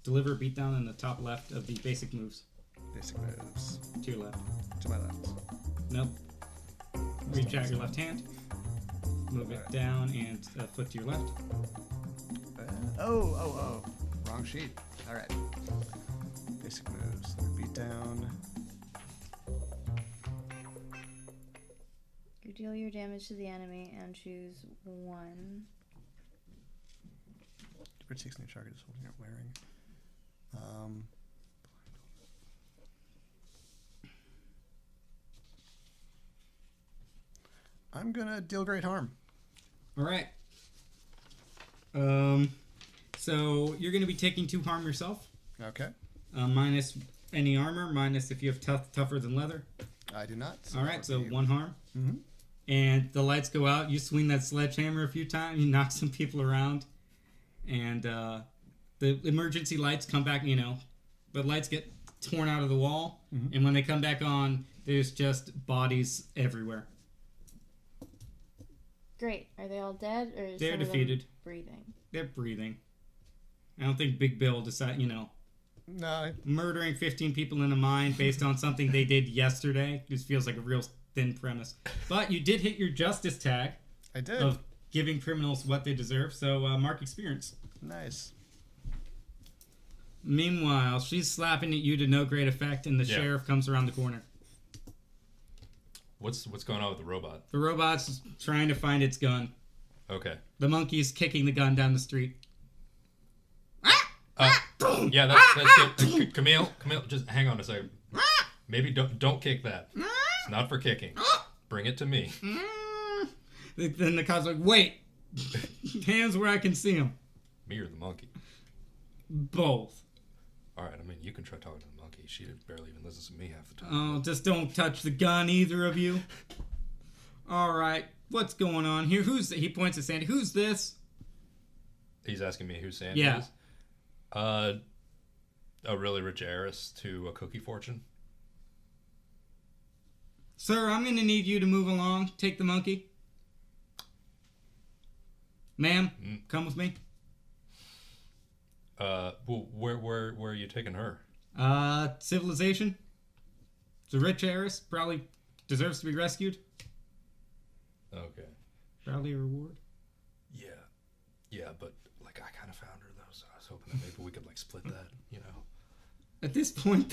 Deliver a beatdown in the top left of the basic moves. Basic moves. To your left. To my left. Nope. Reach out your left hand. Move it down and flip to your left. Oh. Wrong sheet. All right. Basic moves. Beatdown. You deal your damage to the enemy and choose 1. Which 16 target is holding or wearing. I'm gonna deal great harm. All right. So you're going to be taking 2 harm yourself. Okay. Minus any armor, minus if you have tougher than leather. I do not. All right, so 1 harm. Mm-hmm. And the lights go out. You swing that sledgehammer a few times. You knock some people around. And the emergency lights come back, the lights get torn out of the wall. Mm-hmm. And when they come back on, there's just bodies everywhere. Great. Are they all dead, or is they're some defeated? Of them breathing? They're breathing. I don't think Big Bill decided, No. Murdering 15 people in a mine based on something they did yesterday just feels like a real thin premise. But you did hit your justice tag. I did. Of giving criminals what they deserve, so mark experience. Nice. Meanwhile, she's slapping at you to no great effect, and the sheriff comes around the corner. What's going on with the robot? The robot's trying to find its gun. Okay. The monkey's kicking the gun down the street. Yeah, that's it. Camille, just hang on a second. Maybe don't kick that. It's not for kicking. Bring it to me. Then the cop's like, wait, Hands where I can see them. Me or the monkey? Both. All right, I mean, you can try talking to the monkey. She barely even listens to me half the time. Oh, just don't touch the gun, either of you. All right, what's going on here? He points at Sandy. Who's this? He's asking me who Sandy Yeah. is? A really rich heiress to a cookie fortune. Sir, I'm going to need you to move along. Take the monkey. Ma'am, come with me. Well, where are you taking her? Civilization. It's a rich heiress. Probably deserves to be rescued. Okay. Probably a reward. Yeah, but like I kind of found her though, so I was hoping that maybe we could like split that, you know. At this point,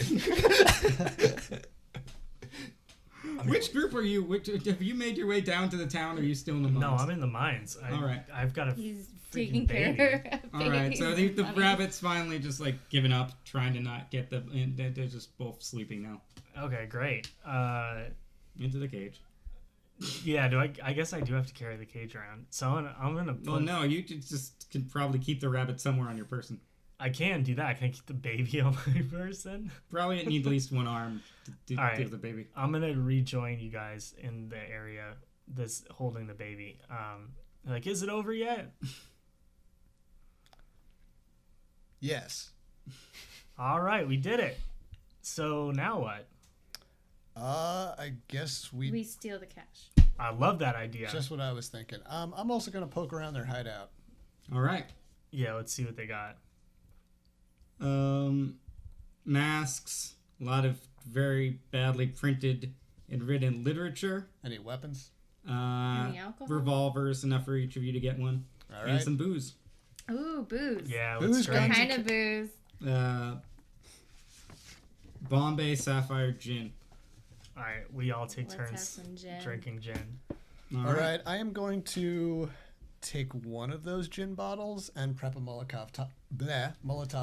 which group are you? Have you made your way down to the town, or are you still in the mines? No, I'm in the mines. All right. I've got a He's freaking taking baby. care of All right, babies so and the money. rabbit's finally just like giving up, trying to not get the. And they're just both sleeping now. Okay, great. Into the cage. Yeah. I guess I do have to carry the cage around. So I'm gonna. Well, no, you just can probably keep the rabbit somewhere on your person. I can do that. Can I keep the baby on my person? Probably need at least one arm to All right. give the baby. I'm gonna rejoin you guys in the area that's holding the baby. Like, is it over yet? Yes. All right, we did it. So now what? I guess We steal the cash. I love that idea. Just what I was thinking. I'm also gonna poke around their hideout. All right. Yeah, let's see what they got. Masks, a lot of very badly printed and written literature. Any weapons? Any alcohol? Revolvers, enough for each of you to get one. All And right. some booze. Ooh, booze. Yeah, Who's let's What try. got- kind of booze? Bombay Sapphire Gin. All right, we all take Let's have turns some gin. drinking gin. All right. I am going to take one of those gin bottles and prep a Molotov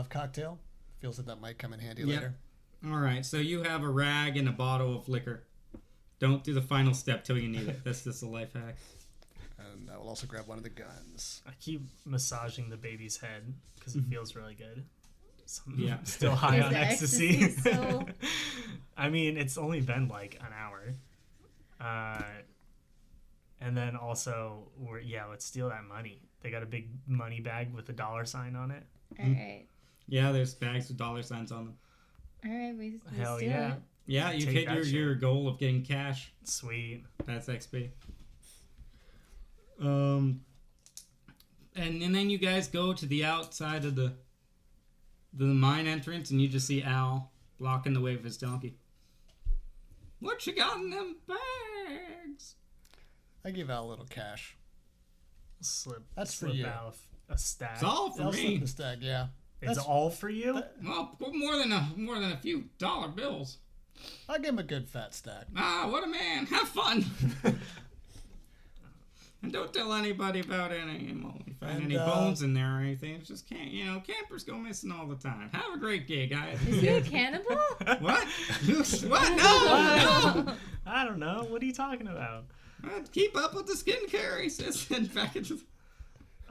cocktail. Feels that might come in handy Yep. later. All right, so you have a rag and a bottle of liquor. Don't do the final step till you need it. That's just a life hack. And I will also grab one of the guns. I keep massaging the baby's head because it feels really good. So I'm Yeah. still high Is on the ecstasy. ecstasy so- I mean, it's only been like an hour. And then also, let's steal that money. They got a big money bag with a $sign on it. All right. Yeah, there's bags with $ signs on them. All right, we Hell steal yeah. it. Yeah, you've Take hit that your shit. goal of getting cash. Sweet. That's XP. And then you guys go to the outside of the mine entrance, and you just see Al blocking the way with his donkey. What you got in them bags? I give out a little cash. That's for slip you. out a stack. It's all for I'll me. slip the stack, yeah. It's That's- all for you? Well, more than a few dollar bills. I'll give him a good fat stack. Ah, what a man! Have fun. And don't tell anybody about any bones in there or anything. It's just campers go missing all the time. Have a great day, guys. Is he a cannibal? What? What? No! I don't know. What are you talking about? Keep up with the skincare, he says. And back into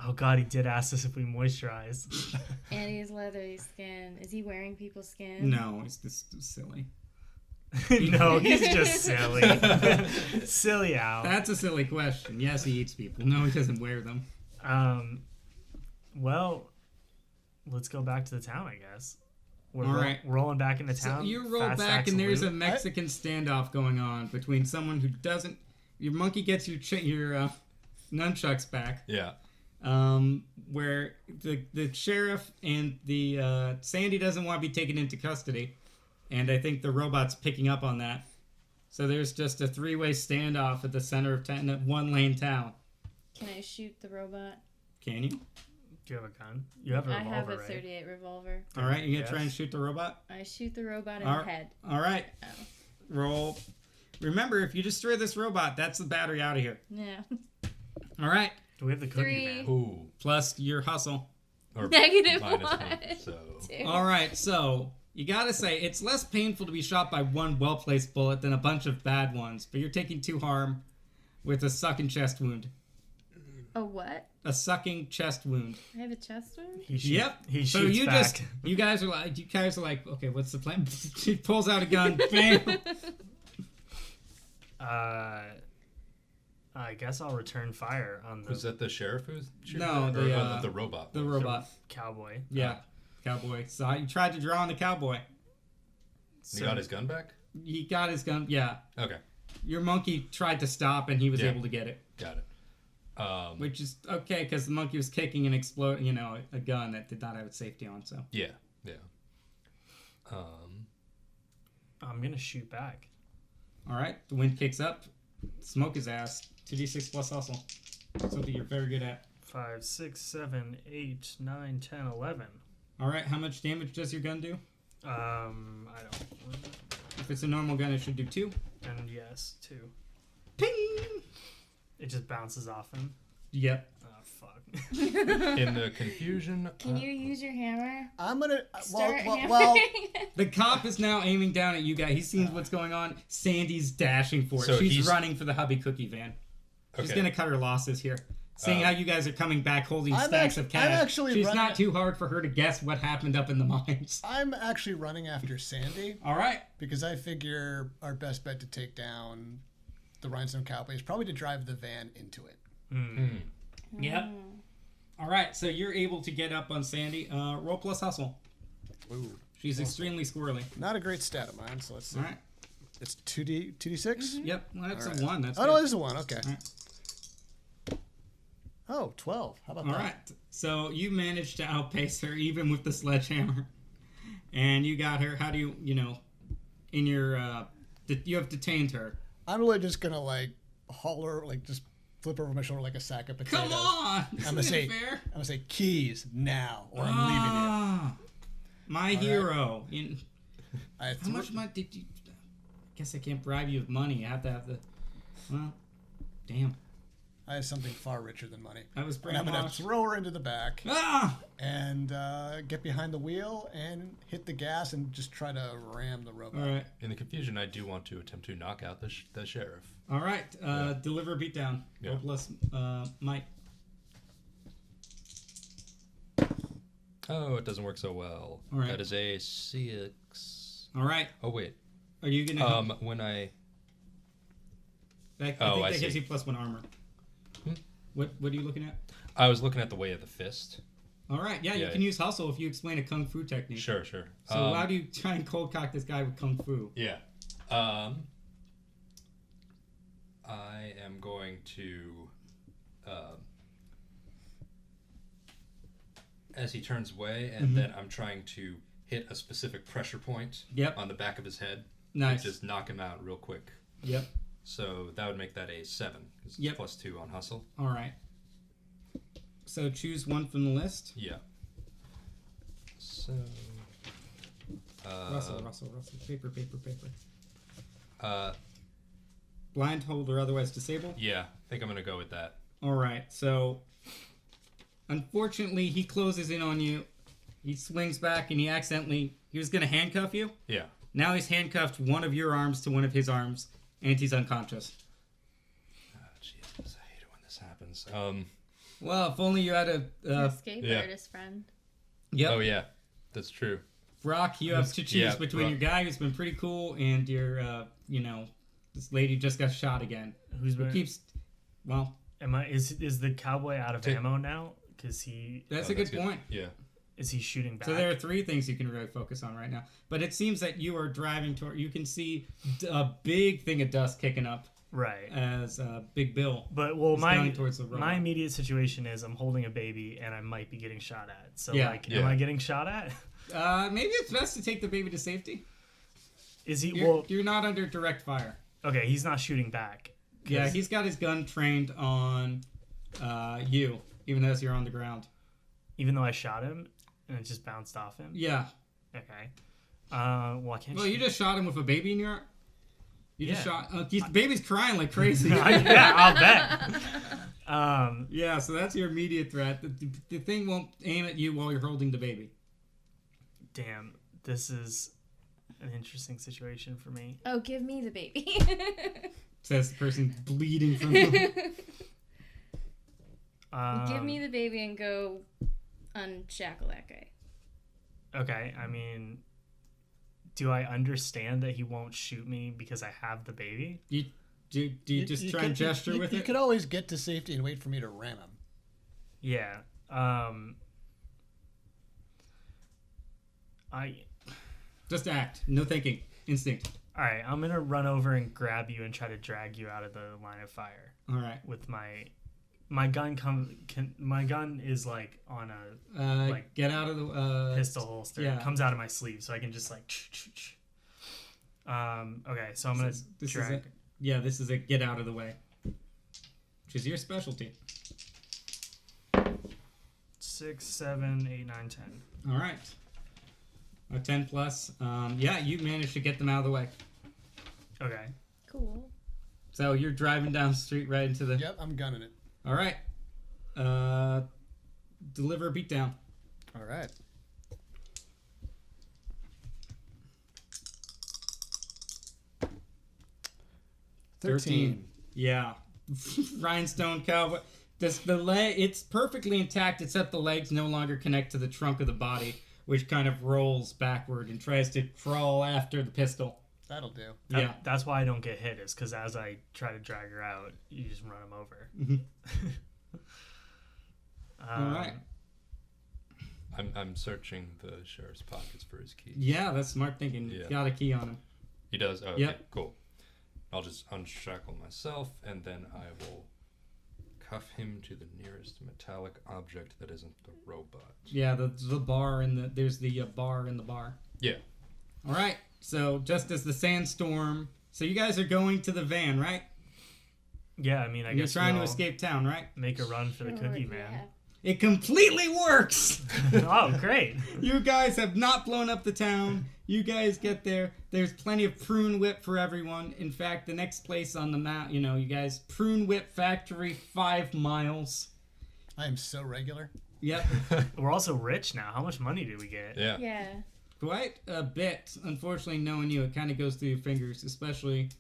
Oh, God, he did ask us if we moisturize. And he's leathery skin. Is he wearing people's skin? No, he's just silly. No, he's just silly. Silly Al. That's a silly question. Yes, he eats people. No, he doesn't wear them. Well, let's go back to the town, I guess. We're All right. rolling back into So town. you roll fat back, stacks and of there's a loot. Mexican standoff going on between someone who doesn't. Your monkey gets your nunchucks back. Yeah. Where the sheriff and the Sandy doesn't want to be taken into custody, and I think the robot's picking up on that. So there's just a three-way standoff at the center of town, one-lane town. Can I shoot the robot? Can you? Do you have a gun? You have a I revolver, have a right? 38 revolver. All right, you gonna try Yes. and shoot the robot? I shoot the robot in All the right. head. All right, Oh. roll. Remember, if you destroy this robot, that's the battery out of here. Yeah. All right, Do we have the cookie 3. man? Ooh. plus your hustle. Or Negative minus 1. so. 2. All right, so you gotta say it's less painful to be shot by one well-placed bullet than a bunch of bad ones, but you're taking 2 harm with a sucking chest wound. A what? A sucking chest wound. I have a chest wound? Yep. He So shoots you back. you guys are like, okay, what's the plan? She pulls out a gun. Bam. I guess I'll return fire on the Was that the sheriff who's shooting? No, Or the robot. The robot. cowboy. Yeah. Cowboy. So you tried to draw on the cowboy. He got his gun back? He got his gun. Yeah. Okay. Your monkey tried to stop, and he was able to get it. Got it. Which is okay, because the monkey was kicking and exploding, a gun that did not have its safety on, so. Yeah. I'm gonna shoot back. All right. The wind kicks up. Smoke his ass. 2d6 plus hustle. Something you're very good at. 5, 6, 7, 8, 9, 10, 11. All right. How much damage does your gun do? I don't. If it's a normal gun, it should do 2. And yes, 2. Ping! It just bounces off him. Yep. Oh fuck. In the confusion. Can you use your hammer? I'm gonna. Start Well, hammering. The cop is now aiming down at you guys. He sees what's going on. Sandy's dashing for it. So She's he's- running for the hubby cookie van. She's Okay. going to cut her losses here. Seeing how you guys are coming back holding stacks of cash, I'm actually she's running not too hard for her to guess what happened up in the mines. I'm actually running after Sandy All right. because I figure our best bet to take down the Rhinestone Cowboy is probably to drive the van into it. Yep. All right. So you're able to get up on Sandy. Roll plus hustle. Ooh. She's extremely squirrely. Not a great stat of mine, so let's see. All right. It's 2d6? Yep. Well, that's All a right. 1. That's Oh, good. no, this is a 1. Okay. All right. Oh, 12. How about All that? right. So you managed to outpace her even with the sledgehammer. And you got her. How do you, in your, you have detained her. I'm really just going to, haul her, just flip her over my shoulder like a sack of potatoes. Come on! I'm Isn't gonna say, it fair? I'm gonna say keys now, or I'm leaving you. Ah, my hero. I How much money did you... I guess I can't bribe you with money. You have to have the... Well, damn. I have something far richer than money. I was And I'm gonna brainwashed. throw her into the back Ah! and get behind the wheel and hit the gas and just try to ram the robot. All right. In the confusion, I do want to attempt to knock out the sheriff. All right. Deliver a beatdown. Yeah. Roll plus might. Oh, it doesn't work so well. All right. That is a 6. All right. Oh, wait. Are you going to... When I... I think I that gives see. you plus 1 armor. What are you looking at? I was looking at the way of the fist. All right. Yeah, you Yeah. can use hustle if you explain a kung fu technique. Sure. So how do you try and cold cock this guy with kung fu? Yeah. I am going to, as he turns away, and then I'm trying to hit a specific pressure point Yep. on the back of his head. Nice. Just knock him out real quick. Yep. So that would make that a 7. 'Cause it's Yep. plus 2 on hustle. All right. So choose one from the list. Yeah. So. Russell. Paper. Uh, Blind, hold, or otherwise disabled. yeah, I think I'm gonna go with that. All right. So, unfortunately, he closes in on you. He swings back, and he was going to handcuff you. Yeah. Now he's handcuffed one of your arms to one of his arms, and he's unconscious. Oh, Jesus, I hate it when this happens. Well, if only you had a... Escape yeah. artist friend. Yep. Oh yeah, that's true. Brock, you have to choose Yeah, between Brock. your guy who's been pretty cool and your, this lady just got shot again. Who's Who been? keeps... Well, Is the cowboy out of ammo now? Because that's Oh, a good point. Yeah. is he shooting back? So there are 3 things you can really focus on right now. But it seems that you are driving toward... You can see a big thing of dust kicking up right. as Big Bill. But is my going towards the robot. my immediate situation is I'm holding a baby and I might be getting shot at. So Yeah. am I getting shot at? Maybe it's best to take the baby to safety. Is he? You're not under direct fire. Okay, he's not shooting back. Yeah, he's got his gun trained on you, even as you're on the ground. Even though I shot him and it just bounced off him. Yeah. Okay. Well, I can't. Well, you just shot him with a baby in your arm? You just Yeah. shot... the baby's crying like crazy. Yeah, I'll bet. Yeah, so that's your immediate threat. The thing won't aim at you while you're holding the baby. Damn, this is an interesting situation for me. Oh, give me the baby. Says the person bleeding from him. Give me the baby and go unshackle that guy. Okay, I mean, do I understand that he won't shoot me because I have the baby? Do you just try and gesture with it? You could always get to safety and wait for me to ram him. Yeah. Just act. No thinking. Instinct. All right, I'm gonna run over and grab you and try to drag you out of the line of fire. All right. With my gun my gun is like on a like get out of the pistol holster. Yeah. It comes out of my sleeve, so I can just like. Okay, so I'm gonna drag. This is a get out of the way, which is your specialty. 6, 7, 8, 9, 10. All right. A 10 plus. You managed to get them out of the way. Okay. Cool. So you're driving down the street right into the... Yep, I'm gunning it. All right. Deliver a beatdown. All right. 13. Yeah. Rhinestone Cowboy. It's perfectly intact except the legs no longer connect to the trunk of the body, which kind of rolls backward and tries to crawl after the pistol. That'll do. That's why I don't get hit, is because as I try to drag her out, you just run him over. All right. I'm searching the sheriff's pockets for his keys. Yeah, that's smart thinking. Yeah. Got a key on him. He does? Oh, okay, Yep. Cool. I'll just unshackle myself, and then I will cuff him to the nearest metallic object that isn't the robot. Yeah, the bar there's the bar in the bar. Yeah. All right. So just as the sandstorm, so you guys are going to the van, right? Yeah, I mean, I You're guess trying to we'll escape town, right? make a run for the cookie man. It completely works. Oh, great. You guys have not blown up the town. You guys get there. There's plenty of prune whip for everyone. In fact, the next place on the map, you guys, prune whip factory, 5 miles. I am so regular. Yep. We're also rich now. How much money did we get? Yeah. Yeah. Quite a bit. Unfortunately, knowing you, it kind of goes through your fingers, especially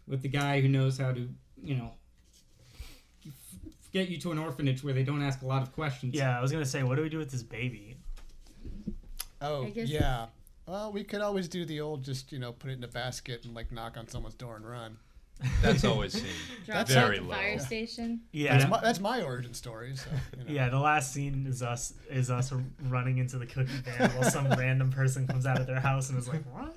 with the guy who knows how to, get you to an orphanage where they don't ask a lot of questions. Yeah, I was going to say, what do we do with this baby? Oh, I guess- yeah. Well, we could always do the old just, put it in a basket and, knock on someone's door and run. That's always seemed Drop very it at the low. fire station. Yeah. That's my origin story. So, Yeah, the last scene is us running into the cookie van while some random person comes out of their house and is like, what?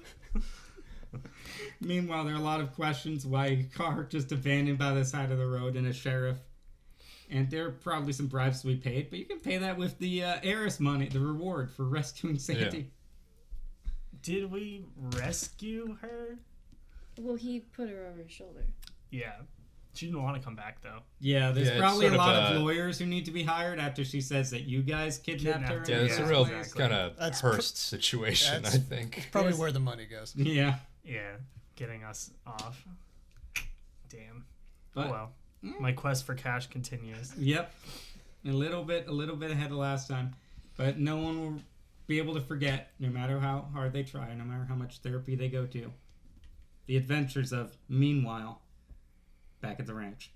Meanwhile, there are a lot of questions why a car just abandoned by the side of the road and a sheriff. And there are probably some bribes to be paid, but you can pay that with the heiress money, the reward for rescuing Sandy. Yeah. Did we rescue her? Well, he put her over his shoulder. Yeah. She didn't want to come back, though. Yeah, there's it's probably a sort of lot of a- lawyers who need to be hired after she says that you guys kidnapped her. Kidnapped Yeah, her. it's Yeah, a real exactly. kind of That's Hearst situation, I think. Probably Yes. where the money goes. Yeah. Yeah, getting us off. Damn. But, Oh well. My quest for cash continues. Yep. A little bit ahead of last time. But no one will be able to forget, no matter how hard they try, no matter how much therapy they go to, the adventures of Meanwhile back at the ranch.